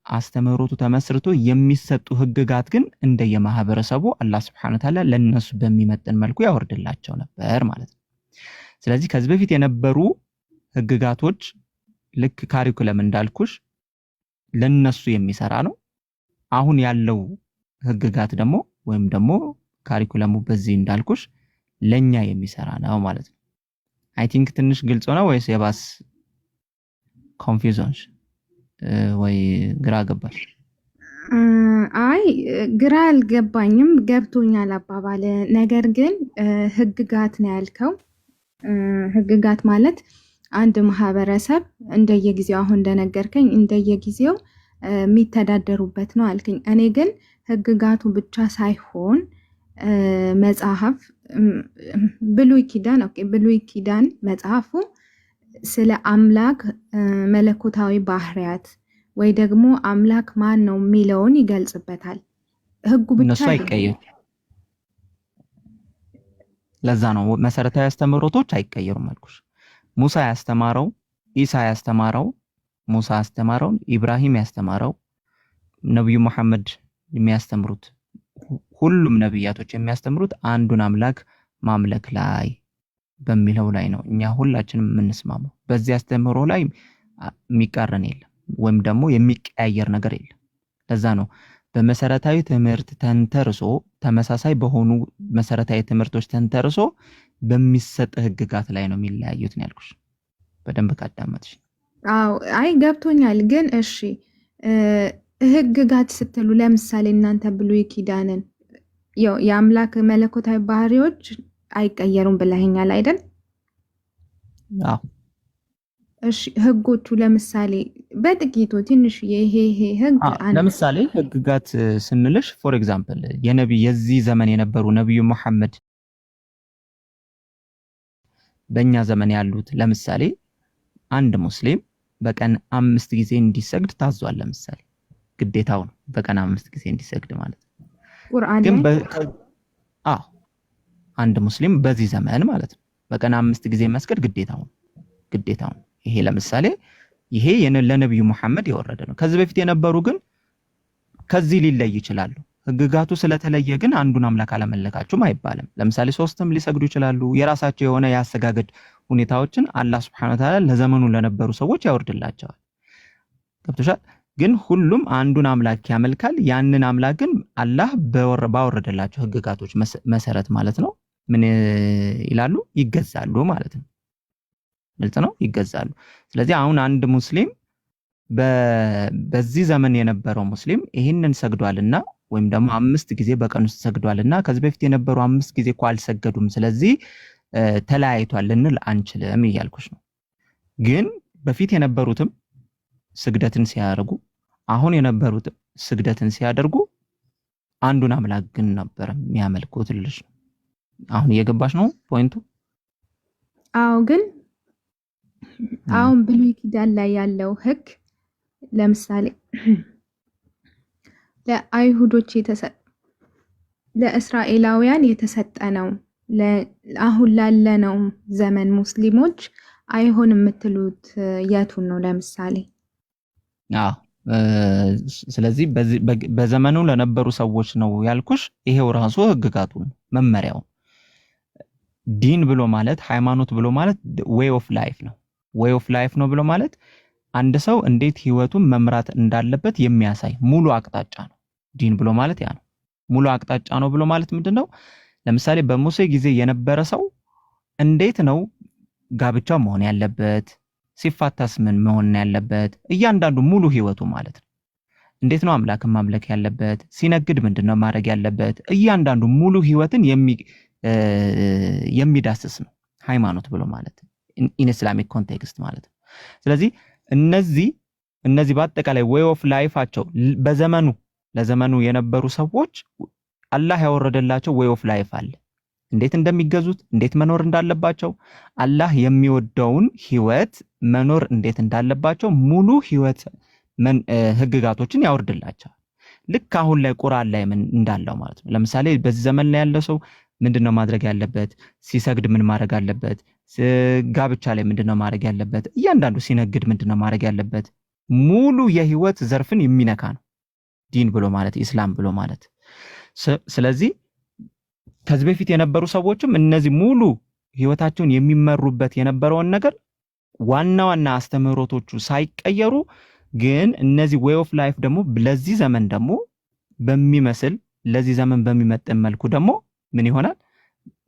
አስተምህሮቱ ተመስርቶ የሚሰጡ ህግጋት ግን እንደየማህበረሰቡ አላህ Subhanahu Wa Ta'ala ለነሱ በሚመጥን መልኩ ያወርድላቸው ነበር ማለት ነው። ስለዚህ ከዚህ በፊት የነበሩ ህግጋቶች ልክ ካሪኩለም እንዳልኩሽ ለነሱ የሚሰራ ነው። አሁን ያለው ህግጋት ደግሞ ወይም ደግሞ ካሪኩለሙ በዚህ እንዳልኩሽ ለኛ የሚሰራ ነው ማለት ነው። አይ ቲንክ ትንሽ ግልጽ ነው ወይስ የባስ ኮንፊውዥን ወይ ግራ ገባሽ?
አይ ግራ አልገባኝም፣ ገብቶኛል አባባል። ነገር ግን ህግጋት ነው ያልከው። ህግጋት ማለት አንድ ማህበረሰብ እንደየጊዜው አሁን እንደነገርከኝ እንደየጊዜው የሚተዳደሩበት ነው አልከኝ። እኔ ግን ህግጋቱ ብቻ ሳይሆን መጽሐፍ ብሉይ ኪዳን መጽሐፉ ስለ አምላክ መለኮታዊ ባህሪያት ወይ ደግሞ አምላክ ማን ነው የሚለውን ይገልጽበታል። ህጉ ብቻ
እነሱ አይቀየሩም። ለዛ ነው መሰረታዊ አስተምህሮቶች አይቀየሩም አልኩሽ። ሙሳ ያስተማረው፣ ኢሳ ያስተማረው፣ ሙሳ ያስተማረው፣ ኢብራሂም ያስተማረው፣ ነብዩ መሐመድ የሚያስተምሩት ሁሉም ነብያቶች የሚያስተምሩት አንዱን አምላክ ማምለክ ላይ በሚለው ላይ ነው። እኛ ሁላችንም የምንስማማው በዚህ አስተምህሮ ላይ የሚቃረን የለም ወይም ደግሞ የሚቀያየር ነገር የለም። ለዛ ነው በመሰረታዊ ትምህርት ተንተርሶ ተመሳሳይ በሆኑ መሰረታዊ ትምህርቶች ተንተርሶ በሚሰጥ ህግጋት ላይ ነው የሚለያዩት ነው ያልኩሽ። በደንብ ካዳመጥሽ።
አዎ አይ ገብቶኛል። ግን እሺ ህግጋት ስትሉ ለምሳሌ እናንተ ብሉይ ኪዳንን የአምላክ መለኮታዊ ባህሪዎች አይቀየሩም ብለኸኛል አይደል?
አዎ።
እሺ ህጎቹ ለምሳሌ በጥቂቱ ትንሽ ይሄ ህግ
ለምሳሌ ህግጋት ስንልሽ ፎር ኤግዛምፕል የዚህ ዘመን የነበሩ ነብዩ መሐመድ በእኛ ዘመን ያሉት ለምሳሌ አንድ ሙስሊም በቀን 5 ጊዜ እንዲሰግድ ታዟል። ለምሳሌ ግዴታው ነው በቀን 5 ጊዜ እንዲሰግድ ማለት ነው።
ቁርአን
ግን አንድ ሙስሊም በዚህ ዘመን ማለት ነው በቀን 5 ጊዜ መስገድ ግዴታው ነው። ይሄ ለምሳሌ ይሄ ለነብዩ መሐመድ የወረደ ነው። ከዚህ በፊት የነበሩ ግን ከዚህ ሊለይ ይችላሉ። ህግጋቱ ስለተለየ ግን አንዱን አምላክ አለመለካችሁም አይባልም። ለምሳሌ 3ም ሊሰግዱ ይችላሉ። የራሳቸው የሆነ ያሰጋገድ ሁኔታዎችን አላህ Subhanahu Wa Ta'ala ለዘመኑ ለነበሩ ሰዎች ያወርድላቸዋል። ገብቶሻል? ግን ሁሉም አንዱን አምላክ ያመልካል። ያንን አምላክ ግን አላህ ባወረደላቸው ህግጋቶች መሰረት ማለት ነው ምን ይላሉ? ይገዛሉ ማለት ነው። ግልጽ ነው፣ ይገዛሉ። ስለዚህ አሁን አንድ ሙስሊም በዚህ ዘመን የነበረው ሙስሊም ይሄንን ሰግዷልና ወይም ደግሞ 5 ጊዜ በቀን ውስጥ ሰግዷልና ከዚህ በፊት የነበሩ 5 ጊዜ እኮ አልሰገዱም፣ ስለዚህ ተለያይቷል ልንል አንችልም እያልኩሽ ነው። ግን በፊት የነበሩትም ስግደትን ሲያደርጉ አሁን የነበሩትም ስግደትን ሲያደርጉ አንዱን አምላክ ግን ነበር የሚያመልኩት ልልሽ ነው። አሁን እየገባሽ ነው ፖይንቱ?
አዎ። ግን አሁን ብሉይ ኪዳን ላይ ያለው ህግ ለምሳሌ ለአይሁዶች ለእስራኤላውያን የተሰጠ ነው። አሁን ላለነው ዘመን ሙስሊሞች አይሆን የምትሉት የቱን ነው? ለምሳሌ
አዎ ስለዚህ በዘመኑ ለነበሩ ሰዎች ነው ያልኩሽ። ይሄው ራሱ ህግጋቱን መመሪያው ዲን ብሎ ማለት ሃይማኖት ብሎ ማለት ዌይ ኦፍ ላይፍ ነው። ዌይ ኦፍ ላይፍ ነው ብሎ ማለት አንድ ሰው እንዴት ህይወቱን መምራት እንዳለበት የሚያሳይ ሙሉ አቅጣጫ ነው። ዲን ብሎ ማለት ያ ነው። ሙሉ አቅጣጫ ነው ብሎ ማለት ምንድነው? ለምሳሌ በሙሴ ጊዜ የነበረ ሰው እንዴት ነው ጋብቻው መሆን ያለበት፣ ሲፋታስ ምን መሆን ያለበት፣ እያንዳንዱ ሙሉ ህይወቱ ማለት ነው። እንዴት ነው አምላክን ማምለክ ያለበት፣ ሲነግድ ምንድነው ማድረግ ያለበት፣ እያንዳንዱ ሙሉ ህይወትን የሚዳስስ ነው ሃይማኖት ብሎ ማለት ኢን ኢስላሚክ ኮንቴክስት ማለት ነው። ስለዚህ እነዚህ በአጠቃላይ ዌይ ኦፍ ላይፋቸው ለዘመኑ የነበሩ ሰዎች አላህ ያወረደላቸው ዌይ ኦፍ ላይፍ አለ። እንዴት እንደሚገዙት፣ እንዴት መኖር እንዳለባቸው፣ አላህ የሚወደውን ህይወት መኖር እንዴት እንዳለባቸው ሙሉ ህይወት ህግጋቶችን ያወርድላቸዋል። ልክ አሁን ላይ ቁርአን ላይ ምን እንዳለው ማለት ነው። ለምሳሌ በዚህ ዘመን ላይ ያለ ሰው ምንድነው ማድረግ ያለበት? ሲሰግድ ምን ማድረግ አለበት? ጋብቻ ላይ ምንድነው ማድረግ ያለበት? እያንዳንዱ ሲነግድ ምንድነው ማድረግ ያለበት? ሙሉ የህይወት ዘርፍን የሚነካ ነው ዲን ብሎ ማለት ኢስላም ብሎ ማለት። ስለዚህ ከዚህ በፊት የነበሩ ሰዎችም እነዚህ ሙሉ ህይወታቸውን የሚመሩበት የነበረውን ነገር ዋና ዋና አስተምህሮቶቹ ሳይቀየሩ ግን እነዚህ ዌይ ኦፍ ላይፍ ደግሞ ለዚህ ዘመን ደግሞ በሚመስል ለዚህ ዘመን በሚመጥን መልኩ ደግሞ ምን ይሆናል?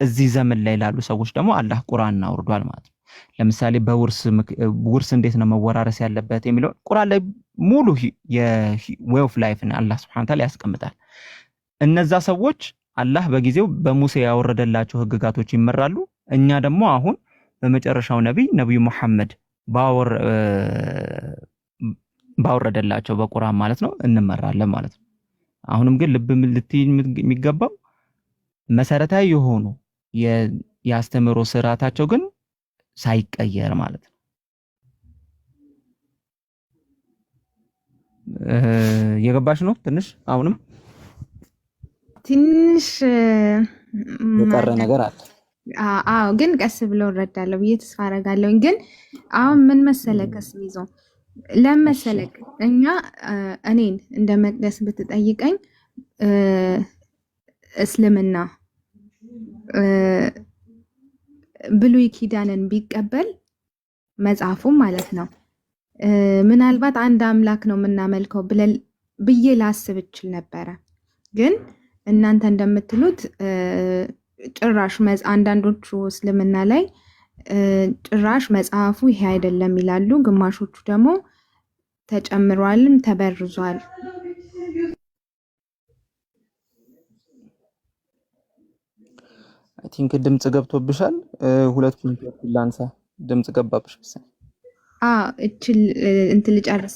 እዚህ ዘመን ላይ ላሉ ሰዎች ደግሞ አላህ ቁርአን አውርዷል ማለት ነው። ለምሳሌ ውርስ እንዴት ነው መወራረስ ያለበት የሚለው ቁርአን ላይ ሙሉ የዌይ ኦፍ ላይፍን አላህ Subhanahu Wa Ta'ala ያስቀምጣል። እነዛ ሰዎች አላህ በጊዜው በሙሴ ያወረደላቸው ህግጋቶች ይመራሉ። እኛ ደግሞ አሁን በመጨረሻው ነብዩ መሐመድ ባወረደላቸው በቁርአን ማለት ነው እንመራለን ማለት ነው። አሁንም ግን ልብ ልትይ የሚገባው መሰረታዊ የሆኑ የአስተምህሮ ስርዓታቸው ግን ሳይቀየር ማለት ነው። የገባሽ ነው? አሁንም
ትንሽ
የቀረ ነገር አለ።
አዎ ግን ቀስ ብሎ እረዳለሁ ብዬ ተስፋ አደርጋለሁ። ግን አሁን ምን መሰለህ ከስሚዞ ለመሰለክ እኛ እኔን እንደ መቅደስ ብትጠይቀኝ እስልምና ብሉይ ኪዳንን ቢቀበል መጽሐፉ ማለት ነው ምናልባት አንድ አምላክ ነው የምናመልከው ብዬ ላስብ እችል ነበረ። ግን እናንተ እንደምትሉት ጭራሽ አንዳንዶቹ እስልምና ላይ ጭራሽ መጽሐፉ ይሄ አይደለም ይላሉ። ግማሾቹ ደግሞ ተጨምሯልም ተበርዟል።
አይ ቲንክ ድምጽ ገብቶብሻል። ሁለት ፖይንት ላንሳ። ድምጽ ገባብሽ መሰለኝ።
እችል እንትን ልጨርስ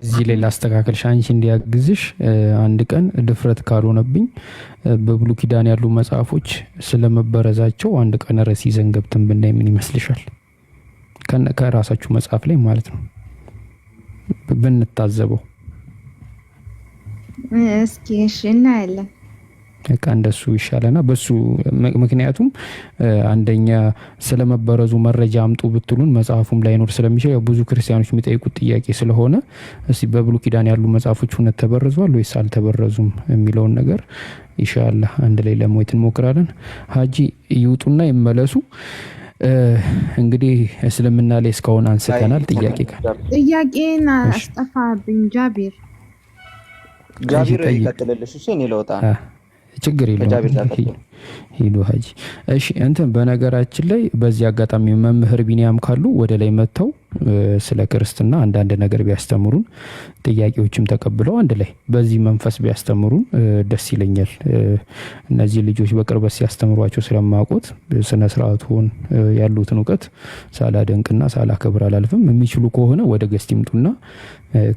እዚህ ላይ ላስተካከልሽ አንቺ እንዲያግዝሽ አንድ ቀን ድፍረት ካልሆነብኝ በብሉይ ኪዳን ያሉ መጽሐፎች ስለመበረዛቸው አንድ ቀን ርዕስ ይዘን ገብተን ብናይ ምን ይመስልሻል? ከራሳችሁ መጽሐፍ ላይ ማለት ነው ብንታዘበው።
እስኪ እሺ እናያለን።
እንደሱ ይሻለና በሱ ምክንያቱም አንደኛ ስለመበረዙ መረጃ አምጡ ብትሉን መጽሐፉም ላይኖር ስለሚችል ብዙ ክርስቲያኖች የሚጠይቁት ጥያቄ ስለሆነ እስቲ በብሉይ ኪዳን ያሉ መጽሐፎች እውነት ተበረዟል ወይስ አልተበረዙም የሚለውን ነገር ኢንሻአላህ አንድ ላይ ለማየት እንሞክራለን። ሀጂ ይውጡና ይመለሱ። እንግዲህ እስልምና ላይ እስካሁን አንስተናል።
ጥያቄን አስጠፋብኝ። ጃቢር
ይቀጥልልሽ። እሺ እኔ ለውጣ
ችግር የለውም። ሄዶ ሀጂ እሺ እንትን በነገራችን ላይ በዚህ አጋጣሚ መምህር ቢኒያም ካሉ ወደ ላይ መጥተው ስለ ክርስትና አንዳንድ ነገር ቢያስተምሩን ጥያቄዎችም ተቀብለው አንድ ላይ በዚህ መንፈስ ቢያስተምሩን ደስ ይለኛል። እነዚህ ልጆች በቅርበት ሲያስተምሯቸው ስለማውቁት ስነ ስርዓቱን ያሉትን ዕውቀት ሳላደንቅና ሳላከብር አላልፍም። የሚችሉ ከሆነ ወደ ገስት ይምጡና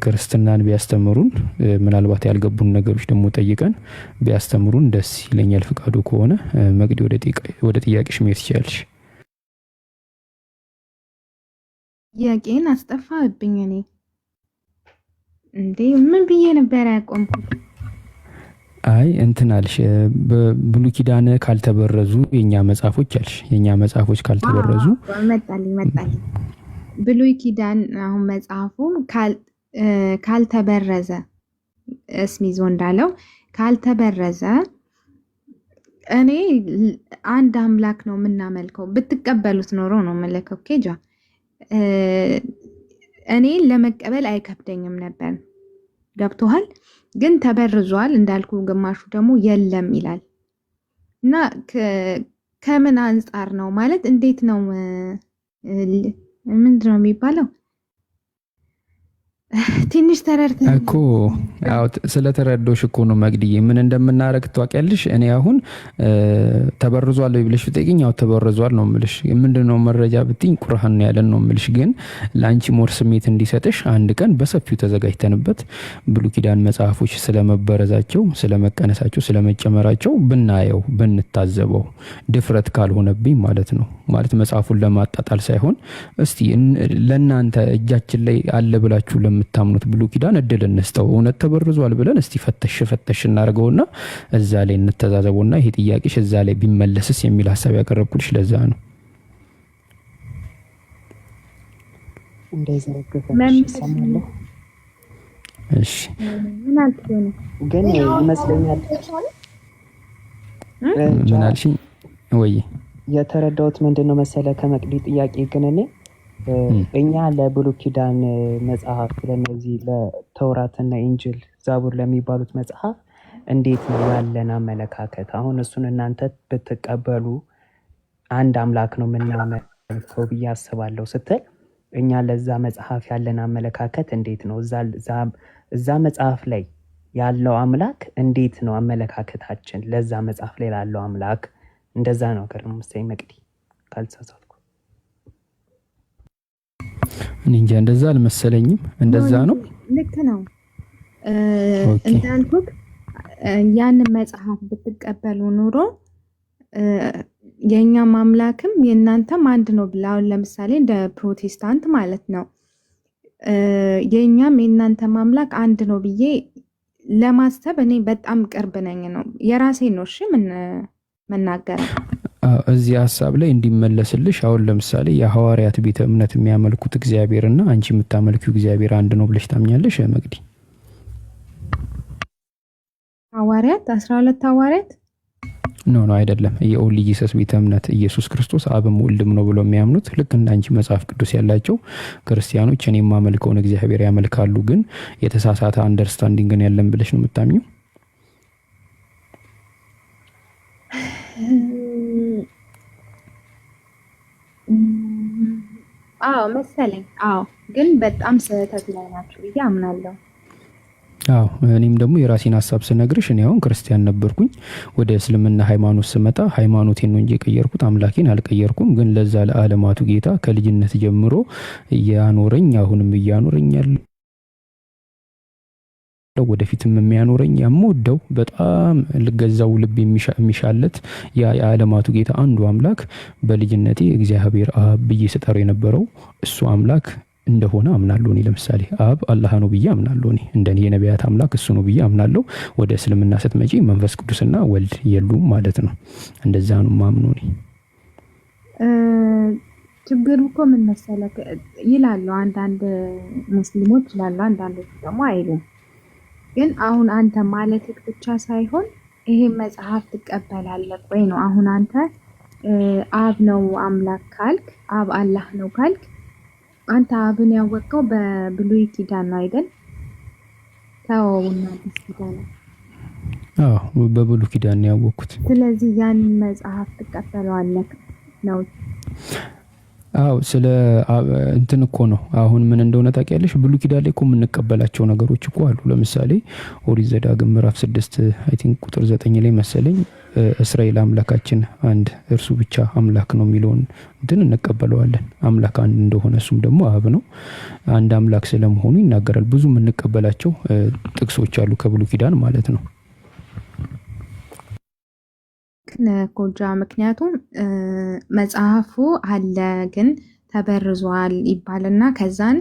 ክርስትናን ቢያስተምሩን ምናልባት ያልገቡን ነገሮች ደግሞ ጠይቀን ቢያስተምሩን ደስ ይለኛል። ፍቃዱ ከሆነ መግዲ ወደ ጥያቄሽ መሄድ ትችያለሽ።
ጥያቄን አስጠፋብኝ። እኔ እንዴ ምን ብዬ ነበር ያቆምኩት?
አይ እንትን አልሽ በብሉይ ኪዳን ካልተበረዙ የኛ መጽሐፎች አልሽ። የኛ መጽሐፎች ካልተበረዙ
መጣልኝ ብሉይ ኪዳን አሁን መጽሐፉ ካልተበረዘ እስሚዞ እንዳለው ካልተበረዘ እኔ አንድ አምላክ ነው የምናመልከው ብትቀበሉት ኖሮ ነው መለከው ኬጃ እኔ ለመቀበል አይከብደኝም ነበር። ገብቶሃል? ግን ተበርዟል እንዳልኩ ግማሹ ደግሞ የለም ይላል እና ከምን አንፃር ነው ማለት እንዴት ነው ምንድነው የሚባለው? ትንሽ ተረድተህ
እኮ አው ስለተረዶሽ እኮ ነው መግዲዬ ምን እንደምናረግ ታውቂያለሽ። እኔ አሁን ተበርዟል ወይ ብለሽ ብትጠይቂኝ ያው ተበርዟል ነው የምልሽ። ምንድነው መረጃ ብትኝ ቁርአን ነው ያለን ነው የምልሽ። ግን ላንቺ ሞር ስሜት እንዲሰጥሽ አንድ ቀን በሰፊው ተዘጋጅተንበት ብሉይ ኪዳን መጽሐፎች ስለመበረዛቸው፣ ስለመቀነሳቸው፣ ስለመጨመራቸው ብናየው ብንታዘበው ድፍረት ካልሆነብኝ ማለት ነው። ማለት መጽሐፉን ለማጣጣል ሳይሆን እስቲ ለናንተ እጃችን ላይ አለ ብላችሁ ለምታምኑት ብሉይ ኪዳን እድል እንስጠው። እውነት ተበርዟል ብለን እስቲ ፈተሽ እናርገውና እዛ ላይ እንተዛዘቡና ይሄ ጥያቄሽ እዛ ላይ ቢመለስስ የሚል ሐሳብ ያቀረብኩልሽ ለዛ ነው።
እንደዚህ ነው።
እሺ
ምን አልከኝ?
ግን ይመስለኛል
ምን አልሽኝ? ወይ
የተረዳሁት ምንድነው መሰለ ከመቅዲ ጥያቄ ግን እኛ ለብሉይ ኪዳን መጽሐፍ ለነዚህ ለተውራትና ኢንጂል ዛቡር ለሚባሉት መጽሐፍ እንዴት ነው ያለን አመለካከት? አሁን እሱን እናንተ ብትቀበሉ አንድ አምላክ ነው የምናመልከው ብዬ አስባለሁ ስትል እኛ ለዛ መጽሐፍ ያለን አመለካከት እንዴት ነው? እዛ መጽሐፍ ላይ ያለው አምላክ እንዴት ነው አመለካከታችን ለዛ መጽሐፍ ላይ ላለው አምላክ? እንደዛ ነው ከርምሰይ መቅዲ ካልተሳሳትኩ።
እንጃ እንደዛ አልመሰለኝም። እንደዛ ነው።
ልክ ነው። እንዳልኩት ያንን መጽሐፍ ብትቀበሉ ኑሮ የኛ ማምላክም የናንተም አንድ ነው ብለው ለምሳሌ እንደ ፕሮቴስታንት ማለት ነው የኛም የናንተ ማምላክ አንድ ነው ብዬ ለማሰብ እኔ በጣም ቅርብ ነኝ ነው የራሴ ነው። እሺ ምን መናገር
እዚህ ሐሳብ ላይ እንዲመለስልሽ አሁን ለምሳሌ የሐዋርያት ቤተ እምነት የሚያመልኩት እግዚአብሔርና አንቺ የምታመልኪው እግዚአብሔር አንድ ነው ብለሽ ታምኛለሽ መቅዲ?
ሐዋርያት 12 ሐዋርያት
ኖ አይደለም። የኦንሊ ጂሰስ ቤተ እምነት ኢየሱስ ክርስቶስ አብም ወልድም ነው ብለው የሚያምኑት ልክ እንዳንቺ መጽሐፍ ቅዱስ ያላቸው ክርስቲያኖች እኔ የማመልከውን እግዚአብሔር ያመልካሉ። ግን የተሳሳተ አንደርስታንዲንግ ግን ያለን ብለሽ ነው የምታምኚው?
አዎ መሰለኝ። አዎ ግን በጣም ስህተት ላይ ናቸው ብዬ አምናለሁ።
አዎ እኔም ደግሞ የራሴን ሐሳብ ስነግርሽ እኔ አሁን ክርስቲያን ነበርኩኝ። ወደ እስልምና ሃይማኖት ስመጣ ሃይማኖቴን ነው እንጂ የቀየርኩት አምላኬን አልቀየርኩም። ግን ለዛ ለዓለማቱ ጌታ ከልጅነት ጀምሮ ያኖረኝ አሁንም ያኖረኛል ወደፊትም የሚያኖረኝ ያምወደው በጣም ልገዛው ልብ የሚሻለት የዓለማቱ ጌታ አንዱ አምላክ በልጅነቴ እግዚአብሔር አብ ብዬ ስጠራው የነበረው እሱ አምላክ እንደሆነ አምናለሁ። እኔ ለምሳሌ አብ አላህ ነው ብዬ አምናለሁ። እኔ እንደኔ የነቢያት አምላክ እሱ ነው ብዬ አምናለሁ። ወደ እስልምና ስትመጪ መንፈስ ቅዱስና ወልድ የሉም ማለት ነው። እንደዛ ነው ማምነው እኔ።
ችግሩ እኮ ምን መሰለህ ይላሉ አንዳንድ ሙስሊሞች ይላሉ፣ አንዳንዶች ደግሞ አይሉም። ግን አሁን አንተ ማለት ብቻ ሳይሆን ይሄ መጽሐፍ ትቀበላለህ ወይ ነው። አሁን አንተ አብ ነው አምላክ ካልክ፣ አብ አላህ ነው ካልክ አንተ አብን ያወቀው በብሉይ ኪዳን ነው አይደል? ታውና አዲስ ኪዳን።
አዎ በብሉይ ኪዳን ነው ያወቅኩት።
ስለዚህ ያን መጽሐፍ ትቀበላለህ ነው?
አዎ ስለ እንትን እኮ ነው። አሁን ምን እንደሆነ ታውቂያለሽ? ብሉይ ኪዳን ላይ እኮ የምንቀበላቸው ነገሮች እኮ አሉ። ለምሳሌ ኦሪት ዘዳግም ምዕራፍ 6 አይ ቲንክ ቁጥር 9 ላይ መሰለኝ እስራኤል አምላካችን አንድ እርሱ ብቻ አምላክ ነው የሚለውን እንትን እንቀበለዋለን። አምላክ አንድ እንደሆነ እሱም ደግሞ አብ ነው፣ አንድ አምላክ ስለመሆኑ ይናገራል። ብዙ የምንቀበላቸው ጥቅሶች አሉ ከብሉይ ኪዳን ማለት ነው።
ነኮጃ ምክንያቱም መጽሐፉ አለ ግን ተበርዟል ይባልና ከዛን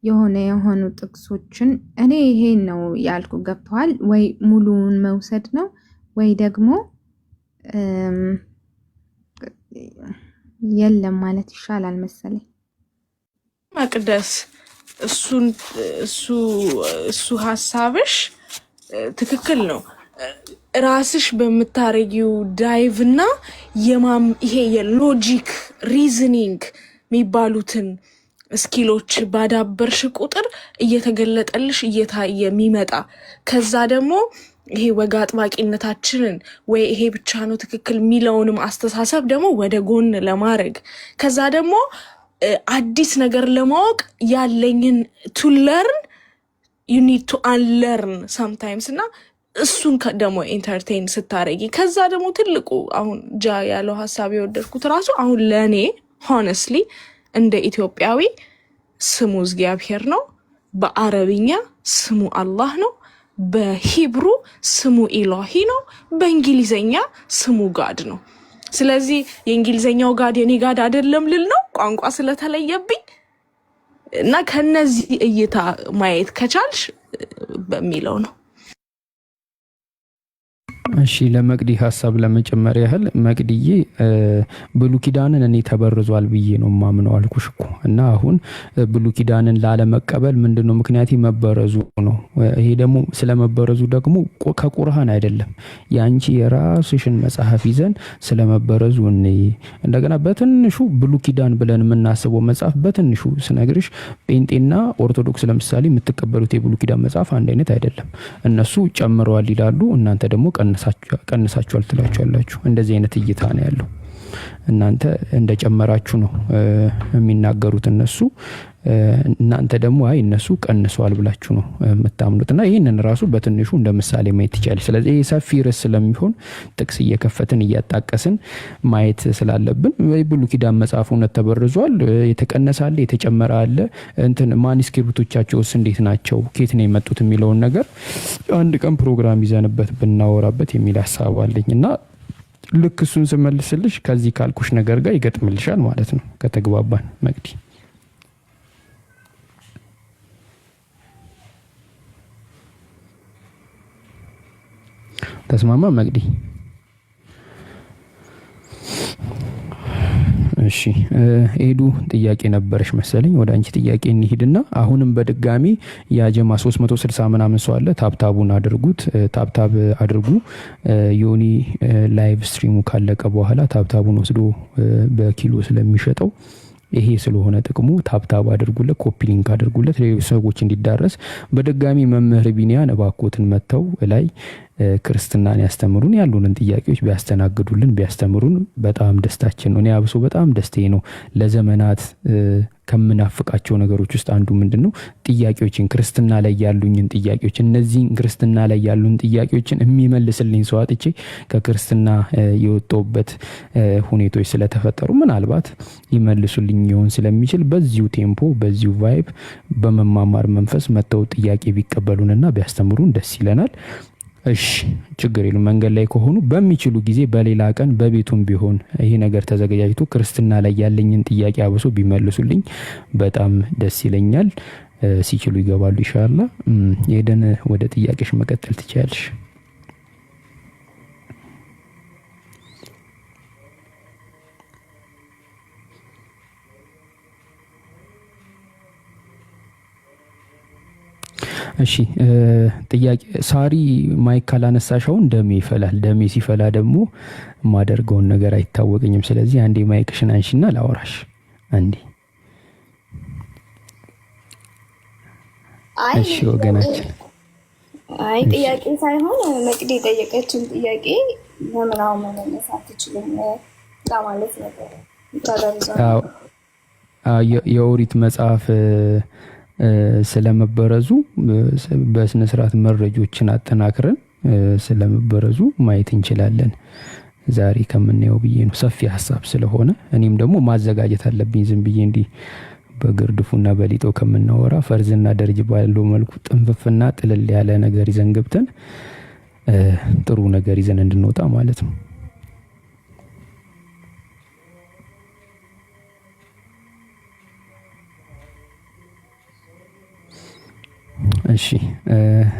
የሆኑ ጥቅሶችን እኔ ይሄን ነው ያልኩ ገብቷል ወይ ሙሉውን መውሰድ ነው ወይ ደግሞ የለም ማለት ይሻላል መሰለኝ።
መቅደስ እሱ ሐሳብሽ ትክክል ነው። ራስሽ በምታረጊው ዳይቭ እና ይሄ የሎጂክ ሪዝኒንግ የሚባሉትን ስኪሎች ባዳበርሽ ቁጥር እየተገለጠልሽ እየታየ የሚመጣ ከዛ ደግሞ ይሄ ወግ አጥባቂነታችንን ወይ ይሄ ብቻ ነው ትክክል የሚለውንም አስተሳሰብ ደግሞ ወደ ጎን ለማድረግ ከዛ ደግሞ አዲስ ነገር ለማወቅ ያለኝን ቱ ለርን ዩ ኒድ ቱ አንለርን ሳምታይምስ እና እሱን ደግሞ ኢንተርቴን ስታረጊ ከዛ ደግሞ ትልቁ አሁን ጃ ያለው ሐሳብ የወደድኩት ራሱ አሁን ለኔ ሆነስሊ እንደ ኢትዮጵያዊ ስሙ እግዚአብሔር ነው፣ በአረብኛ ስሙ አላህ ነው፣ በሂብሩ ስሙ ኢላሂ ነው፣ በእንግሊዘኛ ስሙ ጋድ ነው። ስለዚህ የእንግሊዘኛው ጋድ የኔ ጋድ አይደለም ልል ነው ቋንቋ ስለተለየብኝ እና ከነዚህ እይታ ማየት ከቻልሽ በሚለው ነው።
እሺ ለመቅዲ ሐሳብ ለመጨመር ያህል መቅዲዬ ብሉይ ኪዳንን እኔ ተበርዟል ብዬ ነው ማምነው አልኩሽ እኮ እና አሁን ብሉይ ኪዳንን ላለመቀበል ምንድነው ምክንያት መበረዙ ነው። ይሄ ደግሞ ስለመበረዙ ደግሞ ከቁርአን አይደለም ያንቺ የራስሽን መጽሐፍ ይዘን ስለመበረዙ እንደገና በትንሹ ብሉይ ኪዳን ብለን የምናስበው መጽሐፍ በትንሹ ስነግርሽ ጴንጤና ኦርቶዶክስ ለምሳሌ የምትቀበሉት የብሉይ ኪዳን መጽሐፍ አንድ አይነት አይደለም። እነሱ ጨምረዋል ይላሉ፣ እናንተ ደግሞ ቀንሳችኋል ትላችኋላችሁ። እንደዚህ አይነት እይታ ነው ያለው። እናንተ እንደጨመራችሁ ነው የሚናገሩት እነሱ፣ እናንተ ደግሞ አይ እነሱ ቀንሰዋል ብላችሁ ነው የምታምኑትና ይሄንን ራሱ በትንሹ እንደምሳሌ ማየት ይቻላል። ስለዚህ ይሄ ሰፊ ርዕስ ስለሚሆን ጥቅስ እየከፈትን እያጣቀስን ማየት ስላለብን ብሉይ ኪዳን መጽሐፍ እውነት ተበርዟል፣ የተቀነሰ አለ፣ የተጨመረ አለ፣ እንትን ማኑስክሪፕቶቻቸውስ እንዴት ናቸው፣ ከየት ነው የመጡት የሚለውን ነገር አንድ ቀን ፕሮግራም ይዘንበት ብናወራበት የሚል ሐሳብ አለኝና ልክ እሱን ስመልስልሽ ከዚህ ካልኩሽ ነገር ጋር ይገጥምልሻል ማለት ነው ከተግባባን መቅዲ። ተስማማ መቅዲ? እሺ ኤዱ ጥያቄ ነበርሽ መሰለኝ። ወደ አንቺ ጥያቄ እንሂድና አሁንም በድጋሚ ያጀማ 360 ምናምን ሰው አለ። ታብታቡን አድርጉት፣ ታብታብ አድርጉ። ዮኒ ላይቭ ስትሪሙ ካለቀ በኋላ ታብታቡን ወስዶ በኪሎ ስለሚሸጠው ይሄ ስለሆነ ጥቅሙ ታብታብ አድርጉለት፣ ኮፒ ሊንክ አድርጉለት ለሌሎች ሰዎች እንዲዳረስ። በድጋሚ መምህር ቢኒያን እባክዎትን መተው ላይ ክርስትናን ያስተምሩን፣ ያሉንን ጥያቄዎች ቢያስተናግዱልን ቢያስተምሩን በጣም ደስታችን ነው። እኔ አብሶ በጣም ደስታዬ ነው። ለዘመናት ከምናፍቃቸው ነገሮች ውስጥ አንዱ ምንድነው ጥያቄዎችን ክርስትና ላይ ያሉኝን ጥያቄዎች እነዚህ ክርስትና ላይ ያሉን ጥያቄዎችን የሚመልስልኝ ሰው አጥቼ ከክርስትና የወጣሁበት ሁኔታዎች ስለተፈጠሩ ምናልባት ይመልሱልኝ ይሆን ስለሚችል በዚሁ ቴምፖ በዚሁ ቫይብ በመማማር መንፈስ መተው ጥያቄ ቢቀበሉንና ቢያስተምሩን ደስ ይለናል። እሺ ችግር የለም። መንገድ ላይ ከሆኑ በሚችሉ ጊዜ በሌላ ቀን በቤቱም ቢሆን ይሄ ነገር ተዘጋጅቶ ክርስትና ላይ ያለኝን ጥያቄ አብሶ ቢመልሱልኝ በጣም ደስ ይለኛል። ሲችሉ ይገባሉ ኢንሻአላህ። ሄደን ወደ ጥያቄሽ መቀጠል ትችያለሽ። እሺ ጥያቄ ሳሪ ማይክ ካላነሳሽው ደሜ ይፈላል። ደሜ ሲፈላ ደግሞ ማደርገውን ነገር አይታወቀኝም። ስለዚህ አንዴ ማይክሽን አንሺና ላውራሽ አንዴ። እሺ ወገናችን፣
አይ ጥያቄ ሳይሆን መቅዲ የጠየቀችን ጥያቄ ለምናው መመለስ አትችልም ለማለት ነበር። ታደርዛለህ
የኦሪት መጽሐፍ ስለመበረዙ በስነ ስርዓት መረጃዎችን አጠናክረን ስለመበረዙ ማየት እንችላለን ዛሬ ከምናየው ብዬ ነው። ሰፊ ሐሳብ ስለሆነ እኔም ደግሞ ማዘጋጀት አለብኝ። ዝም ብዬ እንዲ በግርድፉና በሊጦ ከምናወራ ፈርዝና ደረጃ ባለው መልኩ ጥንፍፍና ጥልል ያለ ነገር ይዘን ገብተን ጥሩ ነገር ይዘን እንድንወጣ ማለት ነው። እሺ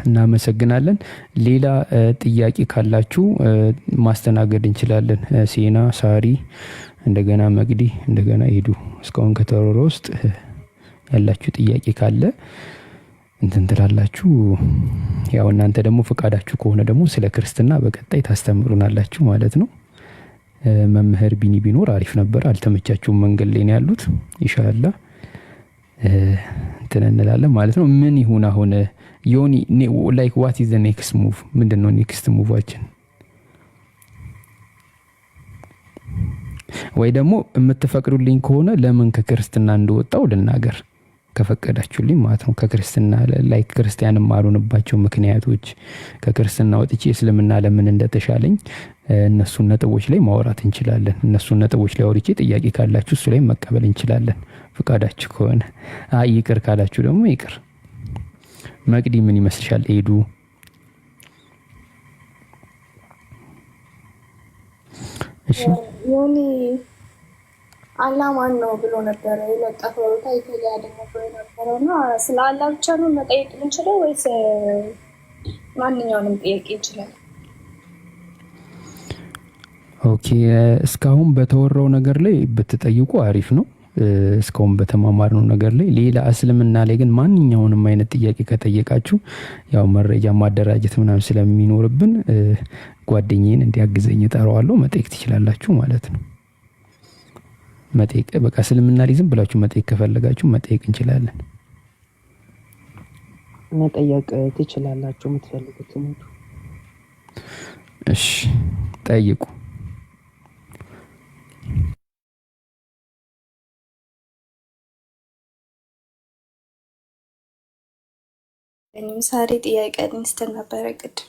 እናመሰግናለን። ሌላ ጥያቄ ካላችሁ ማስተናገድ እንችላለን። ሴና፣ ሳሪ፣ እንደገና መቅዲ፣ እንደገና ሄዱ እስካሁን ከተወራ ውስጥ ያላችሁ ጥያቄ ካለ እንትን ትላላችሁ። ያው እናንተ ደግሞ ፈቃዳችሁ ከሆነ ደግሞ ስለ ክርስትና በቀጣይ ታስተምሩናላችሁ ማለት ነው። መምህር ቢኒ ቢኖር አሪፍ ነበር። አልተመቻችሁም፣ መንገድ ላይ ነው ያሉት። ኢንሻአላህ እንላለን ማለት ነው። ምን ይሁን አሁን ዮኒ ላይክ ዋት ኢዝ ዘ ኔክስት ሙቭ? ምንድነው ኔክስት ሙቫችን? ወይ ደግሞ የምትፈቅዱልኝ ከሆነ ለምን ከክርስትና እንደወጣው ልናገር ከፈቀዳችሁልኝ ማለት ነው። ከክርስትና ላይ ክርስቲያንም ማሉንባቸው ምክንያቶች ከክርስትና ወጥቼ እስልምና ለምን እንደተሻለኝ እነሱን ነጥቦች ላይ ማውራት እንችላለን። እነሱን ነጥቦች ላይ አውርቼ ጥያቄ ካላችሁ እሱ ላይ መቀበል እንችላለን ፈቃዳችሁ ከሆነ። አይ ይቅር ካላችሁ ደግሞ ይቅር። መቅዲ ምን ይመስልሻል? ኤዱ እሺ
ዮኒ አላህ ማን ነው ብሎ ነበር የለጠፈው ታይትል ያደረገው የነበረውና ስለ አላህ ብቻ ነው መጠየቅ የምንችለው ወይስ ማንኛውንም ጥያቄ ይችላል?
ኦኬ እስካሁን በተወራው ነገር ላይ ብትጠይቁ አሪፍ ነው። እስካሁን በተማማርነው ነገር ላይ ሌላ እስልምና ላይ ግን ማንኛውንም አይነት ጥያቄ ከጠየቃችሁ ያው መረጃ ማደራጀት ምናምን ስለሚኖርብን ጓደኛዬን እንዲያግዘኝ እጠራዋለሁ። መጠየቅ ትችላላችሁ ማለት ነው። መጠየቅ በቃ እስልምና ላይ ዝም ብላችሁ መጠየቅ ከፈለጋችሁ መጠየቅ እንችላለን።
መጠየቅ ትችላላችሁ የምትፈልጉት ነው።
እሺ ጠይቁ።
እኔም ሳሪ ጥያቄ አንስተን ነበረ ቅድም።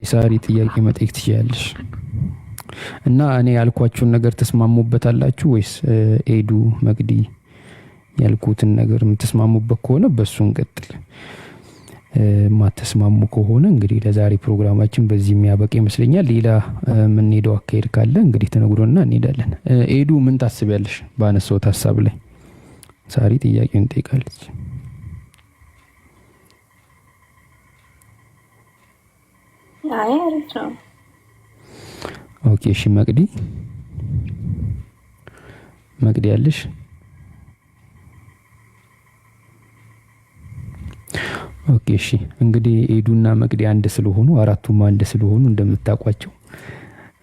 ሳሪ ጥያቄ መጠየቅ ትችላለሽ። እና እኔ ያልኳችሁን ነገር ተስማሙበታላችሁ ወይስ ኤዱ መቅዲ ያልኩትን ነገር የምትስማሙበት ከሆነ በሱ እንቀጥል። ማተስማሙ ከሆነ እንግዲህ ለዛሬ ፕሮግራማችን በዚህ የሚያበቃ ይመስለኛል። ሌላ የምንሄደው አካሄድ ካለ እንግዲህ ተነግሮና እንሄዳለን። ኤዱ ምን ታስቢያለሽ ባነሳሁት ሀሳብ ላይ? ሳሪ ጥያቄውን ጠይቃለች።
አይ አሪፍ ነው።
ኦኬ እሺ መቅዲ ያለሽ? ኦኬ እሺ እንግዲህ ኤዱና መቅዲ አንድ ስለሆኑ አራቱም አንድ ስለሆኑ እንደምታውቋቸው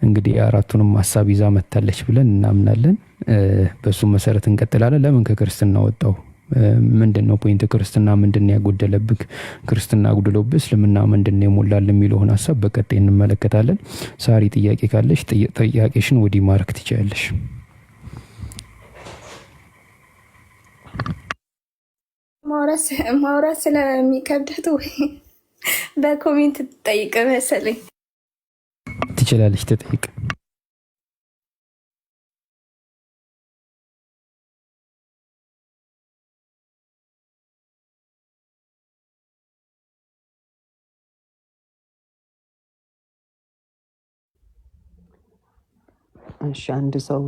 እንግዲህ አራቱንም ሐሳብ ይዛ መታለች ብለን እናምናለን። በሱ መሰረት እንቀጥላለን። ለምን ከክርስትና ወጣው? ምንድነው ፖይንት? ክርስትና ምንድነው ያጎደለብክ? ክርስትና አጉድሎብስ እስልምና ምንድነው የሞላል የሚለውን ሐሳብ በቀጣይ እንመለከታለን። ሳሪ ጥያቄ ካለሽ ጥያቄሽን ወዲህ ማርክ ትችያለሽ።
ማውራት ስለሚከብደት ወይ በኮሜንት ትጠይቅ መሰለኝ።
ትችላለች፣ ተጠይቅ።
እሺ አንድ ሰው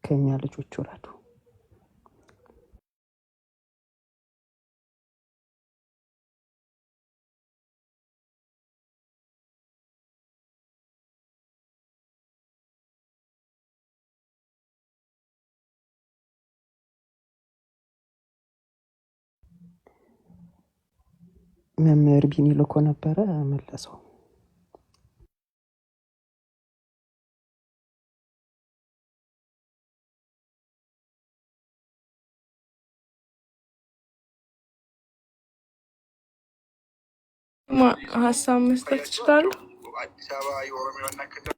ከኛ ልጆች ወላዱ መምህር ቢኒ ልኮ ነበረ መለሰው።
ሀሳብ መስጠት ይችላሉ።
አዲስ አበባ የኦሮሚያ ዋና ከተማ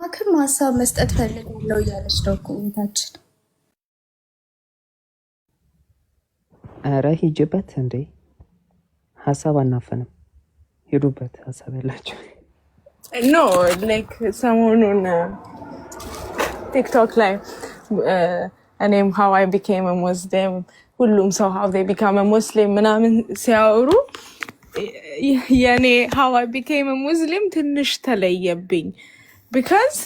ማክም ሀሳብ መስጠት ፈልጋለሁ እያለች ነው ኮሜንታችን።
ኧረ ሂጅበት እንዴ! ሀሳብ አናፈንም። ሄዱበት ሀሳብ ያላቸው
ኖ ላይክ ሰሞኑን ቲክቶክ ላይ እኔም how I became a Muslim ሁሉም ሰው how they become a Muslim ምናምን ሲያወሩ የኔ how I became a Muslim ትንሽ ተለየብኝ። because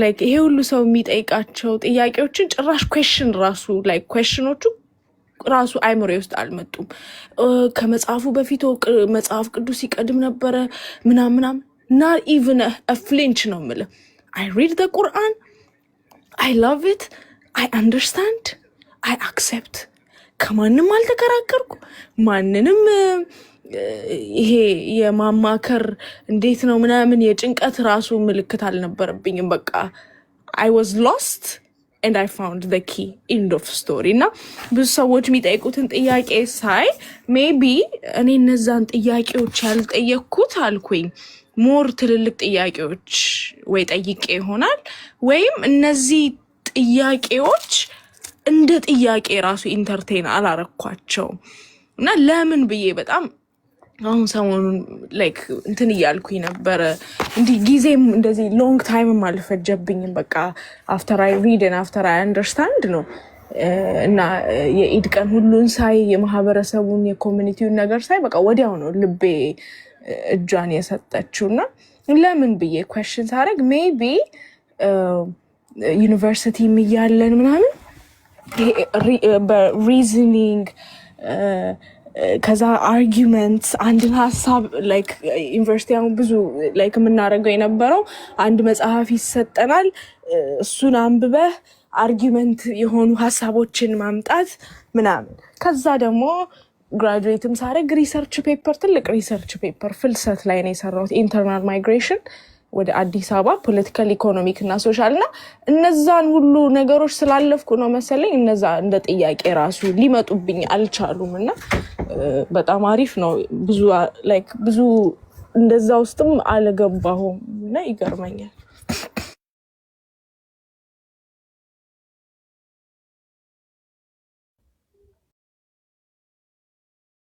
like ይሄ ሁሉ ሰው የሚጠይቃቸው ጥያቄዎችን ጭራሽ question ራሱ like questionዎቹ ራሱ አይምሮ ውስጥ አልመጡም። ከመጽሐፉ በፊት መጽሐፍ ቅዱስ ይቀድም ነበረ ምናምን not even a flinch ነው የምልህ። I read the Quran, I love it, I understand, I accept። ከማንም አልተከራከርኩ። ማንንም ይሄ የማማከር እንዴት ነው ምናምን የጭንቀት ራሱ ምልክት አልነበረብኝም። በቃ I was lost and I found the key. End of story። እና ብዙ ሰዎች የሚጠይቁትን ጥያቄ ሳይ ሜቢ እኔ እነዛን ጥያቄዎች ያልጠየቅኩት አልኩኝ ሞር ትልልቅ ጥያቄዎች ወይ ጠይቄ ይሆናል ወይም እነዚህ ጥያቄዎች እንደ ጥያቄ ራሱ ኢንተርቴን አላረኳቸው እና ለምን ብዬ በጣም አሁን ሰሞኑን ላይክ እንትን እያልኩኝ ነበረ። እንዲህ ጊዜም እንደዚህ ሎንግ ታይምም አልፈጀብኝም። በቃ አፍተር አይ ሪድ ኤንድ አፍተር አይ አንደርስታንድ ነው እና የኢድ ቀን ሁሉን ሳይ የማህበረሰቡን የኮሚኒቲውን ነገር ሳይ በቃ ወዲያው ነው ልቤ እጇን የሰጠችው እና ለምን ብዬ ኩዌስችን ሳደርግ ሜቢ ዩኒቨርሲቲ እያለን ምናምን በሪዝኒንግ ከዛ አርጊመንት አንድን ሀሳብ ላይክ ዩኒቨርሲቲ አሁን ብዙ ላይክ የምናደርገው የነበረው አንድ መጽሐፍ ይሰጠናል፣ እሱን አንብበህ አርጊመንት የሆኑ ሀሳቦችን ማምጣት ምናምን። ከዛ ደግሞ ግራጁዌትም ሳደርግ ሪሰርች ፔፐር ትልቅ ሪሰርች ፔፐር ፍልሰት ላይ ነው የሰራሁት። ኢንተርናል ማይግሬሽን ወደ አዲስ አበባ ፖለቲካል ኢኮኖሚክ እና ሶሻል እና እነዛን ሁሉ ነገሮች ስላለፍኩ ነው መሰለኝ እነዛ እንደ ጥያቄ ራሱ ሊመጡብኝ አልቻሉም እና በጣም አሪፍ ነው። ብዙ እንደዛ ውስጥም አልገባሁም እና ይገርመኛል።